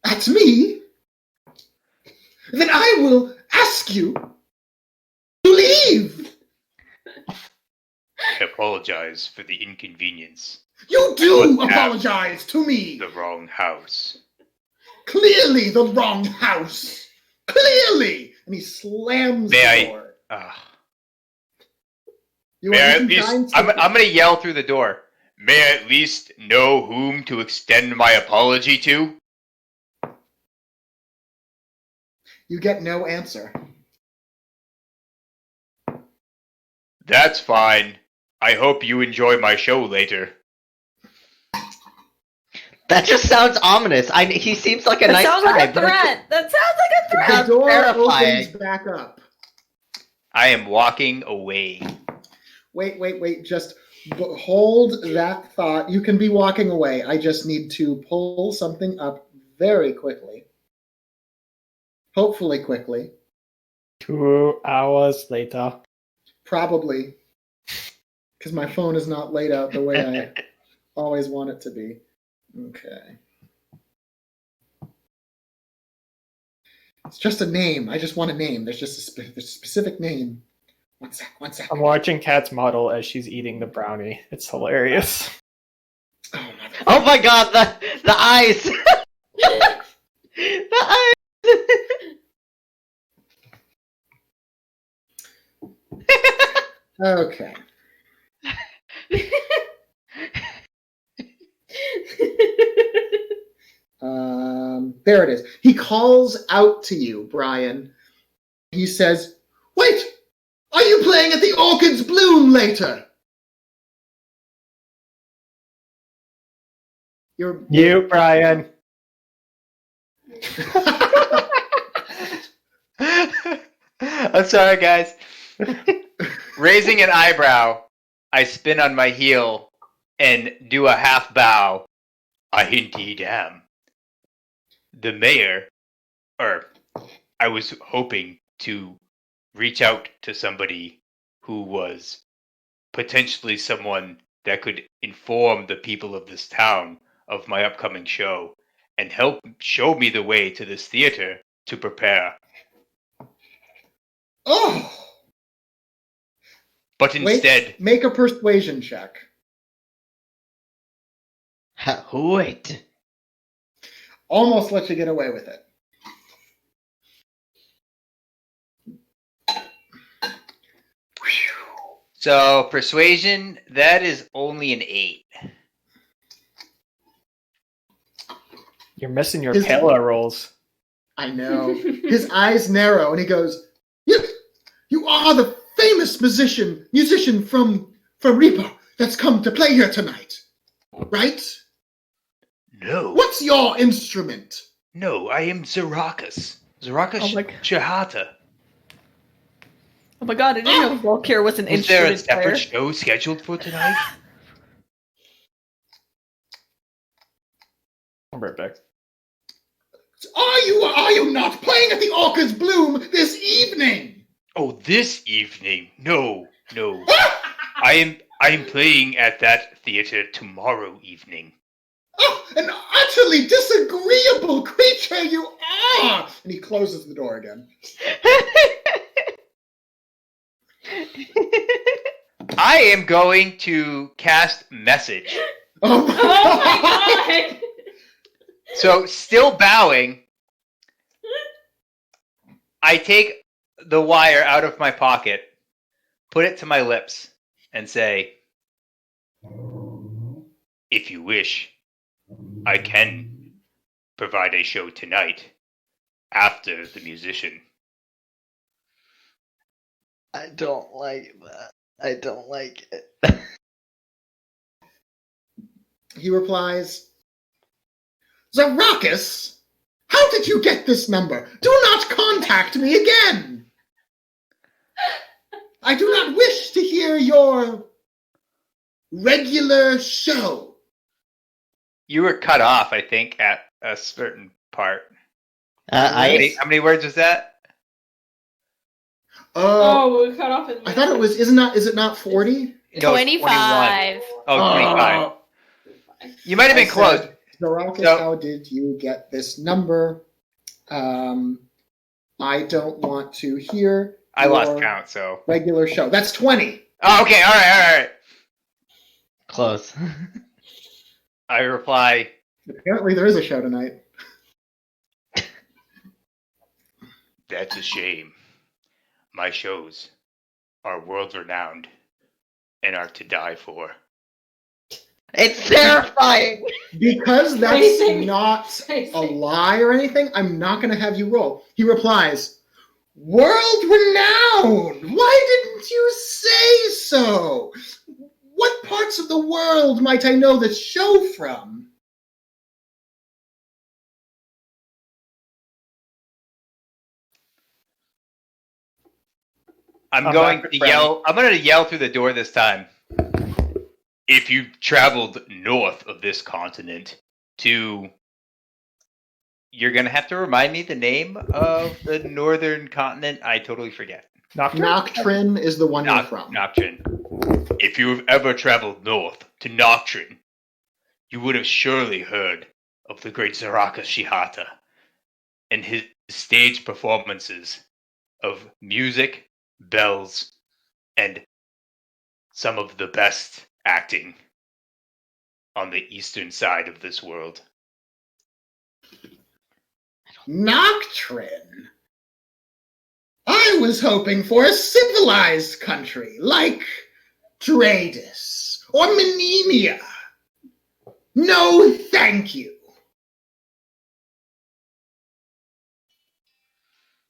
at me, then I will ask you to leave. I apologize for the inconvenience. You do What happened? apologize to me. The wrong house. Clearly the wrong house. Clearly. And he slams the door. You May I want at me to least... I'm going to yell through the door. May I at least know whom to extend my apology to? You get no answer. That's fine. I hope you enjoy my show later. That just sounds ominous. He seems like a That nice sounds guy. like a threat. That sounds like a The threat. door terrifying. opens back up. I am walking away. Wait. Just hold that thought. You can be walking away. I just need to pull something up very quickly. Hopefully quickly. 2 hours later. Probably. Because my phone is not laid out the way I always want it to be. Okay. It's just a name. I just want a name. There's just there's a specific name. One sec. I'm watching Kat's model as she's eating the brownie. It's hilarious. Oh my god, the eyes! The eyes! Okay. There it is. He calls out to you, Brian. He says, "Wait! Are you playing at the Orchids Bloom later?" You, Brian. I'm sorry, guys. Raising an eyebrow, I spin on my heel and do a half bow. I indeed am. The mayor, I was hoping to reach out to somebody who was potentially someone that could inform the people of this town of my upcoming show and help show me the way to this theater to prepare. Oh! But instead, Wait, make a persuasion check. Wait. Almost let you get away with it. so persuasion, that is only an 8. You're missing your His- Pala rolls. I know. His eyes narrow, and he goes, You are the famous musician from Reaper that's come to play here tonight, right? No. What's your instrument?" No, I am Zarakas. Zarakas Oh my- Shahata. Oh my god, I didn't know Volkir was an Was there a instrument player. separate show scheduled for tonight? I'm right back. Are you not playing at the Orchids Bloom this evening? Oh, this evening? No. I am playing at that theater tomorrow evening. Oh, an utterly disagreeable creature you are! And he closes the door again. I am going to cast message. Oh my Oh my god! So, still bowing, I take the wire out of my pocket, put it to my lips, and say, "If you wish, I can provide a show tonight after the musician." I don't like that. I don't like it. He replies, "Zarakas, how did you get this number? Do not contact me again. I do not wish to hear your regular show." You were cut off, I think, at a certain part. How I many words was that? Oh, we cut off his I thought it was, is it not 40? No, it's 25. Oh, 25. You might have been close. Zarakas, So- how did you get this number? I don't want to hear I lost your count, so. regular show. That's 20. Oh, okay, all right. close. I reply, Apparently there is a show tonight. "That's a shame. My shows are world renowned and are to die for." It's terrifying. Because that's Phrasing. not Phrasing. a lie or anything, I'm not going to have you roll. He replies, "World renowned! Why didn't you say so? parts of the world might I know this show from? I'm going to yell. I'm going to yell through the door this time. If you've traveled north of this continent to, you're going to have to remind me the name of the northern continent. I totally forget. Noctrin is the one you're from. Noctrin. If you've ever traveled north to Noctrin, you would have surely heard of the great Zaraka Shihata and his stage performances of music, bells, and some of the best acting on the eastern side of this world. Noctrin? I was hoping for a civilized country, like Dradis or Menemia. No, thank you.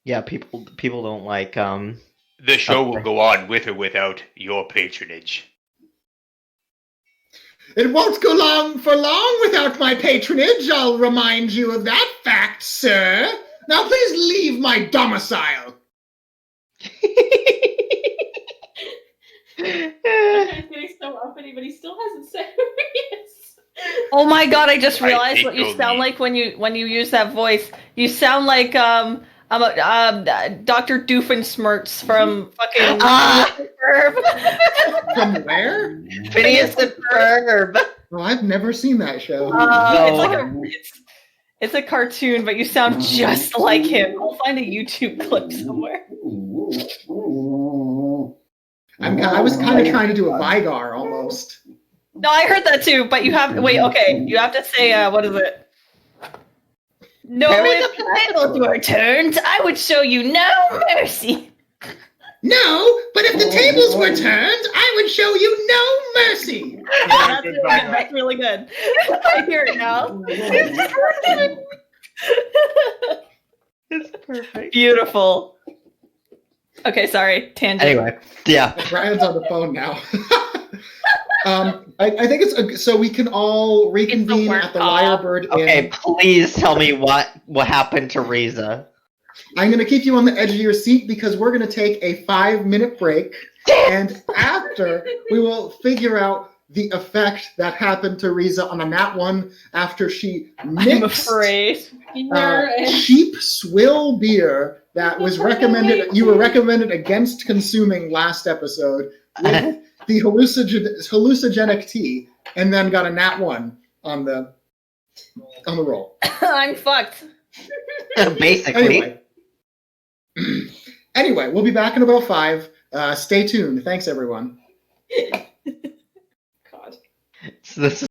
Yeah, people don't like The show will go on with or without your patronage. It won't go long for long without my patronage, I'll remind you of that fact, sir. Now please leave my domicile. He's getting so uppity, but he still hasn't said who he is. Oh my god, I just I realized hate what you your sound lead. like when you use that voice. You sound like Dr. Doofenshmirtz from fucking Ferb. From where? Phineas and Ferb. Oh, I've never seen that show. It's like it's a cartoon, but you sound just like him. I'll find a YouTube clip somewhere. I was kind of trying to do a Vigar almost. No, I heard that too, but you have you have to say what is it? No, if the tables were turned, I would show you no mercy. No, but if the tables were turned, I would show you no mercy. That's really good. I hear it now. It's perfect. Beautiful. Okay, sorry. Tangent. Anyway, yeah. Brian's on the phone now. I think it's so we can all reconvene at the Lyrebird Inn. Okay, please tell me what happened to Riza. I'm going to keep you on the edge of your seat because we're going to take a 5-minute break. And after, we will figure out the effect that happened to Riza on a nat 1 after she mixed I'm afraid. cheap swill beer that was recommended. You were recommended against consuming last episode with the hallucinogenic tea, and then got a nat 1 on the roll. I'm fucked. Basically. Anyway, we'll be back in about 5. Stay tuned. Thanks, everyone. God. So this is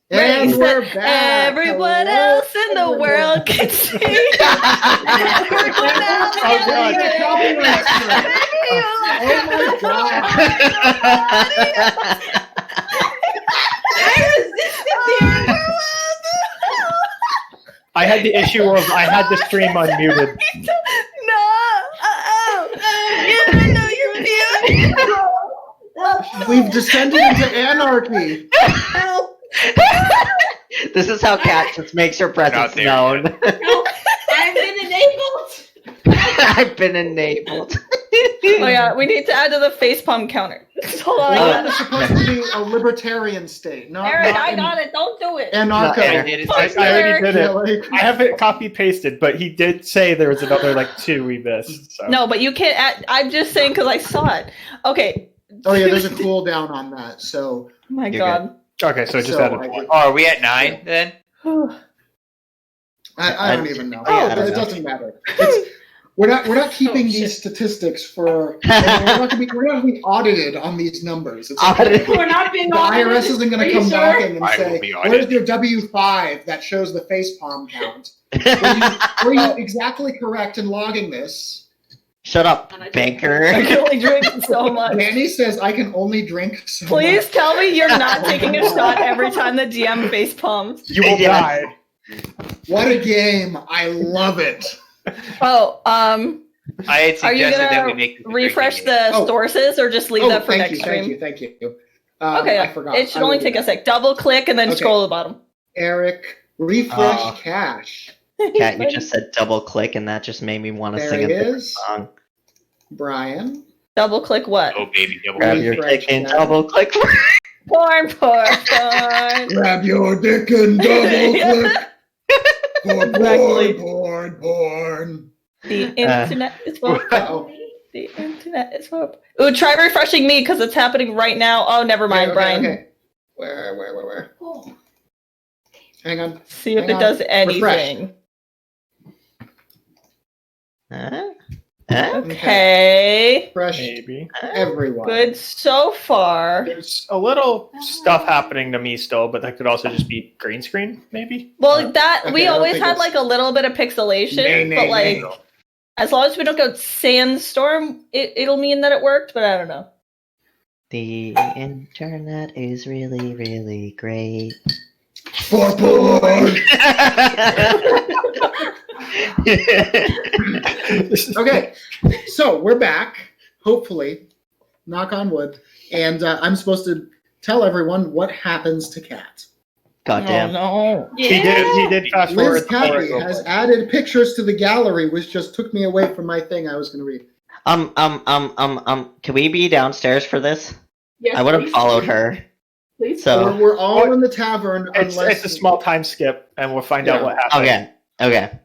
And Right, we're so back. everyone Hello, else in the everyone. world can see. Everyone else Oh, in God. the Copyright strike. world. Oh my god. I resisted the I had the issue of I had the stream unmuted. No. You know you're beautiful. We've descended into anarchy. This is how Kat just makes her presence there known. No, I've been enabled. I've been enabled. Oh yeah, we need to add to the facepalm counter. Hold on, I Well, got it's it. supposed to be a libertarian state, not, Eric, not I an got it. Don't do it. anarcho. I did it. I already did Yeah, it. like- I have it copy pasted, but he did say there was another like 2 we missed. So. No, but you can't add. I'm just saying because I saw it. Okay. Oh yeah, there's a cooldown on that. So Oh my You're god. Okay, so just added I, one. Oh, are we at 9 then? I don't even know. Oh, yeah, I don't it know. doesn't matter. It's, we're not keeping Oh, these statistics for. We're not gonna be audited on these numbers. It's Audited. We're not being The audited. IRS isn't going Are to you come sure? back and I will say, be "Where's audited." your W-5 that shows the facepalm count? Were you exactly correct in logging this?" Shut up, I banker. can only drink so much. Danny says, "I can only drink so Please much." tell me you're not taking a shot every time the DM face palms. You will Yes. die. What a game! I love it. Oh, I had are you suggested that we gonna make this a refresh drinking game. the Oh. sources or just leave Oh, that for thank next you, stream? thank you. Okay, I forgot. it should I will only do take a that. sec. Double click and then Okay. scroll to the bottom. Eric, refresh Oh. cache. Kat, you just said double click, and that just made me want to There sing a he different is. song. Brian. Double click what? Oh, baby, double Grab click. your Refresh dick and that. double click. Porn. Grab your dick and double click. Porn, Exactly. porn. The internet is for Uh-oh. The internet is for. Ooh, try refreshing me because it's happening right now. Oh, never mind, Okay, Brian. okay. Where? Hang on. See if Hang it on. does Refresh. anything. Huh? Huh? Okay. Refresh Maybe. everyone. Good so far. There's a little stuff happening to me still, but that could also just be green screen, maybe. Well, that Okay, we I don't always think had it's- like a little bit of pixelation, but like as long as we don't go sandstorm, it'll mean that it worked. But I don't know. The internet is really, really great. For porn. Okay, so we're back. Hopefully, knock on wood. And I'm supposed to tell everyone what happens to Kat. Goddamn. Oh no. He did fast Liz forward. Cappy has added pictures to the gallery, which just took me away from my thing I was going to read. Can we be downstairs for this? Yes, I would have please. followed her. Please. So We're all in the tavern It's unless a small time skip, and we'll find out Yeah. what happened. okay.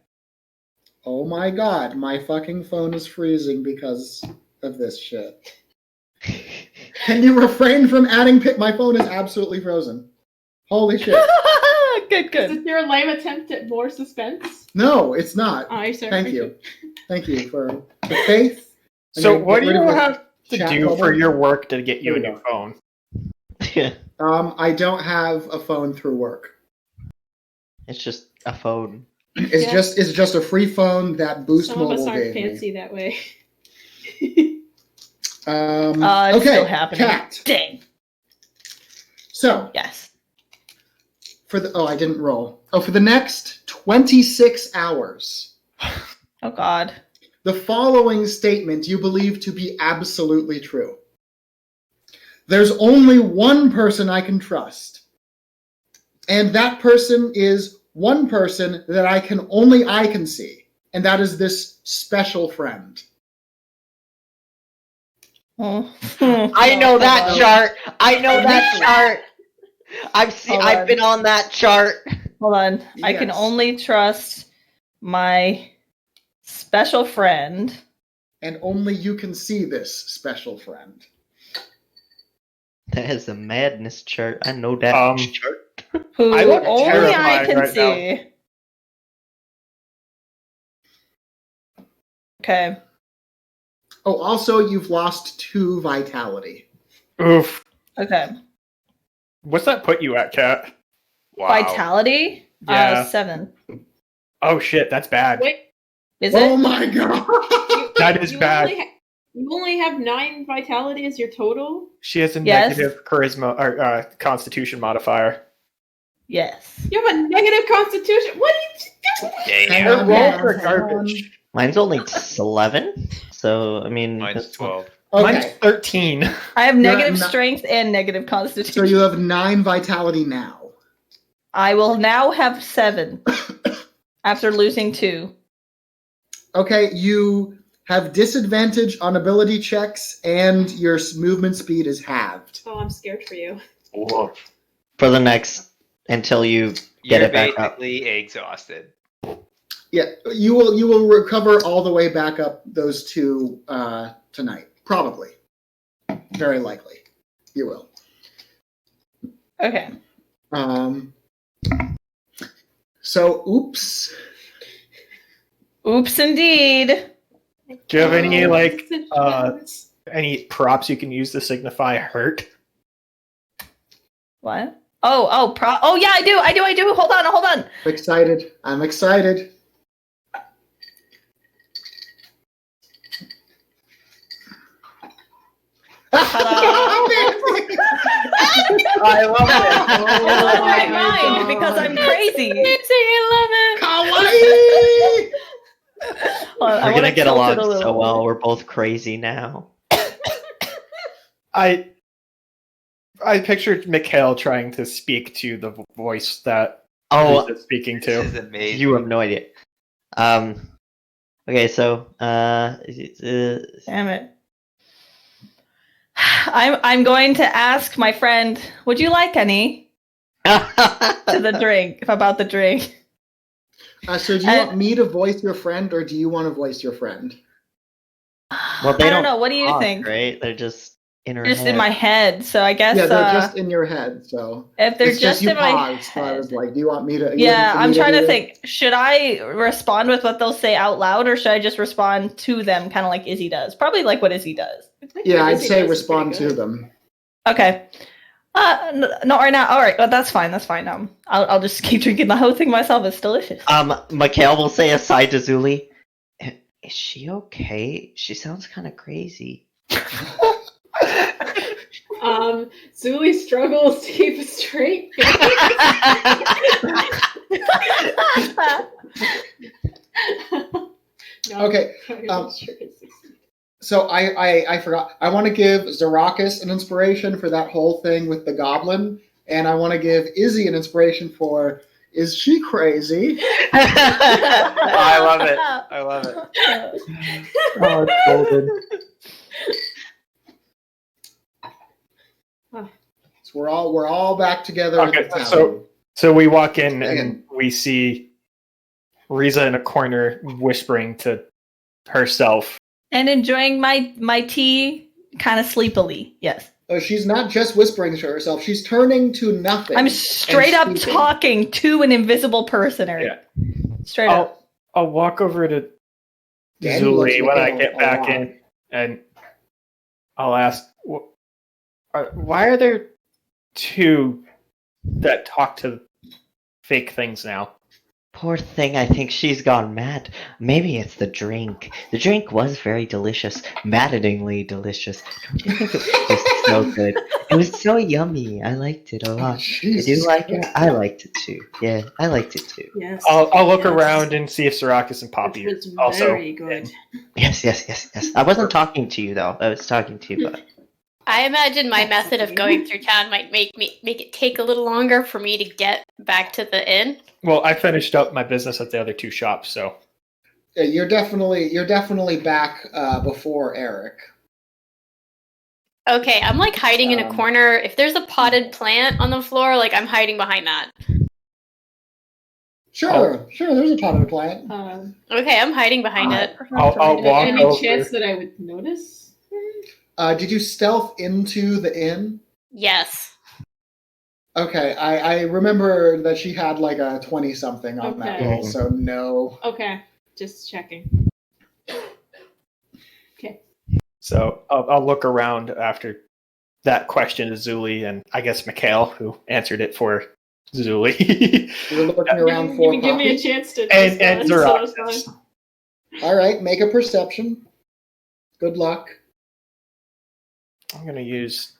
Oh my god, my fucking phone is freezing because of this shit. Can you refrain from adding my phone is absolutely frozen. Holy shit. Good, Is good. this your lame attempt at more suspense? No, it's not. I sorry. Thank you. Thank you for the faith. I'm So gonna what get do rid you of the have to chat do bubble. for your work to get you a There we new phone? I don't have a phone through work. It's just a phone. Yeah. It's just a free phone that Boost Some of us Mobile aren't gave me. fancy that way. It's Okay, still happening. Kat. Dang. So Yes. I didn't roll. Oh, for the next 26 hours, Oh God. the following statement you believe to be absolutely true. There's only one person I can trust. And that person is one person that I can see. And that is this special friend. I know that chart. I know that chart. Hold I've on. been on that chart. Hold on. I can Yes. only trust my special friend. And only you can see this special friend. That is a madness chart. I know that chart. Who I look only I terrified can right now. see. Okay. Oh, also, you've lost 2 vitality. Oof. Okay. What's that put you at, Kat? Wow. Vitality? Yeah. 7. Oh shit, that's bad. Wait, Is Oh it? my god! That is bad. You only have 9 vitality as your total? She has a Yes. negative charisma or constitution modifier. Yes. You have a negative constitution? What are you Hang Her on, rolls hang are on, hang garbage. Mine's only 11, so I mean, Mine's that's 12. Mine's Okay, 13. I have You're negative at ni- strength and negative constitution. so you have 9 vitality now. I will now have 7 after losing 2. Okay, you have disadvantage on ability checks, and your movement speed is halved. Oh, I'm scared for you. for the next until you get You're it back up. basically exhausted. Yeah, you will recover all the way back up those 2 tonight. Probably. Very likely. You will. Okay. So, oops. Oops, indeed. Do you have any like uh, any props you can use to signify hurt? What? Oh yeah, I do. Hold on. I'm excited. I'm excited. I love it. It's on my mind because I'm crazy. Kawaii! Hold on, I We're wanna gonna get tilt along it a little so well. bit. We're both crazy now. I pictured Mikhail trying to speak to the voice that Oh, he's speaking This is to. amazing. you have no idea. Okay, so Damn it. I'm going to ask my friend, would you like any to the drink about the drink? So do you want me to voice your friend, or do you want to voice your friend? well, they I don't know. What do you talk, think? Right? They're just in her Just head. in my head. So I guess Yeah, they're just in your head, so if they're it's just you in my paused. So I was head. like, do you want me to? Yeah, I'm trying to do think. Should I respond with what they'll say out loud, or should I just respond to them, kind of like Izzy does? Probably like what Izzy does. Yeah, I'd say respond to them. Okay. Not right now. All right, well, that's fine. I'll just keep drinking the whole thing myself. It's delicious. Mikhail will say aside to Zuli, is she okay? She sounds kind of crazy. Zuli struggles to keep a straight face. No, Okay, I'm sure it's- So I forgot. I want to give Zarakis an inspiration for that whole thing with the goblin, and I want to give Izzy an inspiration for is she crazy? I love it. I love it. Oh, it's golden. So we're all back together. Okay, at the so- tavern. So we walk in and Man. we see Riza in a corner whispering to herself. And enjoying my tea, kind of sleepily. Yes, Oh, she's not just whispering to herself; she's turning to nothing. I'm straight up and speaking. talking to an invisible person. Yeah. Straight up. I'll walk over to Danny looks Zuli when I Mikhail get a back lot. in, and I'll ask, why are there 2 that talk to fake things now? Poor thing, I think she's gone mad. Maybe it's the drink. The drink was very delicious, maddeningly delicious. Don't you think it was just so good? It was so yummy. I liked it a lot. Did you like it? I liked it too. Yeah, I liked it too. Yes. I'll look yes. around and see if Sarakis and Poppy Which was are also very good. Yes. I wasn't talking to you though. I was talking to you, but I imagine my That's method of okay. going through town might make it take a little longer for me to get back to the inn. Well, I finished up my business at the other 2 shops, so Yeah, you're definitely back before Eric. Okay, I'm like hiding in a corner. If there's a potted plant on the floor, like I'm hiding behind that. Sure. There's a potted plant. Okay, I'm hiding behind it. I'll walk Any over. chance that I would notice? Did you stealth into the inn? Yes. Okay, I remember that she had like a 20-something on that Okay. roll, so no. Okay, just checking. So I'll look around after that question to Zuli, and I guess Mikhail, who answered it for Zuli. You're looking around for Give me a copies. chance to and respond, so Zarakas. it's fine. All right, make a perception. Good luck. I'm going to use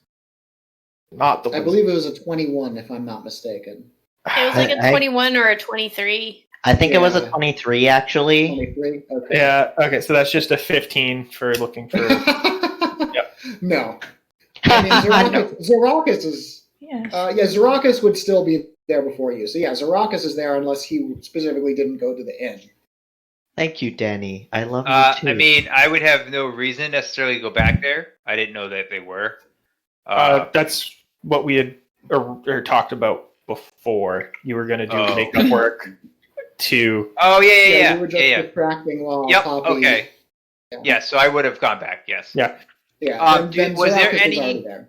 not the I believe it was a 21, if I'm not mistaken. It was like a I- 21 or a 23. I think it was a Yeah. 23, actually. 23? Okay. Yeah, okay, so that's just a 15 for looking for... No. I mean, Zarakas is... Yeah. Zarakas would still be there before you. So yeah, Zarakas is there unless he specifically didn't go to the inn. Thank you, Danny. I love you too. I mean, I would have no reason necessarily to go back there. I didn't know that they were. that's what we had or talked about before. You were going to do makeup work to... Oh, yeah. You were just distracting while Yep, Poppy... okay. Yeah, so I would have gone back, yes. Yeah. Yeah. then was there Zarakas is any- already there.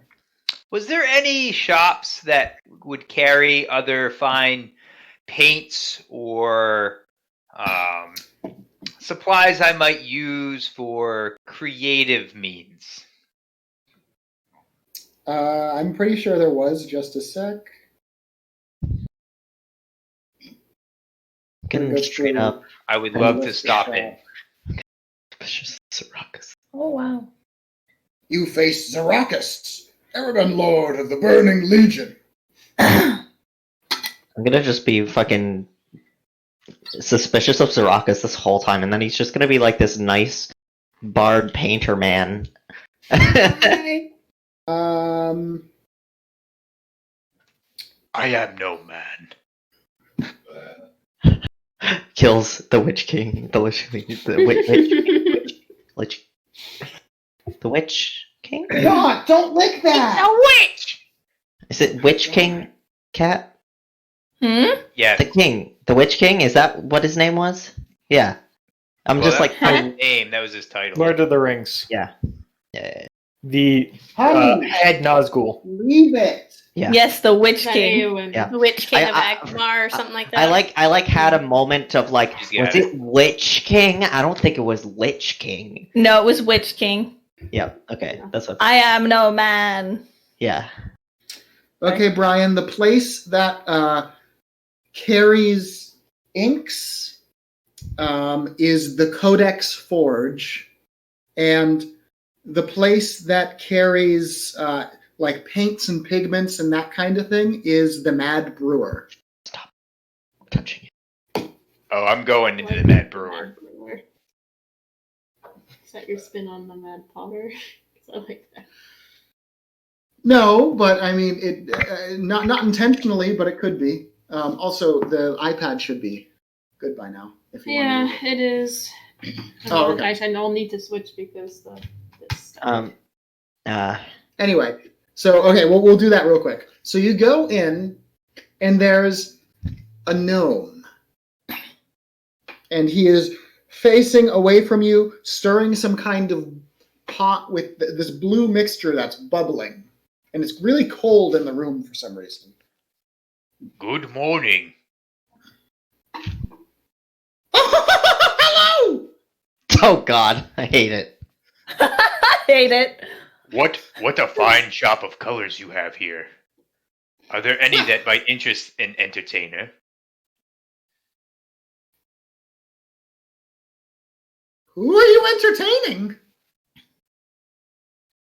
Was there any shops that would carry other fine paints or supplies I might use for creative means? I'm pretty sure there was. Just a sec. Getting straight up. I would love to stop in. Zarakas. Oh wow. You face Zarakas, Aragon Lord of the Burning Legion. I'm gonna just be fucking suspicious of Zarakas this whole time, and then he's just gonna be like this nice bard painter man. I am no man. Kills the Witch King. The Witch King. The Witch King? God, don't lick that! A witch! Is it Witch King Cat? Yes. The King. The Witch King? Is that what his name was? Yeah. I'm Well, just that like, was his name. That was his title. Lord of the Rings. yeah. The Honey, head Nazgul. leave it. Yeah. Yes, the Witch That King. Eowyn. Yeah. The Witch King of I- Agmar or something like that. I like had a moment of like, She's got was it Witch King? I don't think it was Lich King. No, it was Witch King. Yeah, okay. That's what I am no man. yeah. Okay, Brian, the place that carries inks is the Codex Forge, and the place that carries like paints and pigments and that kind of thing is the Mad Brewer. Stop touching it. Oh, I'm going into the Mad Brewer. Is that your spin on the Mad Potter? 'Cause I like that. No, but I mean it not intentionally, but it could be. Also, the iPad should be good by now. If you Yeah, want to it is. Oh, okay. Actually, I'll need to switch because this stuff. Anyway, so okay, we'll do that real quick. So you go in, and there's a gnome, and he is facing away from you, stirring some kind of pot with this blue mixture that's bubbling, and it's really cold in the room for some reason. Good morning. Hello! Oh god, I hate it. I hate it. What a fine shop of colors you have here. Are there any that might interest an entertainer? Who are you entertaining?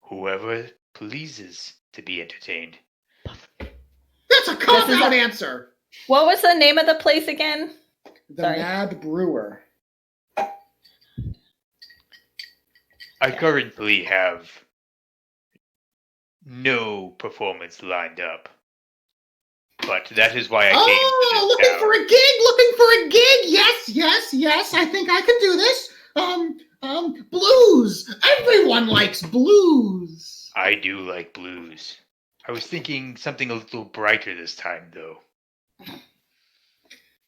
Whoever pleases to be entertained. That's a cop-out answer. What was the name of the place again? The Sorry. Mad Brewer. I currently have no performance lined up. But that is why I came to this looking town. for a gig, looking for a gig. Yes, I think I can do this. Blues. Everyone likes blues. I do like blues. I was thinking something a little brighter this time, though.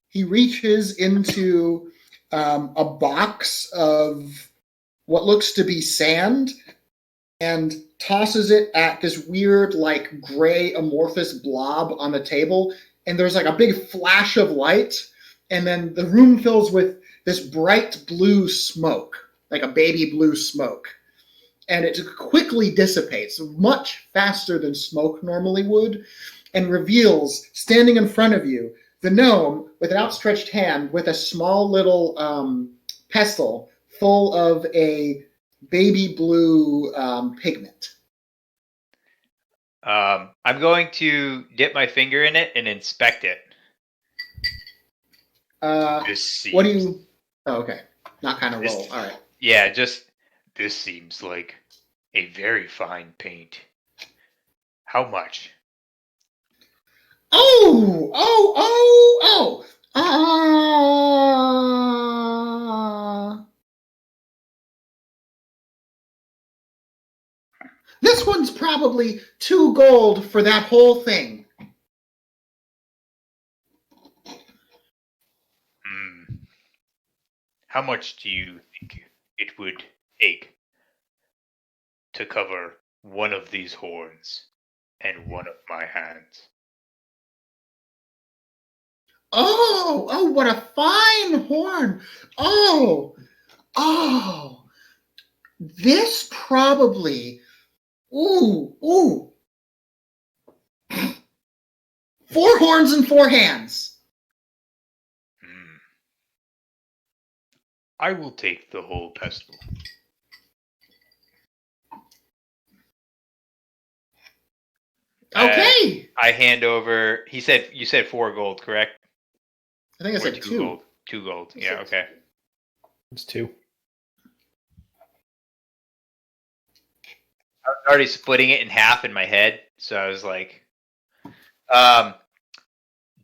He reaches into a box of what looks to be sand and tosses it at this weird, like, gray amorphous blob on the table. And there's like a big flash of light, and then the room fills with this bright blue smoke, like a baby blue smoke. and it quickly dissipates, much faster than smoke normally would, and reveals, standing in front of you, the gnome with an outstretched hand with a small little pestle full of a baby blue pigment. I'm going to dip my finger in it and inspect it. What do you... Oh, okay. Not kind of roll. All right. Yeah, this seems like a very fine paint. How much? This one's probably 2 gold for that whole thing. How much do you think it would take to cover one of these horns and one of my hands? Oh, what a fine horn. This probably, 4 horns and 4 hands. I will take the whole pestle. Okay. I hand over. You said 4 gold, correct? I think I said 2 gold. 2 gold. Yeah. Okay. It's 2. I was already splitting it in half in my head, so I was like,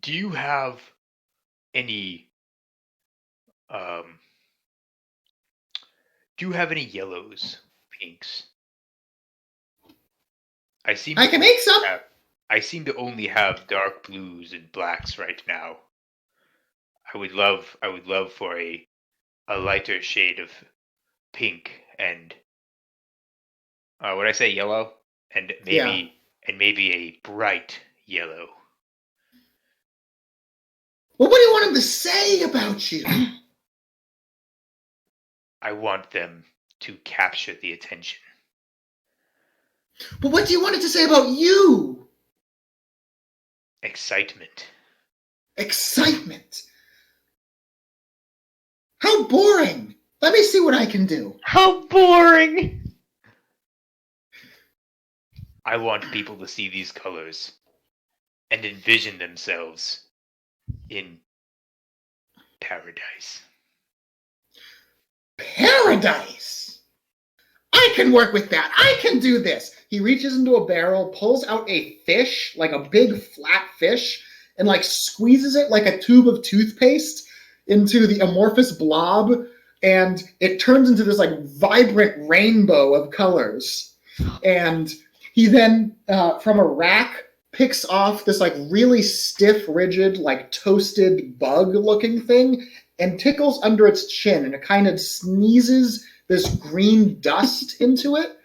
"Do you have any? Do you have any yellows, pinks? I can make some. I seem to only have dark blues and blacks right now. I would love for a lighter shade of pink and would I say yellow? And maybe a bright yellow. Well, what do you want him to say about you? I want them to capture the attention. But what do you want it to say about you? Excitement. Excitement. How boring. Let me see what I can do. How boring! I want people to see these colors and envision themselves in paradise. Paradise! I can work with that. I can do this. He reaches into a barrel, pulls out a fish, like a big flat fish, and like squeezes it like a tube of toothpaste into the amorphous blob, and it turns into this like vibrant rainbow of colors. And he then, from a rack, picks off this like really stiff, rigid, like toasted bug-looking thing, and tickles under its chin, and it kind of sneezes this green dust into it,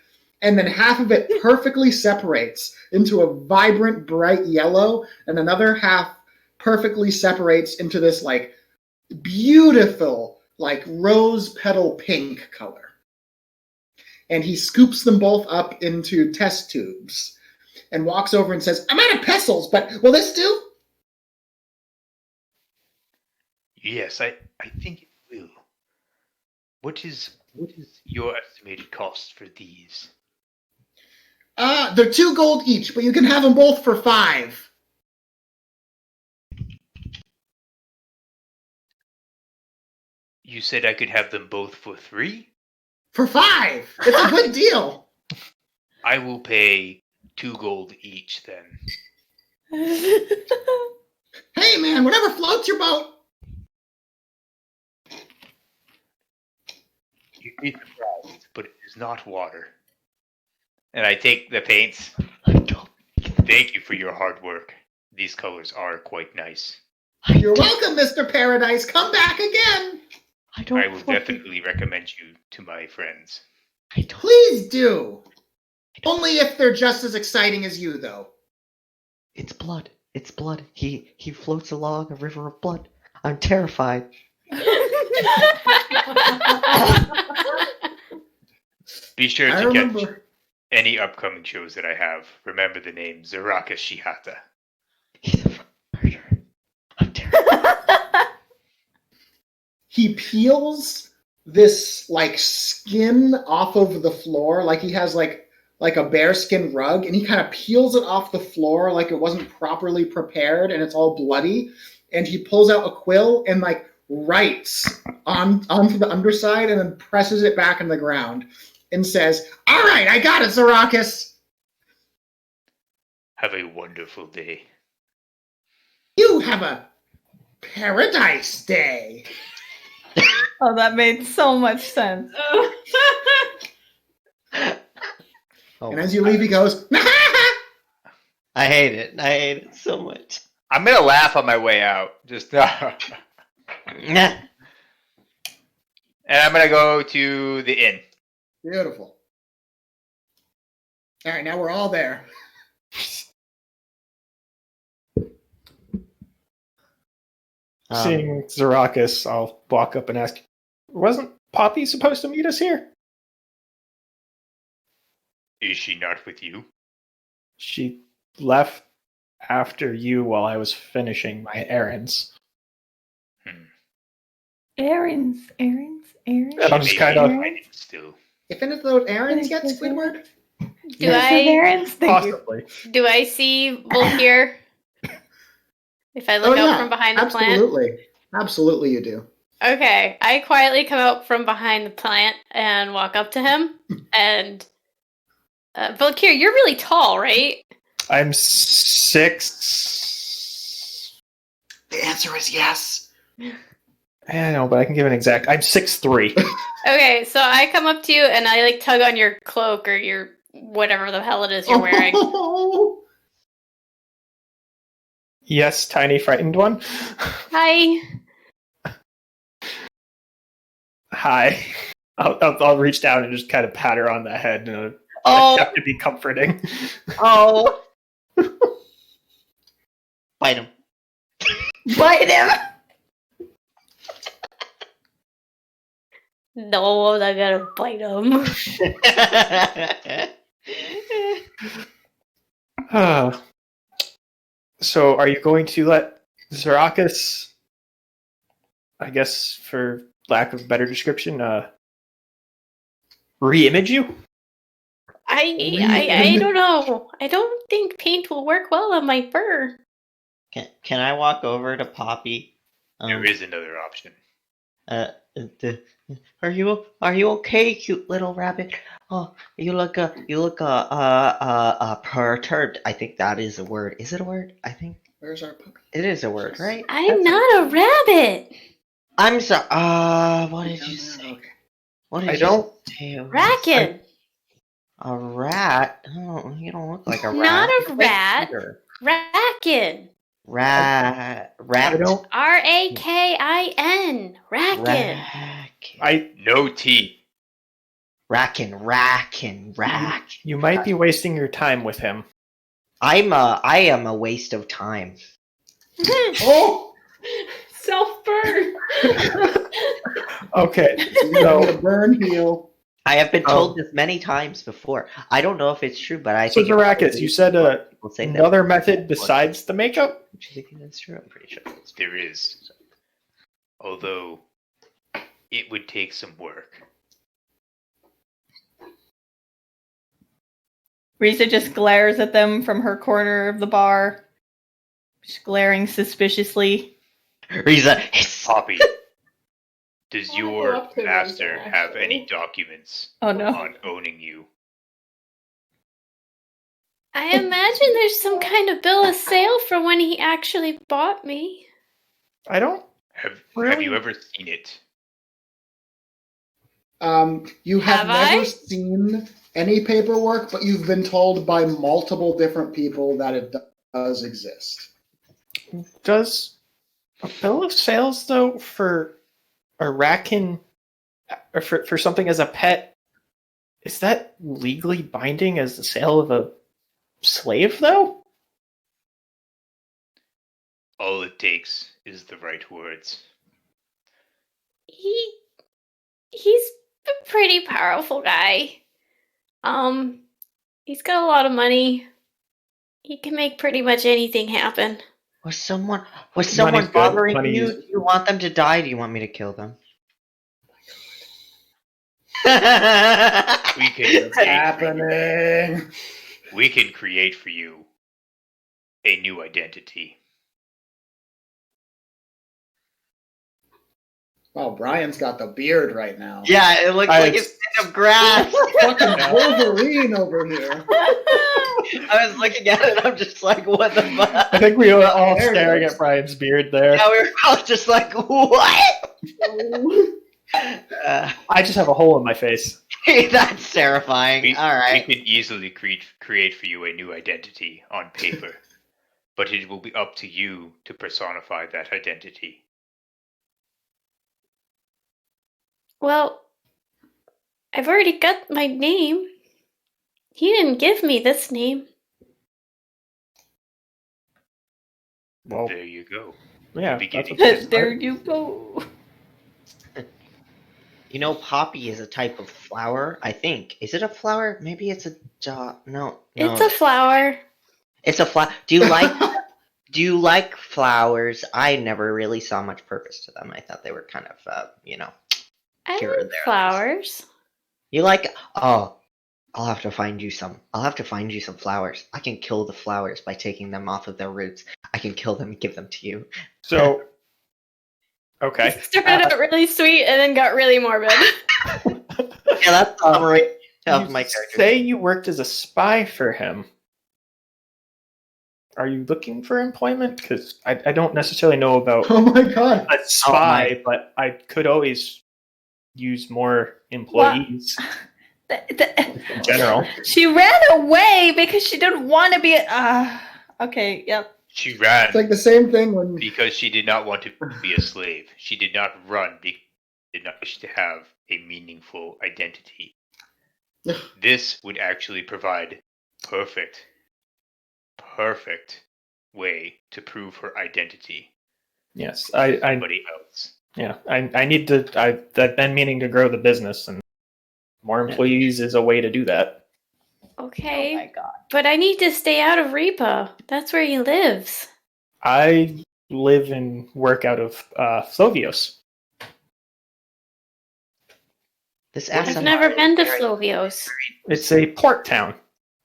and then half of it perfectly separates into a vibrant, bright yellow, and another half perfectly separates into this like beautiful, like rose petal pink color. And he scoops them both up into test tubes and walks over and says, "I'm out of pestles, but will this do?" Yes, I think it will. What is your estimated cost for these? They're 2 gold each, but you can have them both for 5. You said I could have them both for 3? For 5! It's a good deal. I will pay 2 gold each then. Hey man, whatever floats your boat. You'd be surprised, but it is not water. And I take the paints. Thank you for your hard work. These colors are quite nice. You're welcome, Mr. Paradise. Come back again. I will definitely recommend you to my friends. Please do. Only if they're just as exciting as you, though. It's blood. It's blood. He floats along a river of blood. I'm terrified. Be sure I to catch remember. any upcoming shows that I have. Remember the name Zaraka Shihata. He's a murderer. I'm terrified. He peels this like skin off of the floor, like he has like a bearskin rug, and he kind of peels it off the floor like it wasn't properly prepared, and it's all bloody. And he pulls out a quill and like writes onto the underside, and then presses it back in the ground, and says, "All right, I got it, Zarakis. Have a wonderful day." You have a paradise day." Oh, that made so much sense. Oh, And as you leave, he goes, I hate it. I hate it so much. I'm gonna laugh on my way out. Just and I'm gonna go to the inn. "Beautiful. All right, now we're all there." Seeing Zarakis, I'll walk up and ask, wasn't Poppy supposed to meet us here? Is she not with you? She left after you while I was finishing my errands. Errands. And I'm just She kind may of be hiding still. You finished those errands yet, Squidward? Do I possibly. do I see Volkir? If I look out from behind the plant? Absolutely you do. Okay, I quietly come out from behind the plant and walk up to him. And Volkir, you're really tall, right? I'm 6. The answer is yes. I know, but I can give an exact. I'm 6'3". Okay, so I come up to you and I like tug on your cloak or your whatever the hell it is you're wearing. Yes, tiny frightened one. Hi. Hi. I'll reach down and just kind of pat her on the head and attempt to be comforting. Oh. Bite him. Bite him! No, I'm not gonna bite him. So, are you going to let Zarakis, I guess, for lack of a better description, re-image you? I don't know. I don't think paint will work well on my fur. Can I walk over to Poppy? There is another option. Are you okay, cute little rabbit? Oh, you look perturbed. I think that is a word. Is it a word? I think Where's our puppy? it is a word, right? I'm not a rabbit. I'm sorry. What did you say? Okay. What did I you don't- say? Racket. A rat? Oh, you don't look like a rat. Not a You look like rat. Peter. Racket. Rat. I don't. Rakin. Racket. No T. Racken. You might be wasting your time with him. I am a waste of time. Oh! Self-burn. Okay, So, burn heal. I have been told this many times before. I don't know if it's true, but I so think Zarakis, you said people say that. another method besides the makeup? Which I think that's true. I'm pretty sure. There is. Although, it would take some work. Risa just glares at them from her corner of the bar, just glaring suspiciously. Riza, it's Poppy, does I wanna go your up to master Riza, have actually. any documents Oh no. on owning you? I imagine there's some kind of bill of sale for when he actually bought me. I don't. Have Really? you ever seen it? You have Have I? never seen any paperwork, but you've been told by multiple different people that it does exist. Does a bill of sales, though, for a rakin, or for something as a pet, is that legally binding as the sale of a slave, though? All it takes is the right words. He's a pretty powerful guy. He's got a lot of money. He can make pretty much anything happen. Was someone Money's good. bothering Money you? is- Do you want them to die? Do you want me to kill them? We can What's happening? we can create for you a new identity. Wow, Brian's got the beard right now. Yeah, it looks like it's made of grass. Fucking Wolverine over here. I was looking at it, I'm just like, what the fuck? I think we were all There it staring is. at Brian's beard there. Yeah, we were all just like, what? I just have a hole in my face. That's terrifying. We, All right. we can easily create for you a new identity on paper, but it will be up to you to personify that identity. Well, I've already got my name. He didn't give me this name. Well, There you go. yeah. beginning. That's what- There you go. You know, poppy is a type of flower, I think. Is it a flower? Maybe it's a no. It's a flower. It's a flower. Do you like flowers? I never really saw much purpose to them. I thought they were kind of I Here or like there. flowers. You like I'll have to find you some. I'll have to find you some flowers. I can kill the flowers by taking them off of their roots. I can kill them and give them to you. So, okay. It started out really sweet and then got really morbid. Yeah, that's the summary of You my character. say you worked as a spy for him. Are you looking for employment? Because I don't necessarily know about Oh my god. a spy, but I could always use more employees in general. She ran away because she didn't want to be. Okay, yep. She ran It's like the same thing when because she did not want to be a slave. She did not run because she did not wish to have a meaningful identity. This would actually provide perfect way to prove her identity. Yes, Somebody else. yeah, I need to. I've been meaning to grow the business, and more employees is a way to do that. Okay, Oh my god. but I need to stay out of Repo. That's where he lives. I live and work out of Slovios. This I've ASMR never is been to very- Slovios. It's a port town.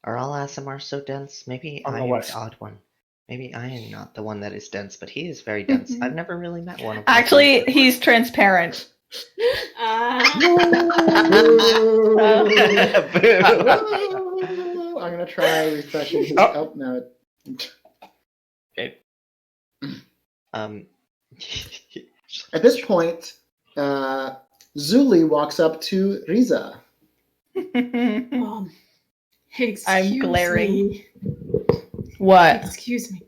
Are all ASMR so dense? Maybe On I the am west. the odd one. Maybe I am not the one that is dense, but he is very dense. I've never really met one of them. Actually, he's transparent. I'm gonna try refreshing his. Oh. Oh, no. um, At this point, Zuli walks up to Riza. Excuse I'm glaring. me. What? Excuse me.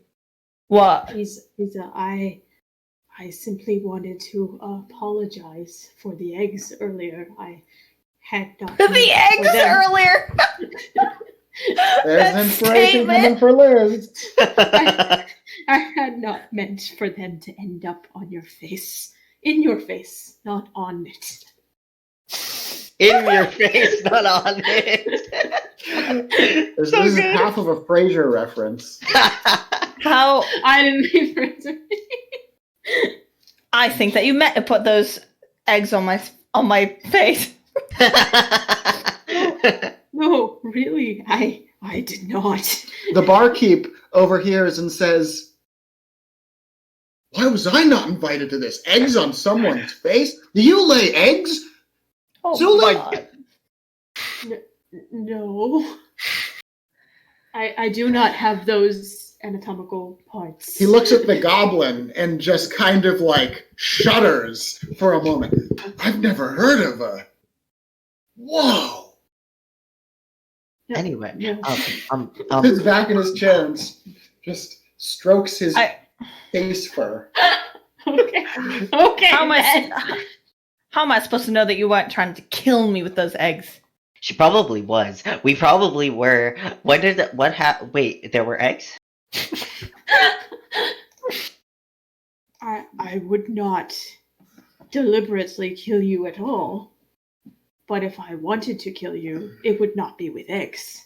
What? Lisa, I simply wanted to apologize for the eggs earlier. I had not The meant for eggs them- earlier. There's That inspiration coming statement. for Liz. I had not meant for them to end up on your face. In your face, not on it. in your face, not on it. This So is good. half of a Frasier reference. How? I didn't mean for it to be. I think that you meant to put those eggs on my face. No, really, I did not. The barkeep overhears and says, "Why was I not invited to this? Eggs on someone's face? Do you lay eggs?" Oh Zuli! God. No. I do not have those anatomical parts. He looks at the goblin and just kind of like shudders for a moment. I've never heard of a. Whoa! No, Anyway, no. Sits back in his chair and just strokes his I- face fur. Okay. Okay. How am then. I supposed to know that you weren't trying to kill me with those eggs? She probably was. We probably were. When did wait, there were eggs? I would not deliberately kill you at all. But if I wanted to kill you, it would not be with eggs.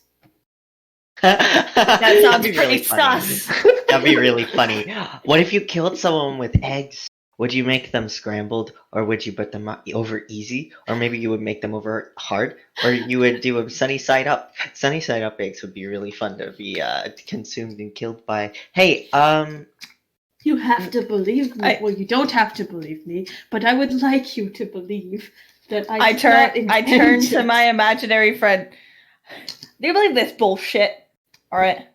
That sounds That'd be pretty really funny. sus. That'd be really funny. What if you killed someone with eggs? Would you make them scrambled, or would you put them over easy, or maybe you would make them over hard, or you would do them sunny side up? Sunny side up eggs would be really fun to be consumed and killed by. Hey, You have to believe me. Well, you don't have to believe me, but I would like you to believe that I turn to my imaginary friend. Do you believe this bullshit? All right.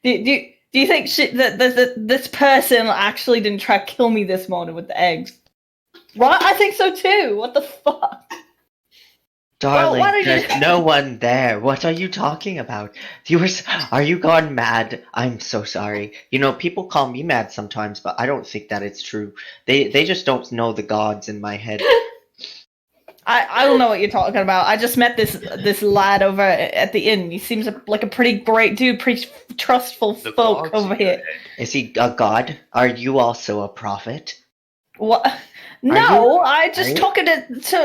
Do you think that this person actually didn't try to kill me this morning with the eggs? What? I think so too. What the fuck? darling, why don't you- there's no one there. What are you talking about? Are you gone mad? I'm so sorry. You know, people call me mad sometimes, but I don't think that it's true. They just don't know the gods in my head. I don't know what you're talking about. I just met this lad over at the inn. He seems like a pretty great dude, pretty trustful The folk gods over are here. good. Is he a god? Are you also a prophet? What? you- No, I just are you? talking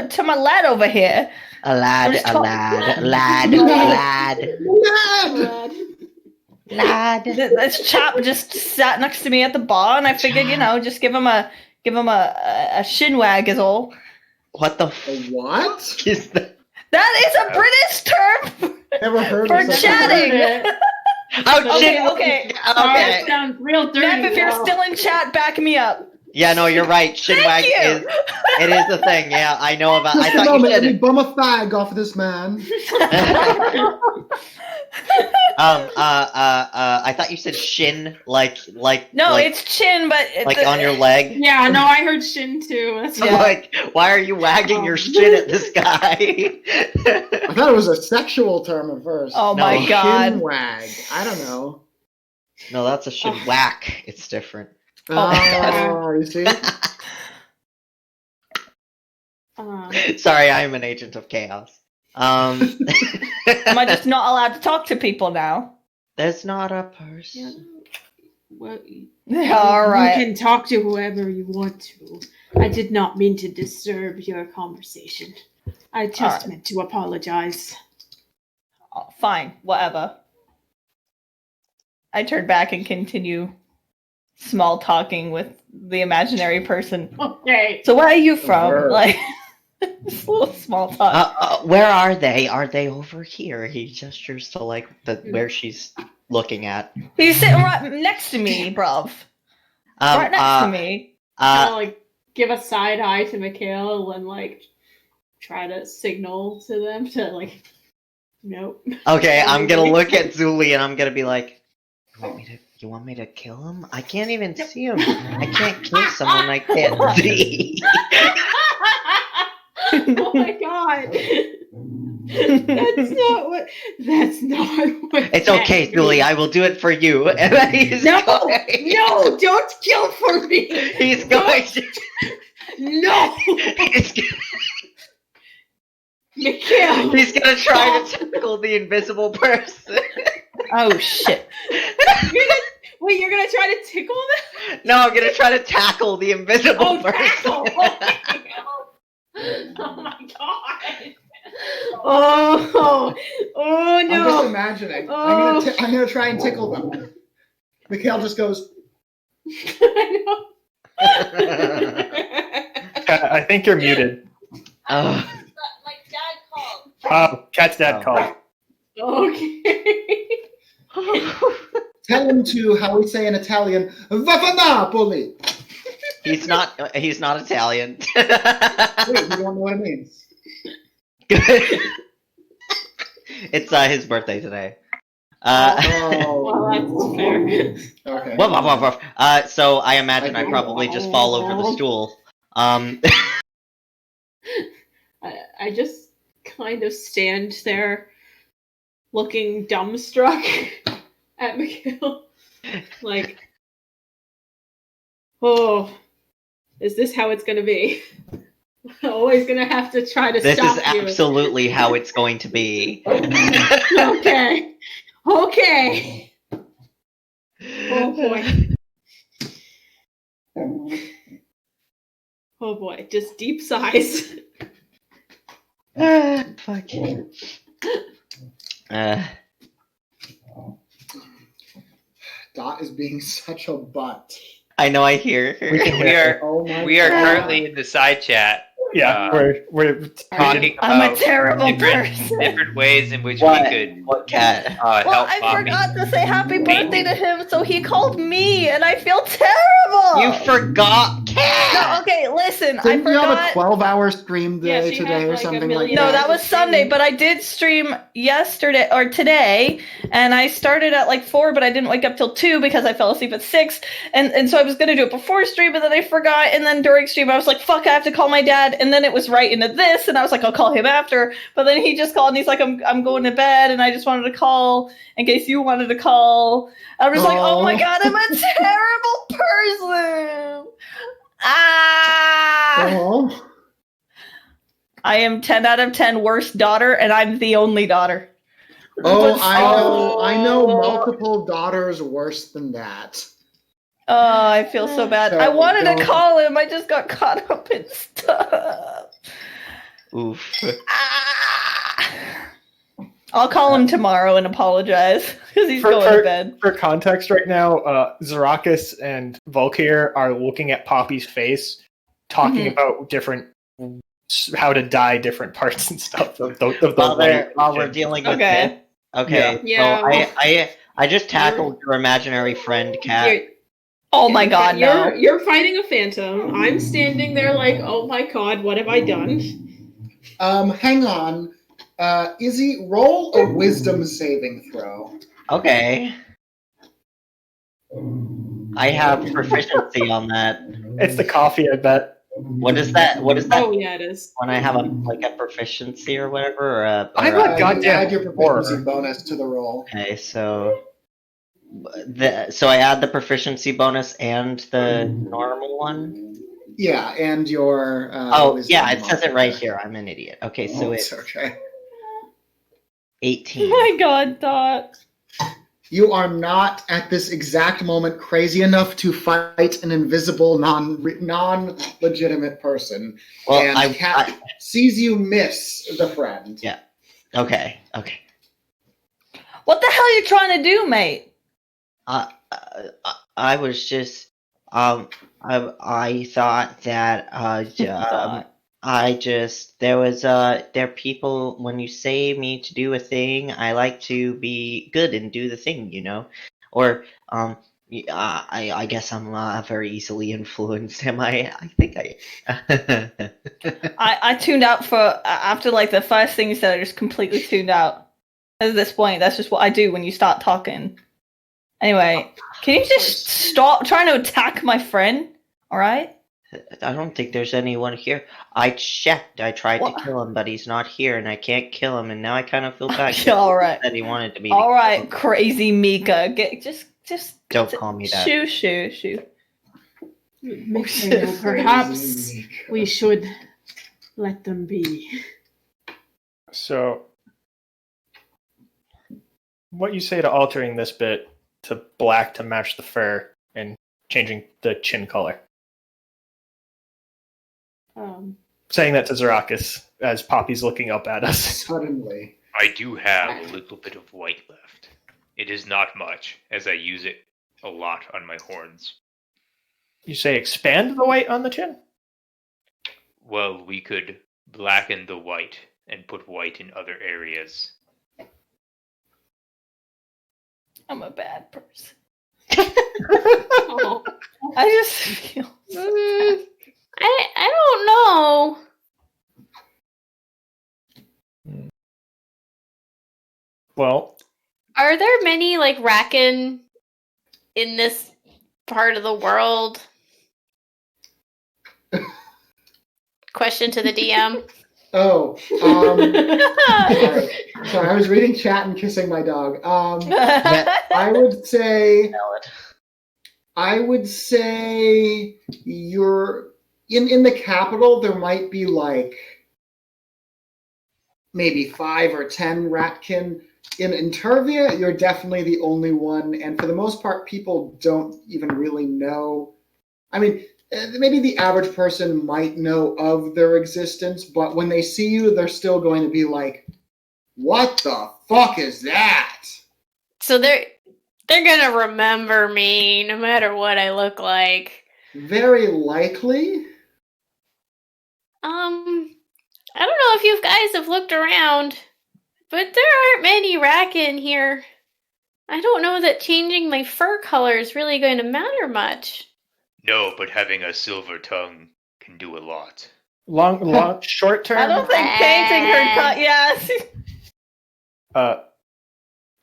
to my lad over here. A lad, Just a talk- lad, lad. This chap just sat next to me at the bar, and I figured, just give him a shin wag is all. What the What? is that? That is a British term Never heard for of such a chatting. thing. Oh, Okay, shit. okay. Okay. That sounds real dirty. Nev, if you're though. still in chat, back me up. Yeah, no, you're right. Shinwag Thank you. it is a thing. Yeah, I know about. I Just a thought you moment, let me said. bum a fag off of this man. I thought you said shin, like No, like, it's chin, but like on your leg. Yeah, no, I heard shin too. That's Yeah. Like, why are you wagging your shin at this guy? I thought it was a sexual term at first. Oh my No. god. Shin wag. I don't know. No, that's a shin whack. It's different. Oh, you see? Sorry, I am an agent of chaos. Am I just not allowed to talk to people now? There's not a person. Well, All right. You can talk to whoever you want to. I did not mean to disturb your conversation. I just Alright. meant to apologize. Oh, fine, whatever. I turn back and continue small talking with the imaginary person. Okay. So where are you from? Word. Like, just a little small talk. Where are they? Are they over here? He gestures to like where she's looking at. He's sitting right next to me, bruv. Right next to me. Kind of like give a side eye to Mikhail and like try to signal to them to like, nope. Okay, I'm gonna look at Zuli and I'm gonna be like, you want me to kill him? I can't even see him. I can't kill someone I can't see. Oh my god. That's not what. It's okay, Zuli. I will do it for you. And then he's No, going. no, don't kill for me. He's going. No, Mikhail. He's gonna try to tackle the invisible person. Oh shit. Wait, you're gonna try to tickle them? No, I'm gonna try to tackle the invisible Oh, person. tackle! Oh my god! Oh I'm just no! imagining. Oh. I'm gonna try and tickle them. Mikhail just goes, I know. I think you're muted. Oh. Oh, Cat's dad Oh. called. Okay. tell him to, how we say in Italian, Vafanapoli. He's not Italian. Wait, you don't know what it means. It's his birthday today. Oh, Well, that's fair. okay. Woof, woof, woof, woof. So I imagine I Okay. probably just fall over the stool. I just kind of stand there looking dumbstruck at Mikhail. Like, oh, is this how it's gonna be? Always gonna have to try to This stop is you. absolutely how it's going to be. Okay. Okay. Oh boy. Oh boy. Just deep sighs. Fuck. Dot is being such a butt. I know. I hear her. Oh my We are God. currently in the side chat Yeah, we're talking I'm a about terrible person. different ways in which What? we could What cat? Well, help I Poppy. forgot to say happy birthday to him, so he called me, and I feel terrible. You forgot cat. No, okay, listen. I Didn't you have a forgot. 12-hour stream Yeah, day she today had, or like, a something million like No, that? that was Sunday, but I did stream yesterday or today, and I started at like 4, but I didn't wake up till 2 because I fell asleep at 6, and so I was gonna do it before stream, but then I forgot, and then during stream I was like, fuck, I have to call my dad, and then it was right into this, and I was like, I'll call him after, but then he just called and he's like, I'm going to bed, and I just wanted to call in case you wanted to call. I was like, oh my god, I'm a terrible person. Oh. I am 10 out of 10 worst daughter, and I'm the only daughter. Oh, But- I know multiple daughters worse than that. Oh, I feel so bad. So I wanted don't- to call him. I just got caught up in stuff. Oof. I'll call him tomorrow and apologize because he's For- going for- to bed. For context, right now, Zarakis and Volkir are looking at Poppy's face, talking Mhm. about different how to dye different parts and stuff of the While we're dealing with Okay. it. Okay. Yeah. So I just tackled your imaginary friend cat. You're- Oh my god, no. You're fighting a phantom. I'm standing there like, oh my god, what have I done? Hang on. Izzy, roll a wisdom saving throw. Okay. I have proficiency on that. It's the coffee, I bet. What is that? What is that Oh yeah, it is. when I have a proficiency or whatever? Or a, I or got a- goddamn you add your proficiency horror. bonus to the roll. Okay, so so I add the proficiency bonus and the normal one. Yeah, and your. Oh wisdom yeah, it says it right modifier. here. I'm an idiot. Okay, so Oh, it's okay. 18. Oh my god, Dot. You are not at this exact moment crazy enough to fight an invisible, non-legitimate person. Well, and Cat sees you miss the friend. Yeah. Okay. What the hell are you trying to do, mate? I was just I thought that there are people when you say me to do a thing, I like to be good and do the thing, you know, or I guess I'm very easily influenced. Am I? I think I. I tuned out for after like the first thing you said. I just completely tuned out. At this point, that's just what I do when you start talking. Anyway, can you just stop trying to attack my friend? All right. I don't think there's anyone here. I checked. I tried What? to kill him, but he's not here, and I can't kill him. And now I kind of feel bad. 'cause All he right. said he wanted to be. All right, crazy Mika. Just Don't call me that. Shoo. Mikhail, perhaps we should let them be. So, what you say to altering this bit to black to match the fur and changing the chin color? Saying that to Zarakis as Poppy's looking up at us. Suddenly. I do have a little bit of white left. It is not much, as I use it a lot on my horns. You say expand the white on the chin? Well, we could blacken the white and put white in other areas. I'm a bad person. Oh. I just feel. I don't know. Well, Are there many like Rakan in this part of the world? Question to the DM. Oh, sorry. Sorry, I was reading chat and kissing my dog. I would say you're in the capital. There might be like maybe 5 or 10 ratkin. In Tervia, you're definitely the only one, and for the most part, people don't even really know. I mean, maybe the average person might know of their existence, but when they see you, they're still going to be like, what the fuck is that? So they're gonna remember me no matter what I look like. Very likely. I don't know if you guys have looked around, but there aren't many Rakin here. I don't know that changing my fur color is really going to matter much. No, but having a silver tongue can do a lot. Long, short term. I don't think painting her yes.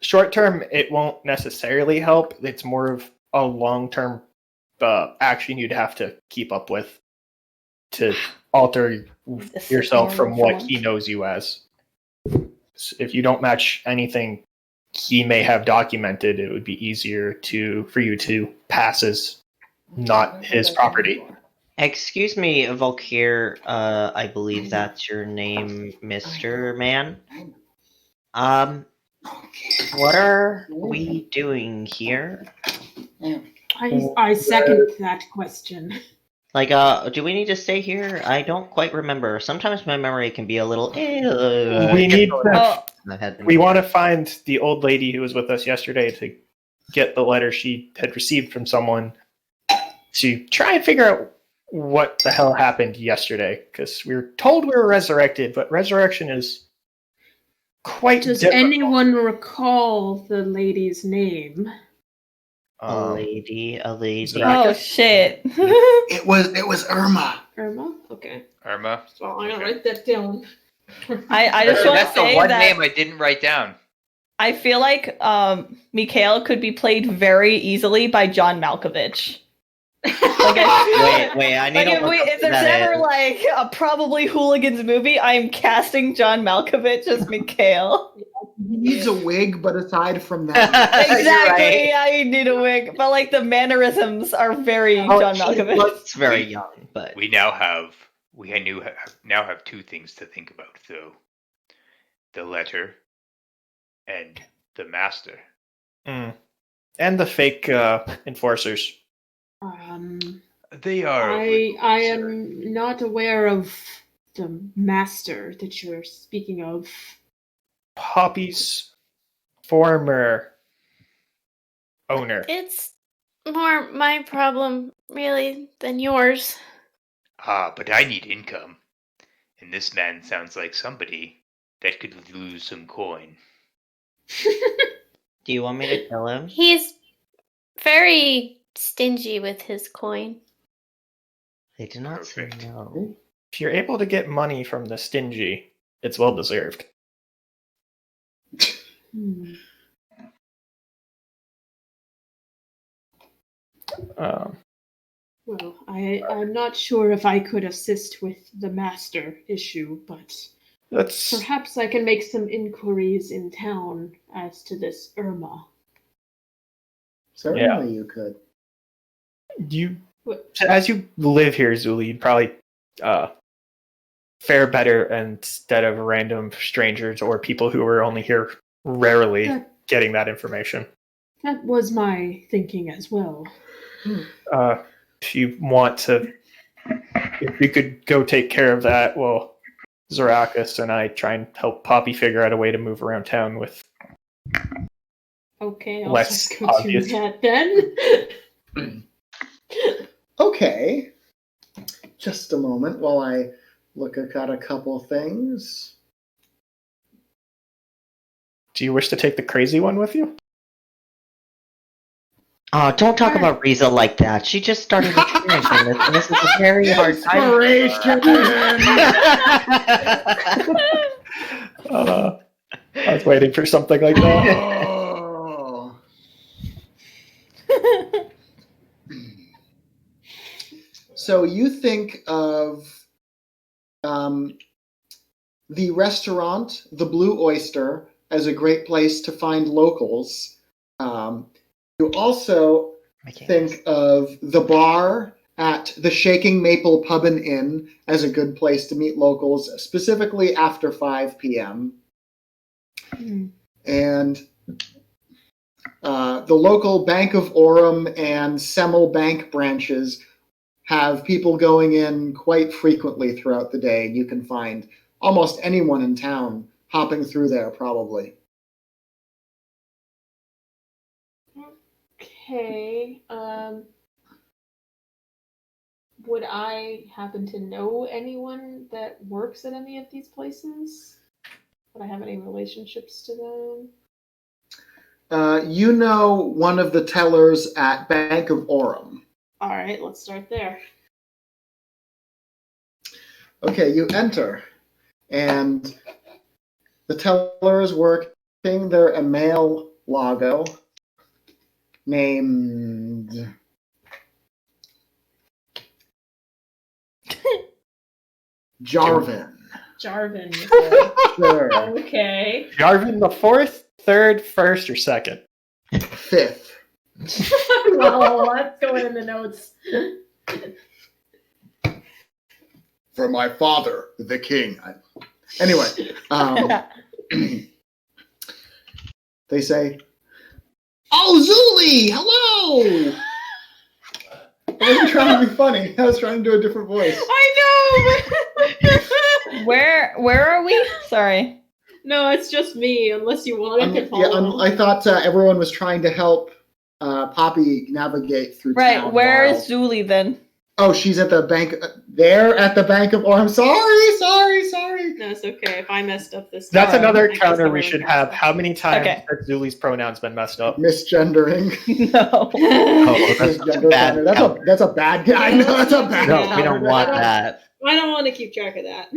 Short term, it won't necessarily help. It's more of a long term action you'd have to keep up with to alter yourself from what he knows you as. If you don't match anything he may have documented, it would be easier for you to pass as not his property. Excuse me, Volkir, I believe that's your name, Mr. Man. What are we doing here? I second that question. Like, do we need to stay here? I don't quite remember. Sometimes my memory can be a little. We want to find the old lady who was with us yesterday to get the letter she had received from someone to try and figure out what the hell happened yesterday. Because we were told we were resurrected, but resurrection is quite Does difficult. anyone recall the lady's name? A lady. Oh shit! It was Irma. Irma? Okay. Irma? So I'm gonna write that down. I just want to That's the say one that name I didn't write down. I feel like Mikhail could be played very easily by John Malkovich. Like wait, I need like to look up if who there's that ever is. like a Probably Hooligans movie, I am casting John Malkovich as Mikhail. He needs a wig, but aside from that, Exactly, I need a wig, but like the mannerisms are very John He Malkovich. looks very young, but We now have two things to think about, though: the letter and the master. And the fake enforcers. They are. I am not aware of the master that you're speaking of. Poppy's former owner. It's more my problem, really, than yours. But I need income, and this man sounds like somebody that could lose some coin. do you want me to kill him? He's very stingy with his coin. They did not say Perfect. no. If you're able to get money from the stingy, it's well deserved. Well, I'm not sure if I could assist with the master issue, but That's perhaps I can make some inquiries in town as to this Irma. certainly you could. you. What? As you live here, Zuli, you'd probably fare better instead of random strangers or people who are only here rarely getting that information. That was my thinking as well. If you want to, if you could go take care of that, well, Zarakis and I try and help Poppy figure out a way to move around town with. Okay, I'll Less just go obvious. do that then. Okay. Just a moment while I look at a couple things. Do you wish to take the crazy one with you? Oh, don't talk about Riza like that. She just started experiencing this, and this is a very hard time. I was waiting for something like that. Oh. So you think of the restaurant, the Blue Oyster, as a great place to find locals. You also think of the bar at the Shaking Maple Pub and Inn as a good place to meet locals, specifically after 5 p.m. And the local Bank of Orem and Semmel Bank branches have people going in quite frequently throughout the day, and you can find almost anyone in town hopping through there, probably. Okay. Would I happen to know anyone that works at any of these places? Would I have any relationships to them? You know one of the tellers at Bank of Orem. All right, let's start there. Okay, you enter, and the teller is working. They're a male Lago named Jarvin. Jarvin, you said. Sure. Okay. Jarvin the fourth, third, first, or second? Fifth. Well, that's going in the notes. For my father, the king. Anyway, they say, "Oh, Zuli, hello!" I wasn't trying to be funny. I was trying to do a different voice. I know! Where are we? Sorry. No, it's just me, unless you wanted to follow. I thought everyone was trying to help Poppy navigate through Right, town. where while- is Zuli then? Oh, she's at the bank. There at the Bank of Orem. Sorry. No, it's okay. If I messed up this That's time, another I guess counter we everyone should messed have. up. How many times Okay. have Zuli's pronouns been messed up? Misgendering. No. Oh, that's Misgender bad. counter. That's a bad guy. No, that's a bad No, counter. we don't want that. I don't want to keep track of that.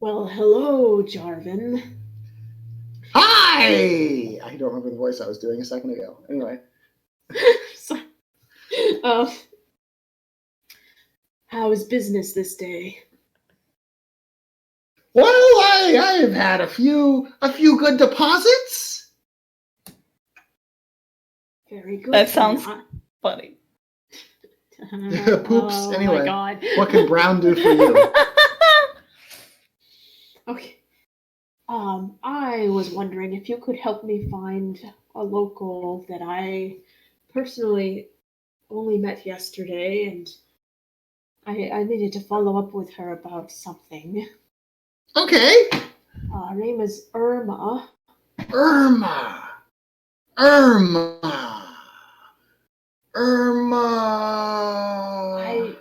Well, hello, Jarvin. Hi! I don't remember the voice I was doing a second ago. Anyway. So, how is business this day? Well, I've had a few good deposits. Very good. That sounds funny. Poops, Oh anyway. my god. What can Brown do for you? Okay. I was wondering if you could help me find a local that I personally only met yesterday, and I needed to follow up with her about something. Okay. Her name is Irma. Irma. I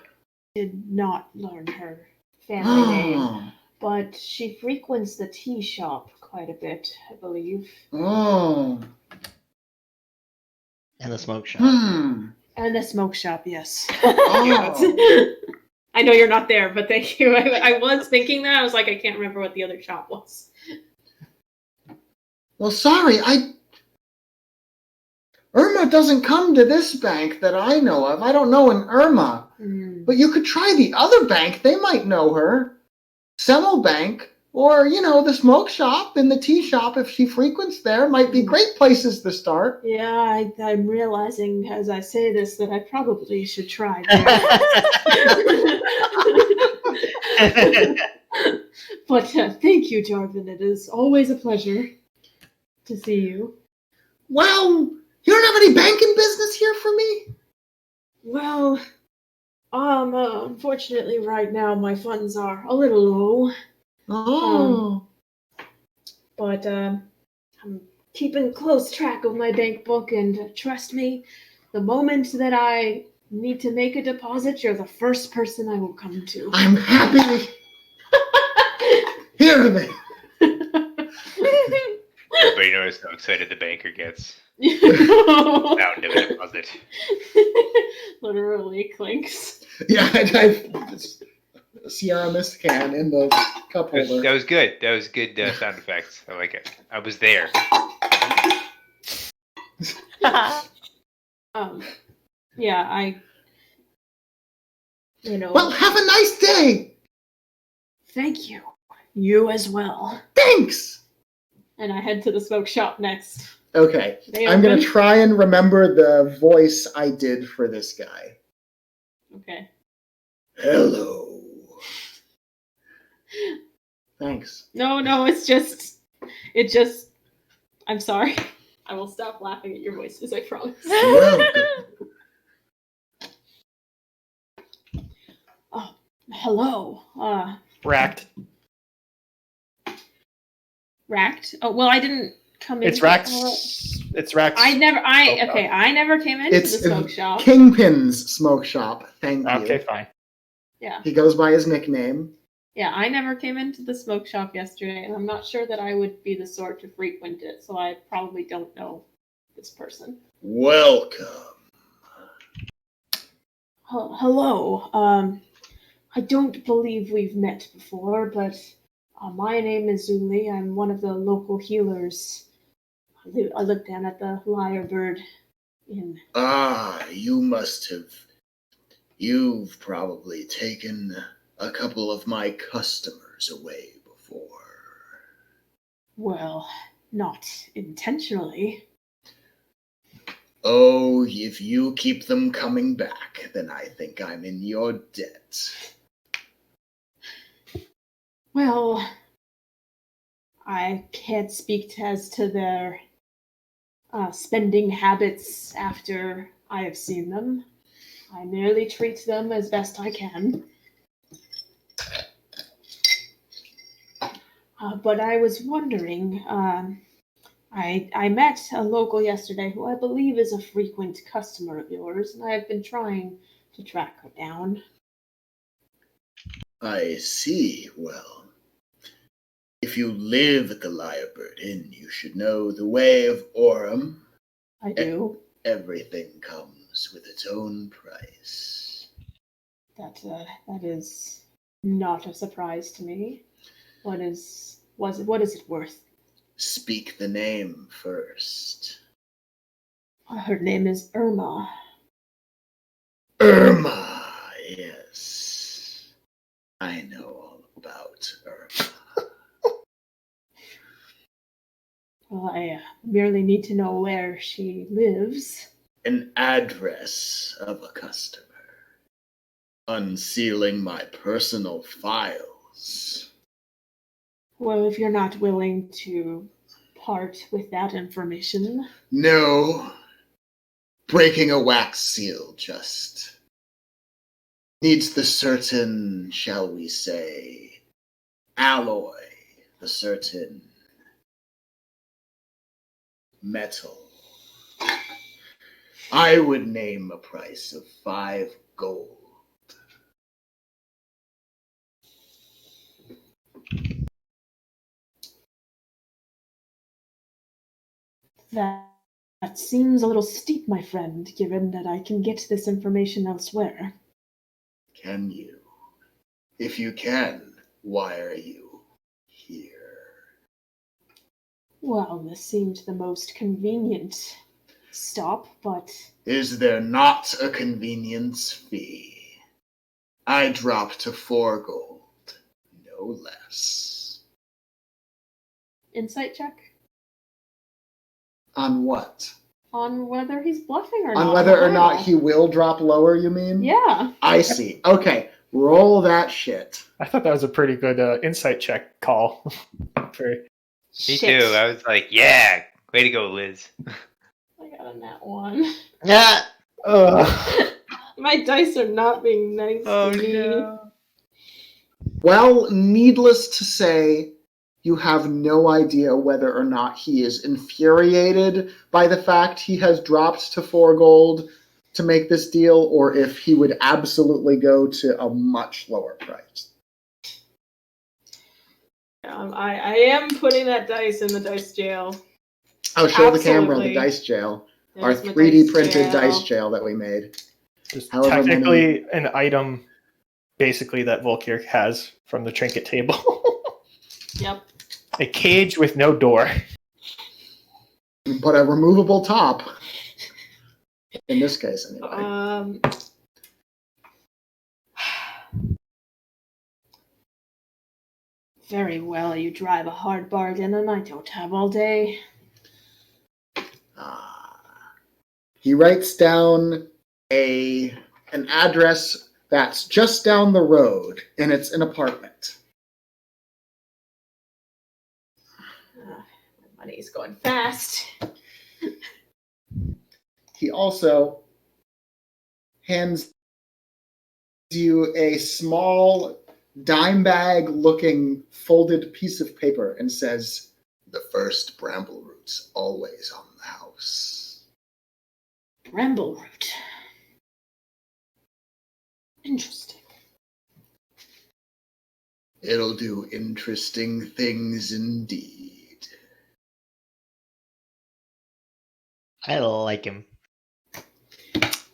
did not learn her family name, but she frequents the tea shop quite a bit, I believe. Oh. And the smoke shop. And the smoke shop, yes. Oh. I know you're not there, but thank you. I was thinking that. I was like, I can't remember what the other shop was. Well, sorry, Irma doesn't come to this bank that I know of. I don't know an Irma. But you could try the other bank. They might know her. Semmel Bank, or, the smoke shop and the tea shop, if she frequents there, might be great places to start. Yeah, I'm realizing as I say this that I probably should try there. But thank you, Jarvin. It is always a pleasure to see you. Well, you don't have any banking business here for me? Well, unfortunately right now my funds are a little low. Oh. But I'm keeping close track of my bank book, and trust me, the moment that I need to make a deposit, you're the first person I will come to. I'm happy to hear of it. Everybody knows how excited the banker gets. Sound of a deposit. Literally clinks. Yeah, I Sierra Mist can in the cup holder. That was good. That was good sound effects. I like it. I was there. Yeah, Well, have a nice day. Thank you. You as well. Thanks. And I head to the smoke shop next. Okay, They I'm going open? to try and remember the voice I did for this guy. Okay. Hello. Thanks. No, it just, I'm sorry. I will stop laughing at your voices, I promise. Welcome. Hello. Racked. Racked? Oh, well, I didn't come in. It's Racked. Oh, It's Racked. I never came into It's the smoke shop. Kingpin's smoke shop. Thank you. Okay, fine. Yeah. He goes by his nickname. Yeah, I never came into the smoke shop yesterday, and I'm not sure that I would be the sort to frequent it, so I probably don't know this person. Welcome. Hello. I don't believe we've met before, but my name is Zuli. I'm one of the local healers. I live down at the Lyrebird Inn. Ah, you've probably taken a couple of my customers away before. Well, not intentionally. Oh, if you keep them coming back, then I think I'm in your debt. Well, I can't speak as to their spending habits after I have seen them. I merely treat them as best I can. But I was wondering, I met a local yesterday who I believe is a frequent customer of yours, and I have been trying to track her down. I see. Well, if you live at the Lyrebird Inn, you should know the way of Orem. I do. Everything comes with its own price. That is not a surprise to me. What is it worth? Speak the name first. Her name is Irma. Irma, yes. I know all about Irma. Well, I merely need to know where she lives. An address of a customer. Unsealing my personal files. Well, if you're not willing to part with that information. No. Breaking a wax seal just needs the certain, shall we say, alloy, the certain metal. I would name a price of 5 gold. That seems a little steep, my friend, given that I can get this information elsewhere. Can you? If you can, why are you here? Well, this seemed the most convenient stop, but... Is there not a convenience fee? I drop to 4 gold, no less. Insight check? On what? On whether he's bluffing or not. On whether or not he will drop lower, you mean? Yeah. I see. Okay, roll that shit. I thought that was a pretty good insight check call. Me too. I was like, yeah, way to go, Liz. I got a nat 1. Yeah. My dice are not being nice to me. Well, needless to say, you have no idea whether or not he is infuriated by the fact he has dropped to 4 gold to make this deal, or if he would absolutely go to a much lower price. I am putting that dice in the dice jail. I'll show the camera Absolutely. the dice jail. There's Our my 3D dice printed jail. dice jail that we made. Just However technically an item, basically, that Volkir has from the trinket table. Yep. A cage with no door. But a removable top. In this case, anyway. Very well, you drive a hard bargain, and I don't have all day. He writes down an address that's just down the road, and it's an apartment. My money's going fast. He also hands you a small dime bag looking folded piece of paper and says, "The first bramble root's always on the house." Bramble root. Interesting. It'll do interesting things indeed. I like him.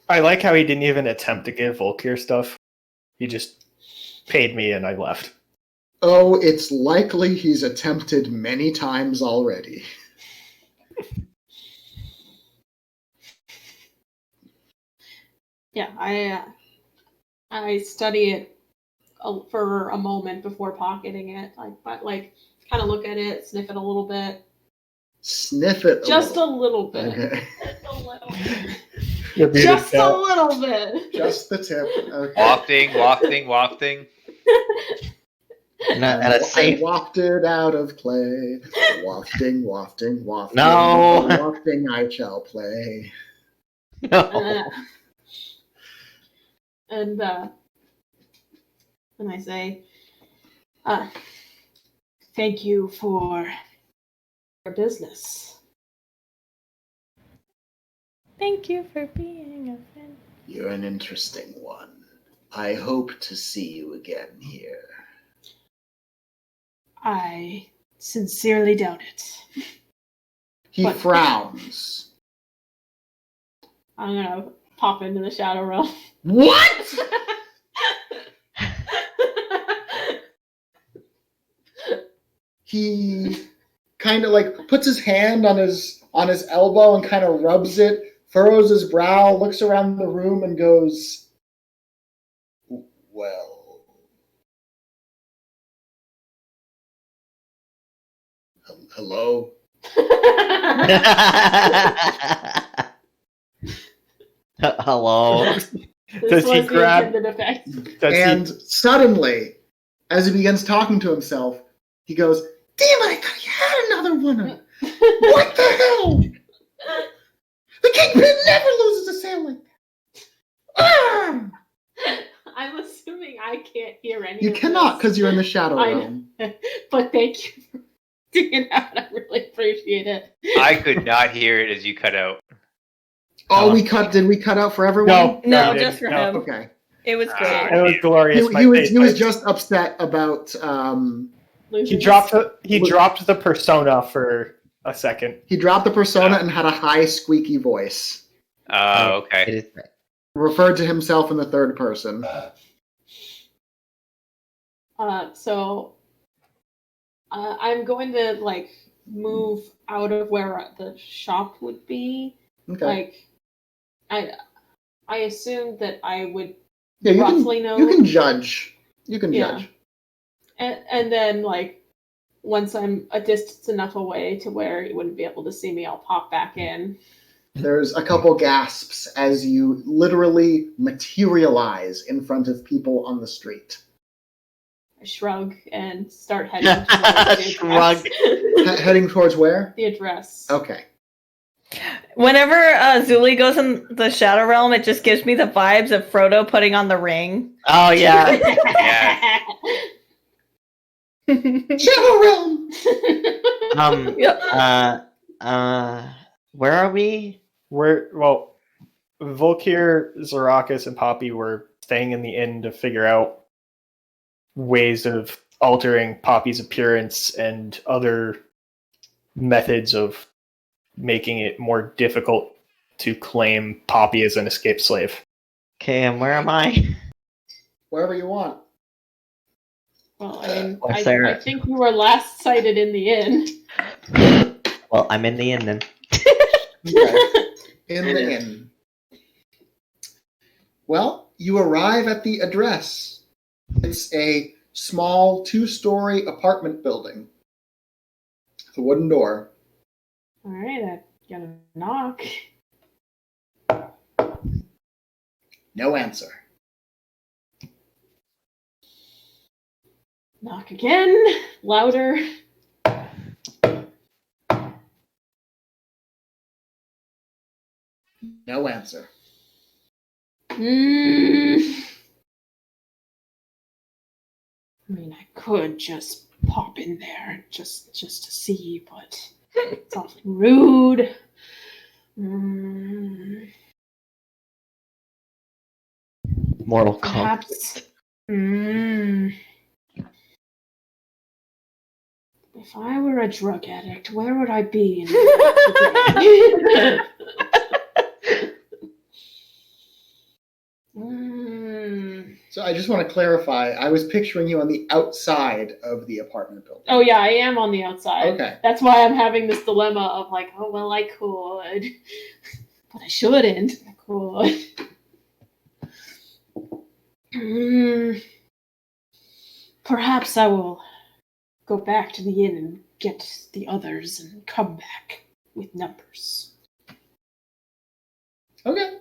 I like how he didn't even attempt to give Volkir stuff. He just paid me and I left. Oh, it's likely he's attempted many times already. Yeah, I study it for a moment before pocketing it. Like kind of look at it, sniff it a little bit. Sniff it. Just a little bit. Okay. A little. Just Just a little bit. Just the tip. Okay. Wafting. At a safe. I wafted out of play. Wafting. No. Wafting I shall play. No. And I say, thank you for your business. Thank you for being a friend. You're an interesting one. I hope to see you again here. I sincerely doubt it. He What? frowns. I'm gonna pop into the shadow realm. What? He kind of like puts his hand on his elbow and kind of rubs it, furrows his brow, looks around the room and goes, "Well, hello?" Hello. This Does he was the grab- intended effect. And suddenly, as he begins talking to himself, he goes, "Damn it, I thought you had another one. What the hell? The Kingpin never loses a sale like that." Ah! I'm assuming I can't hear any You of cannot this. because you're in the shadow I know. realm. But thank you for doing that. I really appreciate it. I could not hear it as you cut out. Oh, did we cut out for everyone? No, we just didn't. for him. Okay. It was great. It was glorious. He was just upset about Losing He dropped the persona for a second. he dropped the persona and had a high squeaky voice. Oh, okay. It is. Referred to himself in the third person. So I'm going to like move out of where the shop would be. Okay. Like I assumed that I would Yeah, roughly know. you can judge. You can Yeah. judge. And then like once I'm a distance enough away to where you wouldn't be able to see me, I'll pop back in. There's a couple gasps as you literally materialize in front of people on the street. I shrug and start heading towards the Shrug. address. Heading towards where? The address. Okay. Whenever Zuli goes in the Shadow Realm, it just gives me the vibes of Frodo putting on the ring. Oh yeah. Shadow Realm! Yep. Where are we? Volkir, Zarakis, and Poppy were staying in the inn to figure out ways of altering Poppy's appearance and other methods of making it more difficult to claim Poppy as an escaped slave. Okay, and where am I? Wherever you want. Well, I mean, What's I there? think you were last sighted in the inn. Well, I'm in the inn then. Okay. In the inn. Well, you arrive at the address. It's a small 2-story apartment building. With a wooden door. All right, I gotta knock. No answer. Knock again, louder. No answer. I mean, I could just pop in there just to see, but it's awfully rude. Mortal Perhaps. Kombat. If I were a drug addict, where would I be in today? So I just want to clarify. I was picturing you on the outside of the apartment building. Oh yeah, I am on the outside. Okay. That's why I'm having this dilemma of like, oh well, I could, but I shouldn't. I could. Perhaps I will go back to the inn and get the others and come back with numbers. Okay.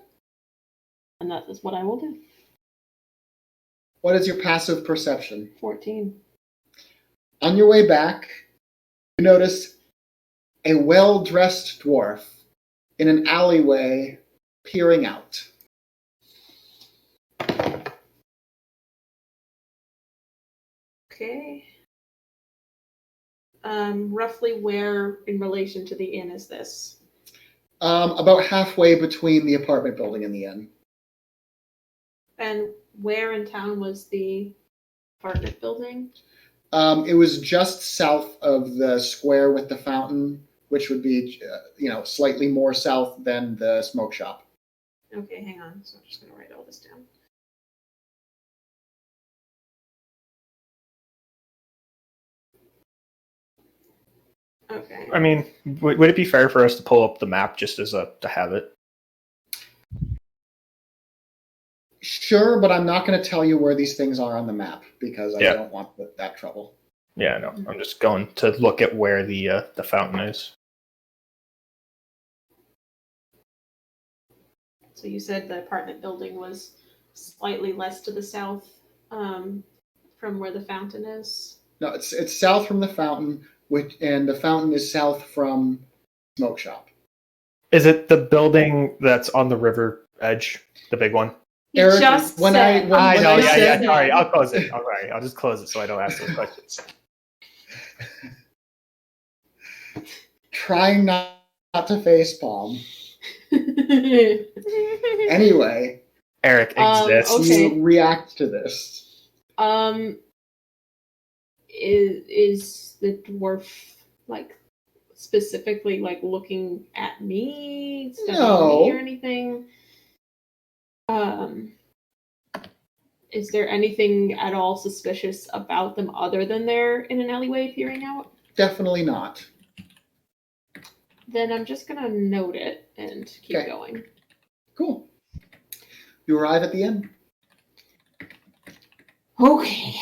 And that is what I will do. What is your passive perception? 14. On your way back, you notice a well-dressed dwarf in an alleyway peering out. Okay. Roughly where in relation to the inn is this? About halfway between the apartment building and the inn. And where in town was the apartment building? It was just south of the square with the fountain, which would be, slightly more south than the smoke shop. Okay, hang on. So I'm just going to write all this down. Okay. I mean, would it be fair for us to pull up the map just as to have it? Sure, but I'm not going to tell you where these things are on the map because I don't want that trouble. Yeah, no. I'm just going to look at where the fountain is. So you said the apartment building was slightly less to the south from where the fountain is? No, it's south from the fountain, and the fountain is south from smoke shop. Is it the building that's on the river edge, the big one? Eric, just when said. I I know, yeah. said- Sorry, I'll close it. All right, I'll just close it so I don't ask those questions. Trying not to facepalm. Anyway, Eric exists. Okay. you react to this. Is the dwarf like specifically like looking at me, studying No. me or anything? Is there anything at all suspicious about them other than they're in an alleyway peering out? Definitely not. Then I'm just gonna note it and keep Okay. going. Cool. You arrive at the inn. Okay.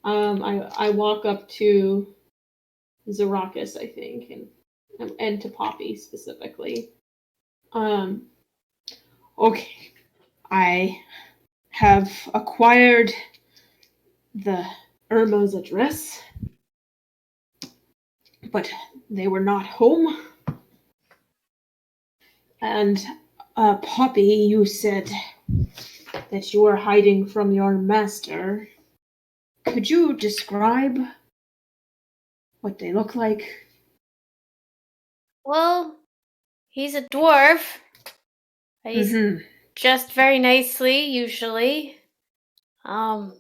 I walk up to Zarakis, I think, and to Poppy specifically. Okay. I have acquired the Irma's address, but they were not home. And Poppy, you said that you were hiding from your master. Could you describe what they look like? Well, he's a dwarf. He's dressed very nicely, usually. Alex,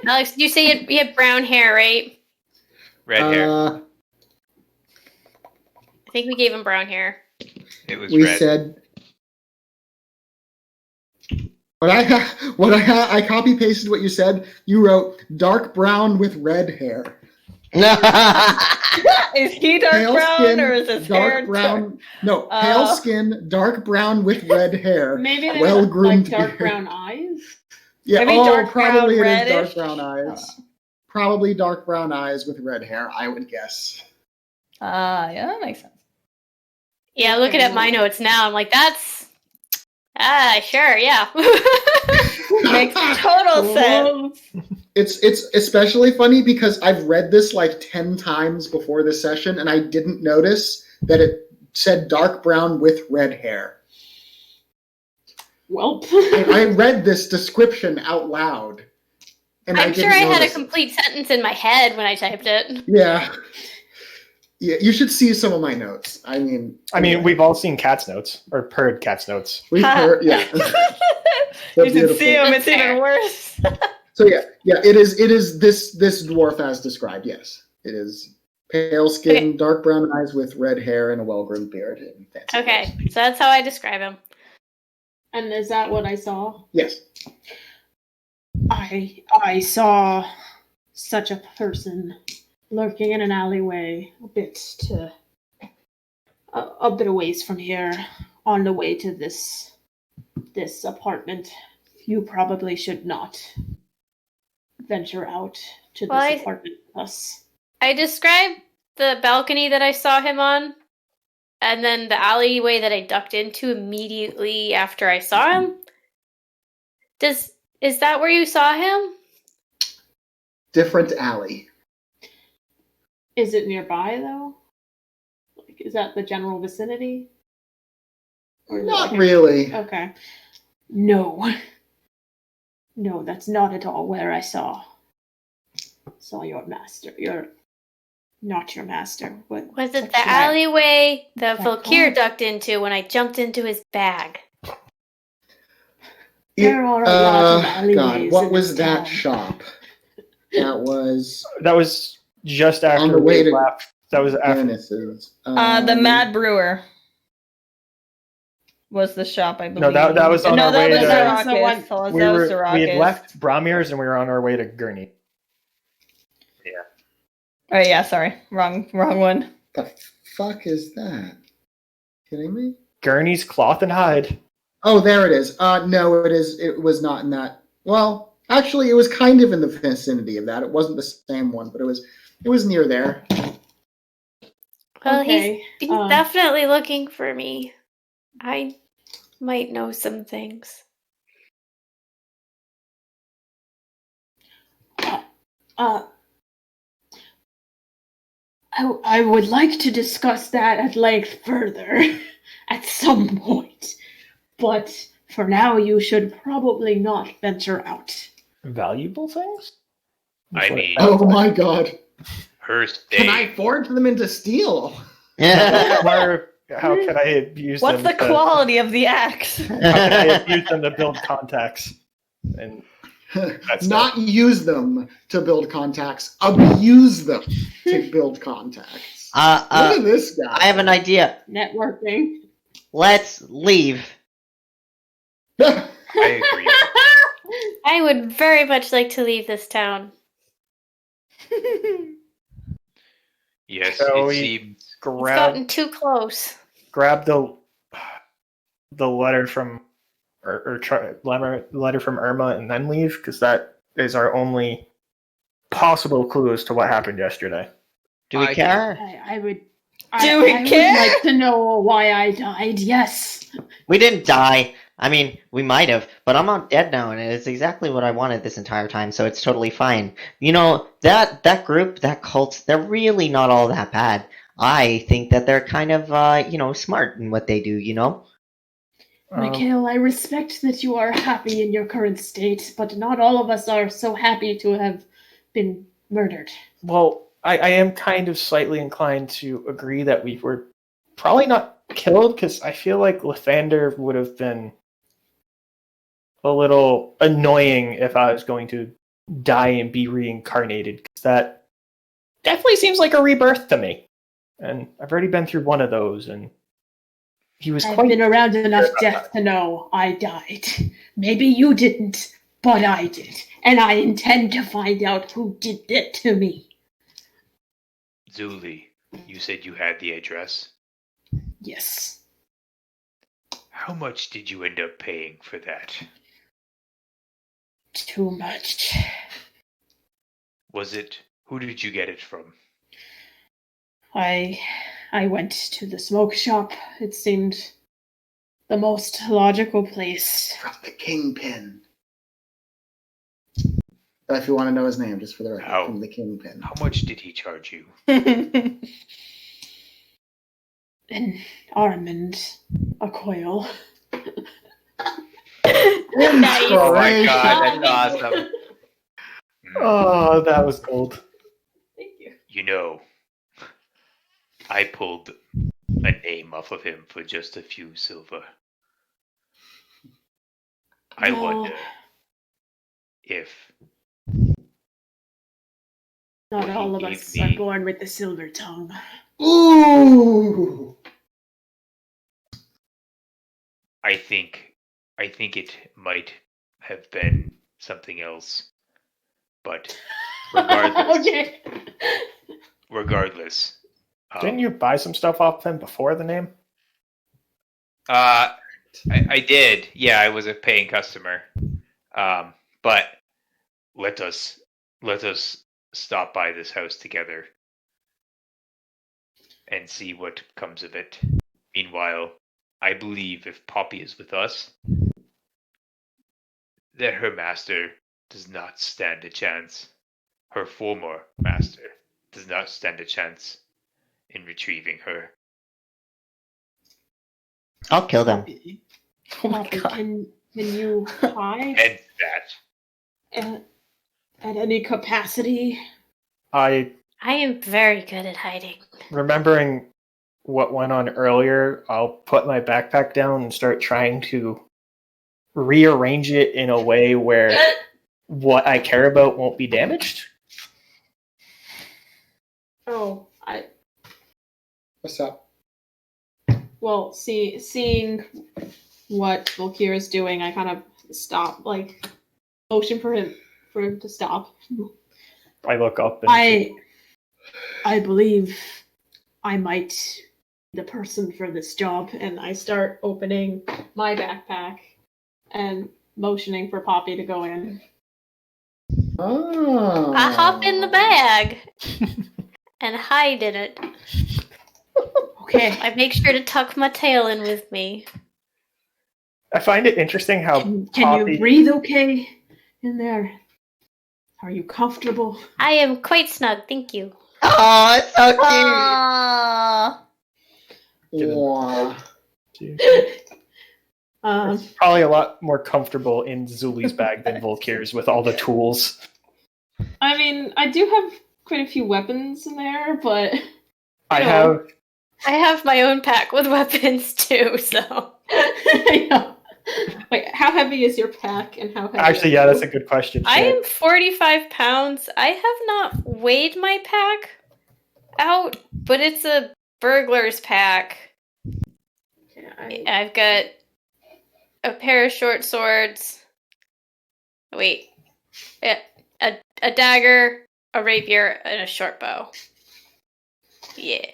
did you say he had brown hair, right? Red hair. I think we gave him brown hair. It was We red. said. I copy pasted what you said. You wrote dark brown with red hair. Is he dark Pale brown skin, or is his dark hair brown? No, pale skin, dark brown with red hair. Maybe they well have groomed like dark beard. brown eyes. Yeah, Maybe dark brown, probably it is reddish? dark brown eyes. Probably dark brown eyes with red hair, I would guess. Yeah, that makes sense. Yeah, looking at my notes now, I'm like, that's sure, yeah. Makes total sense. It's especially funny because I've read this like 10 times before this session and I didn't notice that it said dark brown with red hair. Welp. I read this description out loud And I'm sure I didn't had a notice it. complete sentence in my head when I typed it. Yeah. Yeah, you should see some of my notes. I mean, we've all seen Cat's notes or heard Cat's notes. we've heard, yeah. You should see him. It's That's even fair. worse. So yeah, it is this dwarf as described. Yes, it is pale skin, Okay. dark brown eyes with red hair and a well-groomed beard. And fancy Okay, clothes. so that's how I describe him. And is that what I saw? Yes. I saw such a person lurking in an alleyway a bit a ways from here on the way to this apartment. You probably should not venture out to Well, this apartment with us. I described the balcony that I saw him on, and then the alleyway that I ducked into immediately after I saw him. Is that where you saw him? Different alley. Is it nearby though? Like, is that the general vicinity? Or is it Not like really. Okay. No. No, that's not at all where I saw your master. Not your master. What Was it what the should I- alleyway that That Volkir one? ducked into when I jumped into his bag? There are a lot of alleyways God, what in was this that town. shop? That was That was just after On the way we to left. That was after. Dennis's. The Mad Brewer was the shop, I believe. No, that was on no, our that way was to- Zarakis. That We was had Zarakis. left Bromir's and we were on our way to Gurney. Oh yeah, sorry, wrong one. The fuck is that? Kidding me? Gurney's Cloth and Hide. Oh, there it is. No, it is. It was not in that. Well, actually, it was kind of in the vicinity of that. It wasn't the same one, but it was near there. Well, Okay. he's definitely looking for me. I might know some things. I would like to discuss that at length further at some point. But for now, you should probably not venture out. Valuable things? I mean, Oh my god. her Can I state. forge them into steel? How could I use What's them the to, quality of the axe? How could I use them to build contacts? And That's Not use them to build contacts. Abuse them to build contacts. Look at this guy. I have an idea. Networking. Let's leave. I agree. I would very much like to leave this town. Yes, So it we- seems. It's grab gotten too close. the letter from letter from Irma and then leave, because that is our only possible clue as to what happened yesterday. Do we I care? I would. Do we I care? would like to know why I died. Yes. We didn't die. I mean, we might have, but I'm not dead now, and it's exactly what I wanted this entire time, so it's totally fine. You know, that group, that cult, they're really not all that bad. I think that they're kind of, smart in what they do, you know? Mikhail, I respect that you are happy in your current state, but not all of us are so happy to have been murdered. Well, I am kind of slightly inclined to agree that we were probably not killed, because I feel like Lathander would have been a little annoying if I was going to die and be reincarnated, because that definitely seems like a rebirth to me. And I've already been through one of those, and he was I've quite... been around enough death to know I died. Maybe you didn't, but I did. And I intend to find out who did it to me. Zuli, you said you had the address. Yes. How much did you end up paying for that? Too much. Was it? Who did you get it from? I went to the smoke shop. It seemed the most logical place. From the Kingpin. If you want to know his name, just for the record, How? from the Kingpin. How much did he charge you? An almond, a coil. Nice. Oh my god, that's awesome. Oh, that was gold. Thank you. You know, I pulled a name off of him for just a few silver. I Well, wonder if not what he all of gave us me- are born with the silver tongue. Ooh! I think it might have been something else. But regardless, Okay. regardless. Didn't you buy some stuff off them before the name? I did. Yeah, I was a paying customer. But let us stop by this house together and see what comes of it. Meanwhile, I believe if Poppy is with us, that her master does not stand a chance. Her former master does not stand a chance in retrieving her. I'll kill them. Oh my Poppy, god. can you hide And that. at any capacity? I I am very good at hiding. remembering what went on earlier, I'll put my backpack down and start trying to rearrange it in a way where what I care about won't be damaged. Oh, What's up? well, seeing what Volkir is doing, I kind of stop, like, motion for him to stop. I look up and I believe I might be the person for this job, and I start opening my backpack and motioning for Poppy to go in. Oh. I hop in the bag and hide in it. Okay. I make sure to tuck my tail in with me. I find it interesting how Can Poppy, you breathe okay in there? Are you comfortable? I am quite snug, thank you. Oh, it's so cute. Aww. Wah. it's probably a lot more comfortable in Zuli's bag than Volkir's with all the tools. I mean, I do have quite a few weapons in there, but I No. have my own pack with weapons too, so. I know. Wait, how heavy is your pack, and how heavy? actually, yeah, that's a good question. I am 45 pounds. I have not weighed my pack out, but it's a burglar's pack. I've got a pair of short swords. Wait. A dagger, a rapier, and a short bow. Yeah,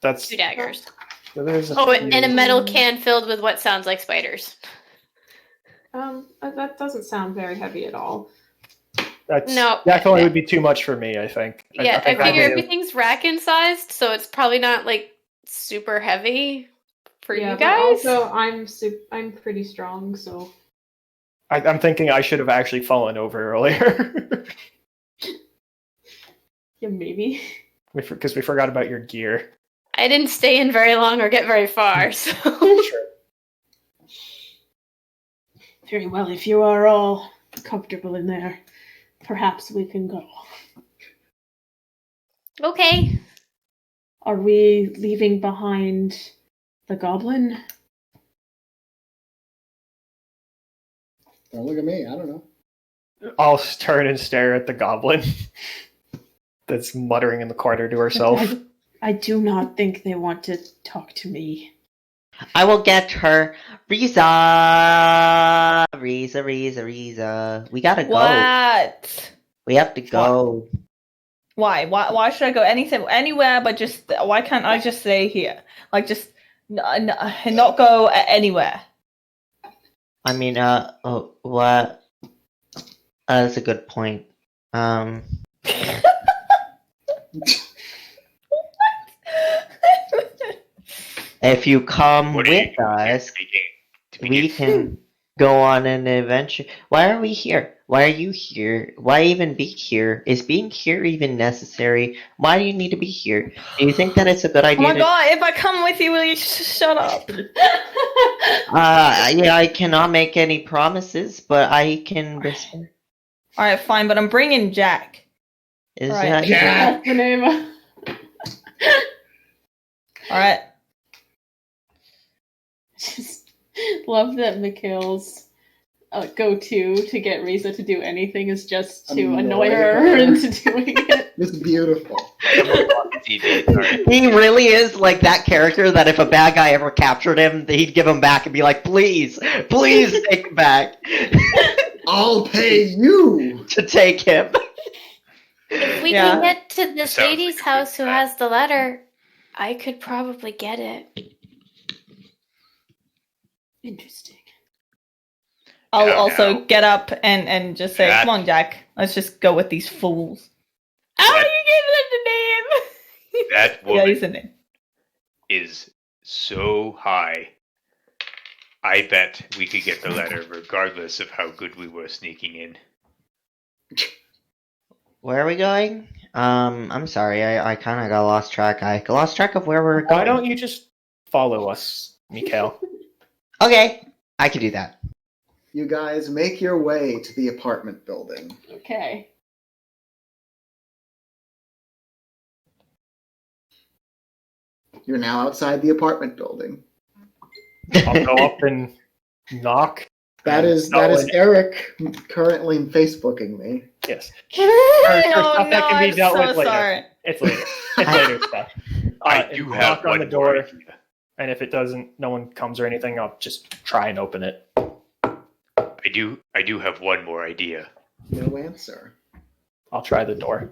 That's 2 daggers. there's a Oh, few- and a metal can filled with what sounds like spiders. That doesn't sound very heavy at all. That's No. definitely would be too much for me, I think. Yeah, I think I figure may have- everything's rack-in sized, so it's probably not like super heavy for Yeah, you but guys. also I'm pretty strong, so I'm thinking I should have actually fallen over earlier. yeah, maybe. Because we forgot about your gear. I didn't stay in very long or get very far, so. Sure. Very well. If you are all comfortable in there, perhaps we can go. Okay. Are we leaving behind the goblin? Don't look at me. I don't know. I'll turn and stare at the goblin that's muttering in the corner to herself. I do not think they want to talk to me. I will get her. Riza. We gotta go. What? We have to go. Why? Why should I go anywhere but just why can't I just stay here? Like just not go anywhere. I mean, what? That's a good point. If you come What are you with us, speaking to we can go on an adventure. Why are we here? Why are you here? Why even be here? Is being here even necessary? Why do you need to be here? Do you think that it's a good Oh idea my to... god, if I come with you, will you shut up? Yeah, I cannot make any promises, but I can whisper. All right, fine, but I'm bringing Jack. Is Right. that Yeah. That's the name. All right. Just love that Mikhail's go-to to get Riza to do anything is just to Annoy annoy her her. into doing it. It's beautiful. Sorry. He really is like that character that if a bad guy ever captured him, he'd give him back and be like, please take him back. I'll pay you. To take him. If we Yeah. can get to this Sounds lady's like a house good who plan. has the letter, I could probably get it. Interesting. I'll Yeah, also no. get up and just say, That- come on, Jack. Let's just go with these fools. Oh, That- you gave them the name! That Yeah, woman he's in it. is so high. I bet we could get the letter regardless of how good we were sneaking in. Where are we going? I'm sorry, I kind of got lost track. I lost track of where we're going. Why don't you just follow us, Mikhail? Okay, I can do that. You guys make your way to the apartment building. Okay. You're now outside the apartment building. I'll go up and knock. That is Eric currently Facebooking me. Yes. Oh, stuff that can be I'm dealt so with later. sorry. It's later. It's later stuff. I And do knock have on one the more door, idea. and if it doesn't, no one comes or anything, I'll just try and open it. I do have one more idea. No answer. I'll try the door.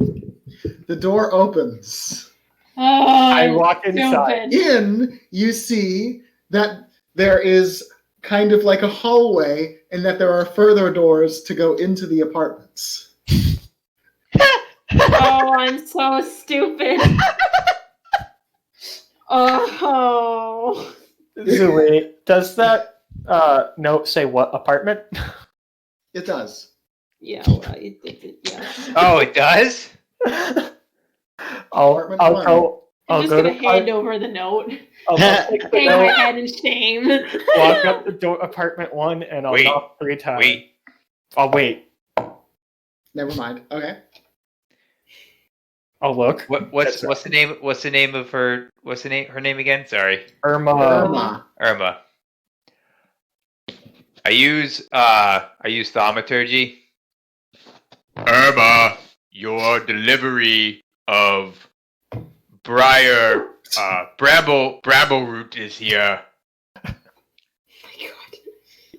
The door opens. Oh, I walk inside. stupid. In, you see that there is kind of like a hallway and that there are further doors to go into the apartments. Oh, I'm so stupid. Oh. So wait, does that note say what apartment? It does. Yeah, yeah. Oh, it does? I'll Apartment go. one. I'll I'm just go gonna to hand over the note. I'll go take the Hang my note, head in shame. walk up to door apartment 1, and I'll Wait, knock 3 times. Wait, I'll wait. Never mind. Okay. I'll look. what's the name of her her name again? Sorry. Irma. Irma. I use thaumaturgy. Irma, your delivery of bramble root is here.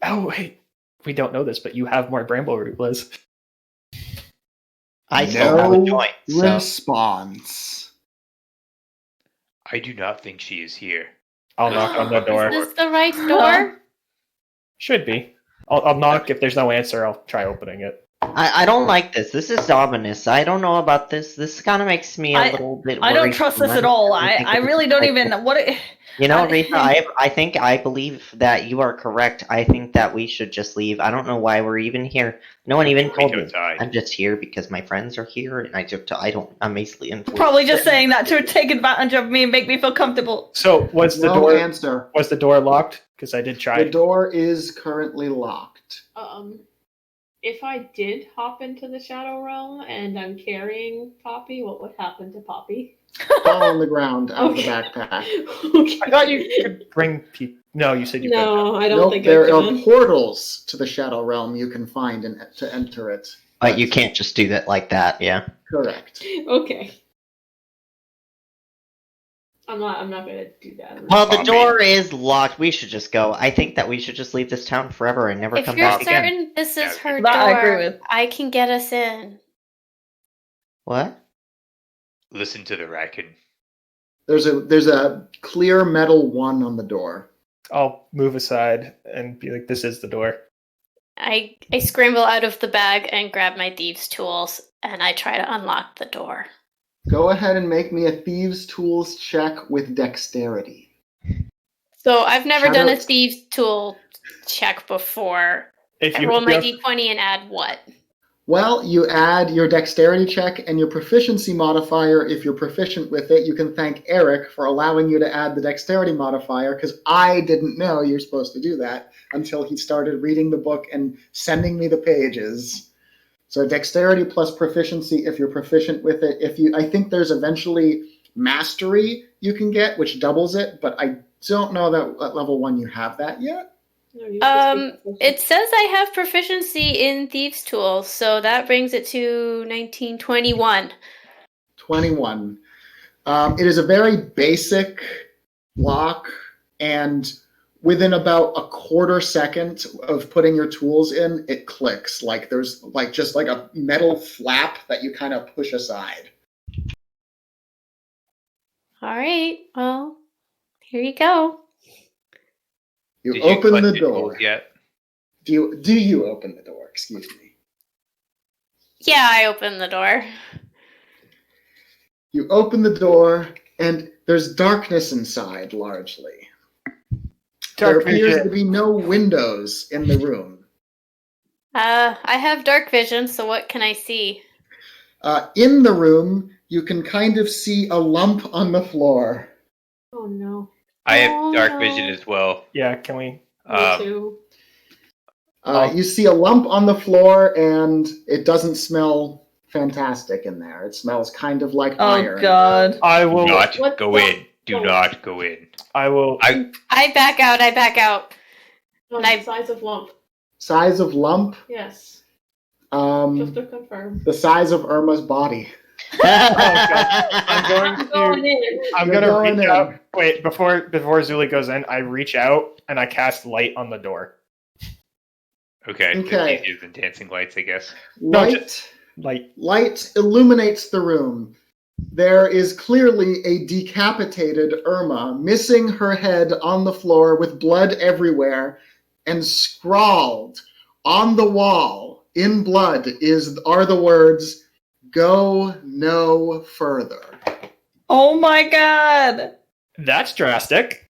Oh wait, we don't know this, but you have more bramble root, Liz. I still have a No joint. So. response. I do not think she is here. I'll knock on the door. Is this the right door? Should be. I'll knock. If there's no answer, I'll try opening it. I don't like this. This is ominous. I don't know about this. This kind of makes me a little bit I don't worried. trust this at all. I really don't even. You know, I- Rita, I believe that you are correct. I think that we should just leave. I don't know why we're even here. No one even told me. I'm just here because my friends are here, and I'm easily influenced. Probably just saying that to take advantage of me and make me feel comfortable. So was the No door answer. was the door locked? Because I did try. The door is currently locked. If I did hop into the Shadow Realm and I'm carrying Poppy, what would happen to Poppy? Fall on the ground out of the Okay. backpack. Okay. I thought you could bring people. No, you said you No, I don't Nope, think there I are can. portals to the Shadow Realm you can find to enter it. But you can't just do that like that, yeah. Correct. Okay. I'm not gonna do that. Well, the Poppy. door is locked. We should just go. I think that we should just leave this town forever and never If come you're back again. certain this is her That door, I agree with. I can get us in. What? Listen to the raccoon. There's a clear metal 1 on the door. I'll move aside and be like, "This is the door." I scramble out of the bag and grab my thieves' tools, and I try to unlock the door. Go ahead and make me a thieves' tools check with dexterity. So I've never done a Shadow- thieves' tool check before. If I you roll my just- d20 and add what? Well, you add your dexterity check and your proficiency modifier. If you're proficient with it, you can thank Eric for allowing you to add the dexterity modifier, because I didn't know you're supposed to do that until he started reading the book and sending me the pages. So dexterity plus proficiency if you're proficient with it. I think there's eventually mastery you can get, which doubles it, but I don't know that at level 1 you have that yet. No, you just take the It says I have proficiency in Thieves' Tools, so that brings it to 1921. 21. It is a very basic lock, and within about a quarter second of putting your tools in, it clicks. Like there's just a metal flap that you kind of push aside. All right, well, here you go. You Did open collect the the door. tools yet? Do you open the door? Excuse me. Yeah, I opened the door. You open the door, and there's darkness inside, largely. There Dark appears vision. to be no windows in the room. I have dark vision, so what can I see? In the room, you can kind of see a lump on the floor. Oh no. I have Oh, dark no. vision as well. Yeah, can we? Me too. You see a lump on the floor, and it doesn't smell fantastic in there. It smells kind of like Oh iron. God. I Do will. not What go the- in. Do not go in. I will. I back out. I back out. No, Knife. size of lump. Size of lump, Yes. Just the to confirm. size of Irma's body. I'm going I'm going to. in. I'm You're gonna going reach in. out. Wait, before Zuli goes in, I reach out and I cast light on the door. Okay. Okay. It's easier than dancing lights, I guess. No, Light Light. illuminates the room. There is clearly a decapitated Irma, missing her head on the floor with blood everywhere, and scrawled on the wall in blood are the words, "Go no further." Oh my God. That's drastic.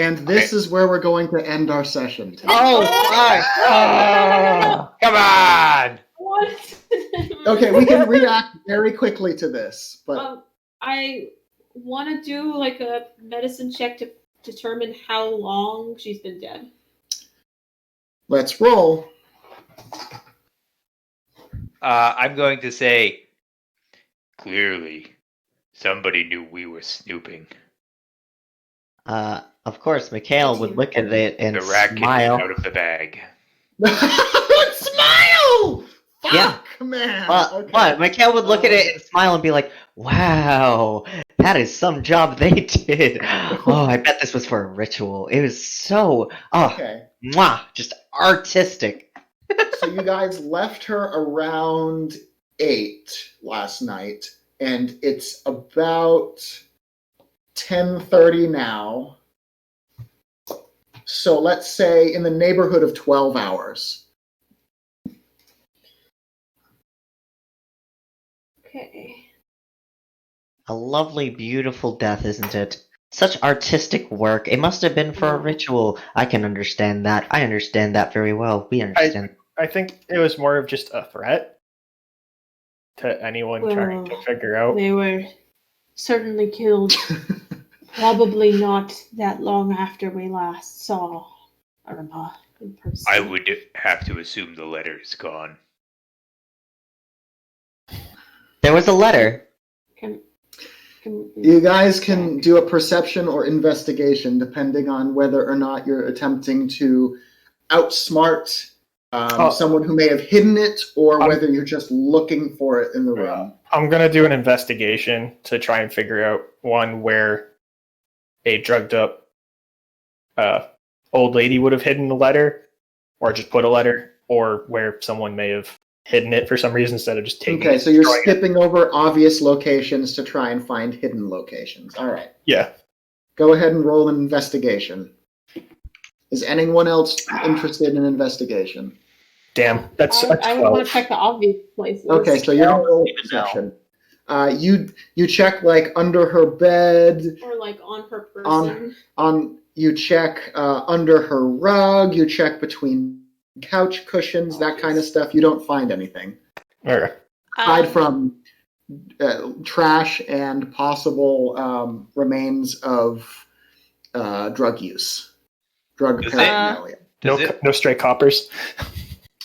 And this is where we're going to end our session today. Oh my! Come on! What? Okay, we can react very quickly to this, but I want to do like a medicine check to determine how long she's been dead. let's roll. I'm going to say, clearly, somebody knew we were snooping. Of course, Mikhail would look at it and The rat getting smile. out of the bag. Smile! Fuck, Yeah. man. What? Okay. What? Mikhail would look at it and smile and be like, "Wow, that is some job they did. Oh, I bet this was for a ritual. It was so Okay. just artistic." So you guys left her around 8 last night, and it's about 10:30 now. So let's say in the neighborhood of 12 hours. Okay. A lovely, beautiful death, isn't it? Such artistic work. It must have been for a ritual. I can understand that. I understand that very well. We understand. I think it was more of just a threat to anyone trying to Well, figure out. They were certainly killed. Probably not that long after we last saw Irma in person. I would have to assume the letter is gone. There was a letter. Can You guys can do a perception or investigation depending on whether or not you're attempting to outsmart someone who may have hidden it, or whether you're just looking for it in the room. I'm gonna do an investigation to try and figure out one where a drugged up old lady would have hidden the letter, or just put a letter, or where someone may have hidden it for some reason instead of just taking it. Okay, so you're destroying it. skipping over obvious locations to try and find hidden locations. All right. Yeah. Go ahead and roll an investigation. Is anyone else interested in investigation? Damn, that's a I would want 12. to check the obvious places. Okay, so you're gonna roll Even perception. You check like under her bed, Or like on her person. you check under her rug, you check between couch cushions, that kind of stuff. You don't find anything Okay. aside from trash and possible remains of drug use, drug Does it- paraphernalia. No, Does it- no stray coppers.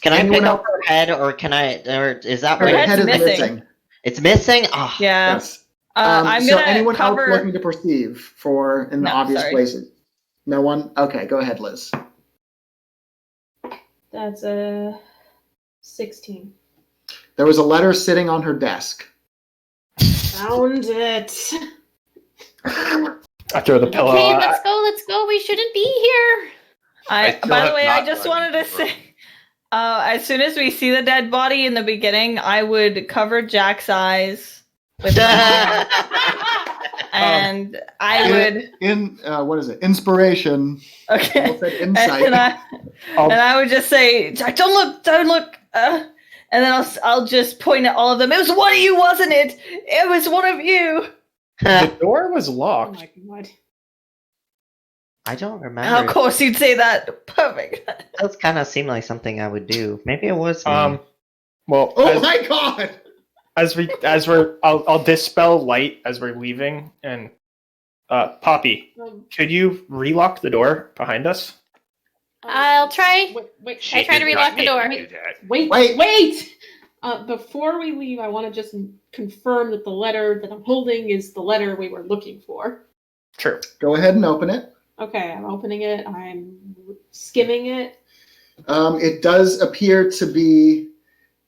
Can I Anyone pick up else? her head, or can I? Or is that Her Her what? head's head is missing. missing. It's missing. Oh, Yeah. Yes. I'm so gonna anyone cover. else looking to perceive for in the No, obvious sorry. places? No one? Okay, go ahead, Liz. That's a 16. There was a letter sitting on her desk. Found it. I throw the pillow. Okay, let's go. We shouldn't be here. I still By the have way, not I just gone wanted into to the room. say, as soon as we see the dead body in the beginning, I would cover Jack's eyes with and I would In what is it? Inspiration. okay, Almost said insight. and I would just say, Jack, don't look, and then I'll just point at all of them. It was one of you, wasn't it? It was one of you. The door was Oh locked. my god. I don't Of remember. course, you'd say that. Perfect. It does kind of seem like something I would do. Maybe it was me. Well, Oh my god! I'll dispel light as we're leaving, and Poppy, could you relock the door behind us? I'll try. Wait, She I try to did relock not the door. make me do that. wait! Before we leave, I want to just confirm that the letter that I'm holding is the letter we were looking for. True. Go ahead and open it. Okay, I'm opening it. I'm skimming it. It does appear to be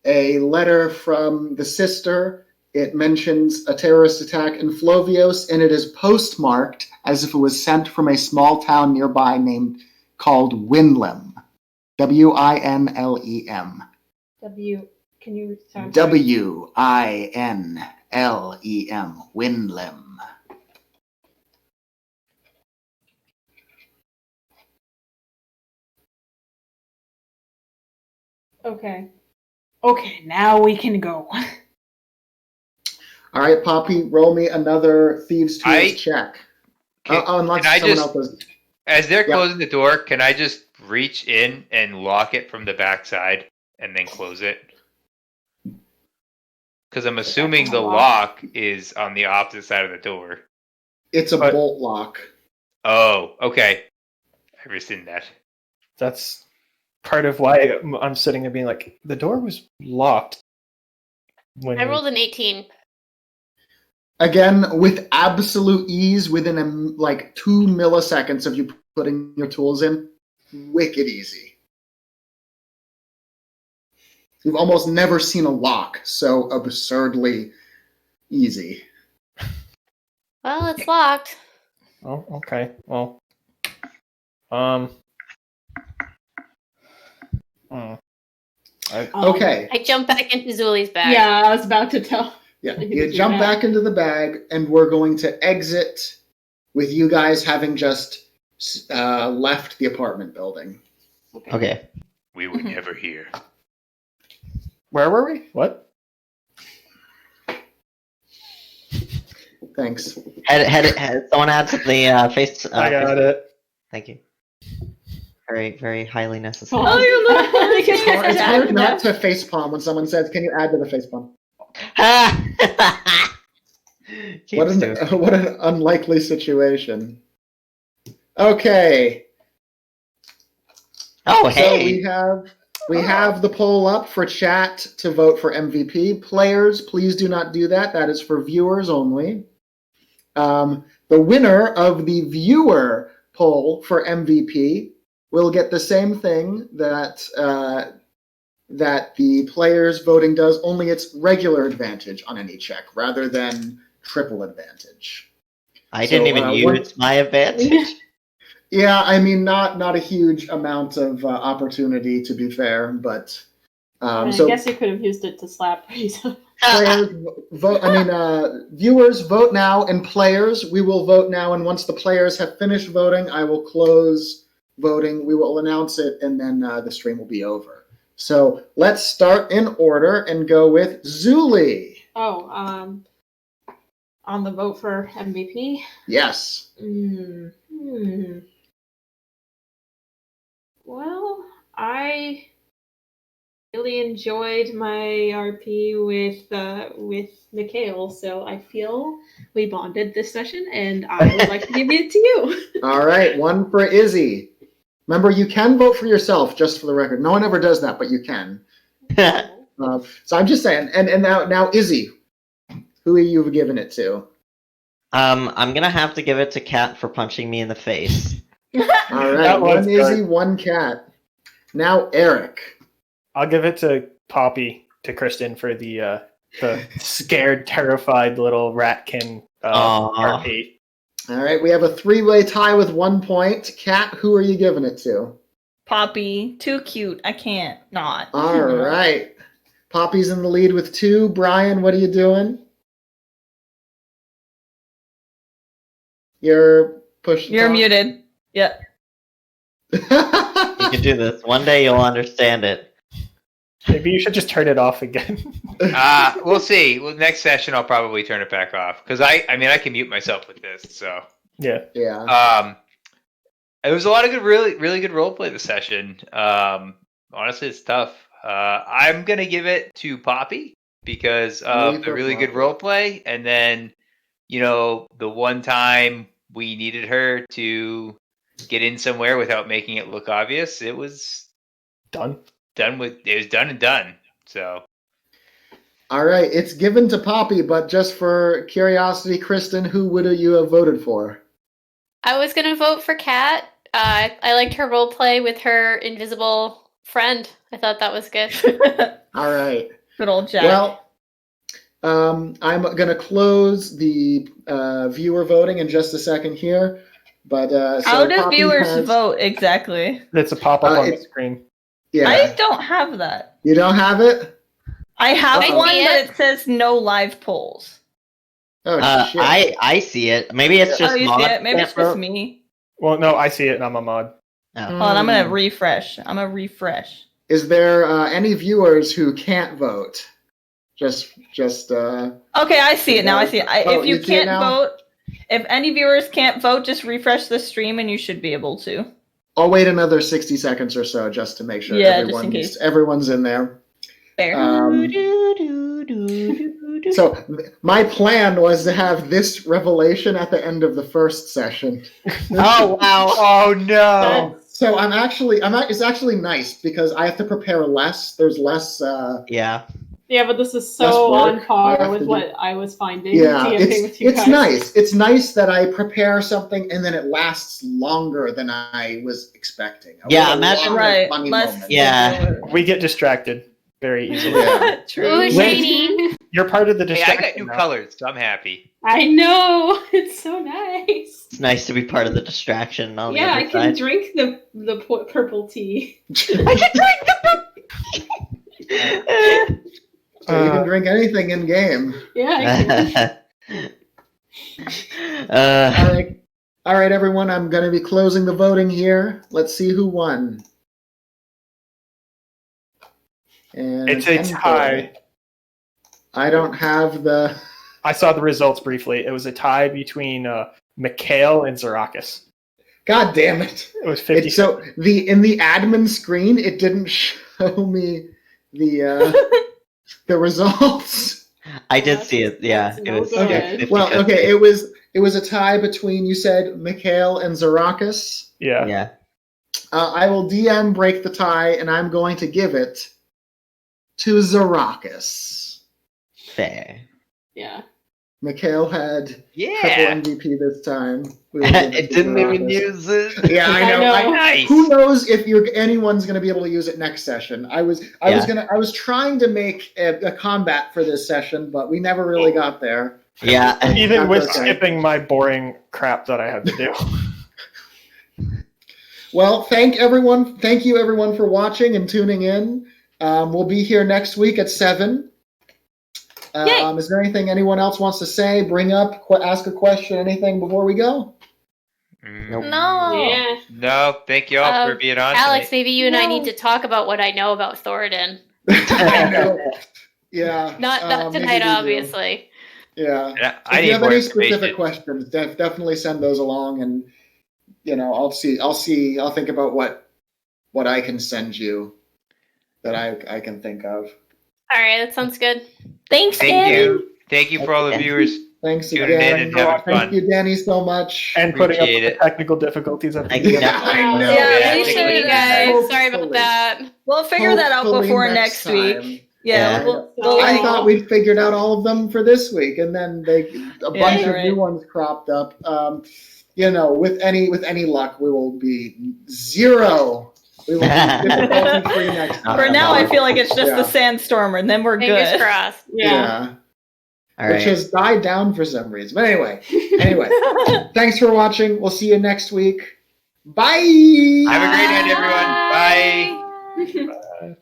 a letter from the sister. It mentions a terrorist attack in Flovios, and it is postmarked as if it was sent from a small town nearby called Winlem. Winlem. Can you sound Winlem. Winlem. Okay. Okay, now we can go. All right, Poppy, roll me another Thieves' Tools check. Unless can I someone just- else is. As they're Yeah. closing the door, can I just reach in and lock it from the backside and then close it? Because I'm assuming the lock is on the opposite side of the door. It's a But- bolt lock. Oh, okay. I've never seen that. That's part of why I'm sitting there being like, the door was locked. When I rolled an 18. Again, with absolute ease, within 2 milliseconds of you putting your tools in, wicked easy. You've almost never seen a lock so absurdly easy. Well, it's locked. Oh, okay. Well, Okay, I jump back into Zuli's bag. Yeah, I was about to tell. yeah, You you can do jump that. back into the bag, and we're going to exit with you guys having just left the apartment building. Okay. We were never here. where were we? What? Thanks. Someone add the face. I got it. Thank you. Very, very highly necessary. Oh, you're looking. It's hard not to facepalm when someone says, "Can you add to the facepalm?" What an unlikely situation. Okay. Oh, So hey. we have the poll up for chat to vote for MVP. Players, please do not do that. That is for viewers only. The winner of the viewer poll for MVP will get the same thing that the players voting does, only it's regular advantage on any check rather than triple advantage. I didn't even use my advantage. Yeah, I mean, not a huge amount of opportunity, to be fair, but I so guess you could have used it to slap Reza. players vote. I mean, viewers vote now, and players we will vote now. And once the players have finished voting, I will close voting. We will announce it, and then the stream will be over. So let's start in order and go with Zuli. Oh, on the vote for MVP. Yes. Well, I really enjoyed my RP with Mikhail, so I feel we bonded this session, and I would like to give it to you. All right, one for Izzy. Remember, you can vote for yourself, just for the record. No one ever does that, but you can. So I'm just saying. And now Izzy, who are you giving it to? I'm gonna have to give it to Kat for punching me in the face. All right, That was one Izzy, good. one Cat. Now Eric. I'll give it to Poppy, to Kristen, for the scared, terrified little ratkin Aw. RP. All right, we have a 3-way tie with 1 point. Cat, who are you giving it to? Poppy, too cute. I can't not. All right. Poppy's in the lead with 2. Brian, what are you doing? You're pushing. You're muted. Yeah. You can do this. One day you'll understand it. Maybe you should just turn it off again. We'll see. Well, next session I'll probably turn it back off because I can mute myself with this. So Yeah. Yeah. It was a lot of good, really good roleplay this session. Honestly, it's tough. I'm gonna give it to Poppy because of the really good roleplay, and then the one time we needed her to get in somewhere without making it look obvious, it was Done. It was done and done. So. All right, it's given to Poppy, but just for curiosity, Kristen, who would you have voted for? I was gonna vote for Kat. I liked her role play with her invisible friend. I thought that was good. All right. Good old Jack. Well, I'm going to close the viewer voting in just a second here. But how do Poppy viewers has... vote exactly? It's a pop-up on the screen. Yeah. I don't have that. You don't have it? I have I one, see but it. it says no live polls. Oh, shit. I see it. Maybe it's just Oh, you see mod it? Maybe it's can't just vote. me. Well, no, I see it, and I'm a mod. Oh. Hold on, I'm gonna refresh. Is there any viewers who can't vote? Just. Okay, I see it now. I see it. Oh, If you you see it can't now? vote, if any viewers can't vote, just refresh the stream and you should be able to. I'll wait another 60 seconds or so just to make sure Yeah, just in case. everyone's in there. Fair. So my plan was to have this revelation at the end of the first session. Oh wow! Oh no! So it's actually nice because I have to prepare less. There's less. Yeah. Yeah, but this is Less so work. on I par have with to do- what I was finding. Yeah, DMing with you it's guys. nice. It's nice that I prepare something and then it lasts longer than I was expecting. I Yeah, want a imagine- lot of Right. funny Less moments. Yeah. We get distracted very easily. Yeah. True. Ooh, Wait. shady. You're part of the Hey, I distraction. got new now. colors, so I'm happy. I know. It's so nice. It's nice to be part of the distraction on Yeah, the I other can side. drink the purple tea. So you can drink anything in game. Yeah, I can. All right, everyone. I'm going to be closing the voting here. Let's see who won. And It's a tie. I don't have the. I saw the results briefly. It was a tie between Mikhail and Zarakis. God damn it! It was 50. So in the admin screen, it didn't show me the results. I did see it. Yeah, That's it no was good. Okay. 50-50. Well, okay. It was a tie between, you said, Mikhail and Zarakis. Yeah. Yeah. I will DM break the tie, and I'm going to give it to Zarakis. Fair. Yeah. Mikhail had triple Yeah. MVP this time. We will give It to didn't even Zarakis. use it. Yeah, I I know. know. Nice. Who knows if anyone's going to be able to use it next session? I was trying to make a combat for this session, but we never really got there. Yeah. Even That's with okay. skipping my boring crap that I had to do. Well, thank you everyone for watching and tuning in. We'll be here next week at 7. Is there anything anyone else wants to say, bring up, ask a question, anything before we go? Nope. No. Yeah. No, thank you all for being on. Alex, tonight. maybe you and I No. need to talk about what I know about Thoradin. I know. Yeah. Not maybe tonight, we do. obviously. Yeah. And I If need you have more any information. specific questions, definitely send those along, and I'll think about what I can send you that I can think of. All right, that sounds good. Thanks, Thank Danny. you. Thank you for all the viewers. Thanks Tuning in again. and having Thank fun. you, Danny, so much. And putting up Appreciate with it. the technical difficulties at the Thank beginning. you. I know. Yeah, we Thank should- you guys. Sorry about Hopefully. that. We'll figure that out Hopefully before next next week. time. Yeah, Yeah. we'll I like, thought we'd figured out all of them for this week, and then a bunch of right. new ones cropped up. With any luck, we will be 0. We will be difficulty free next time. for now, I feel like it's just Yeah. the sandstorm, and then we're Fingers good. crossed. Yeah. All Which right. has died down for some reason. But anyway, thanks for watching. We'll see you next week. Bye. Have a great night, everyone. Bye. Bye.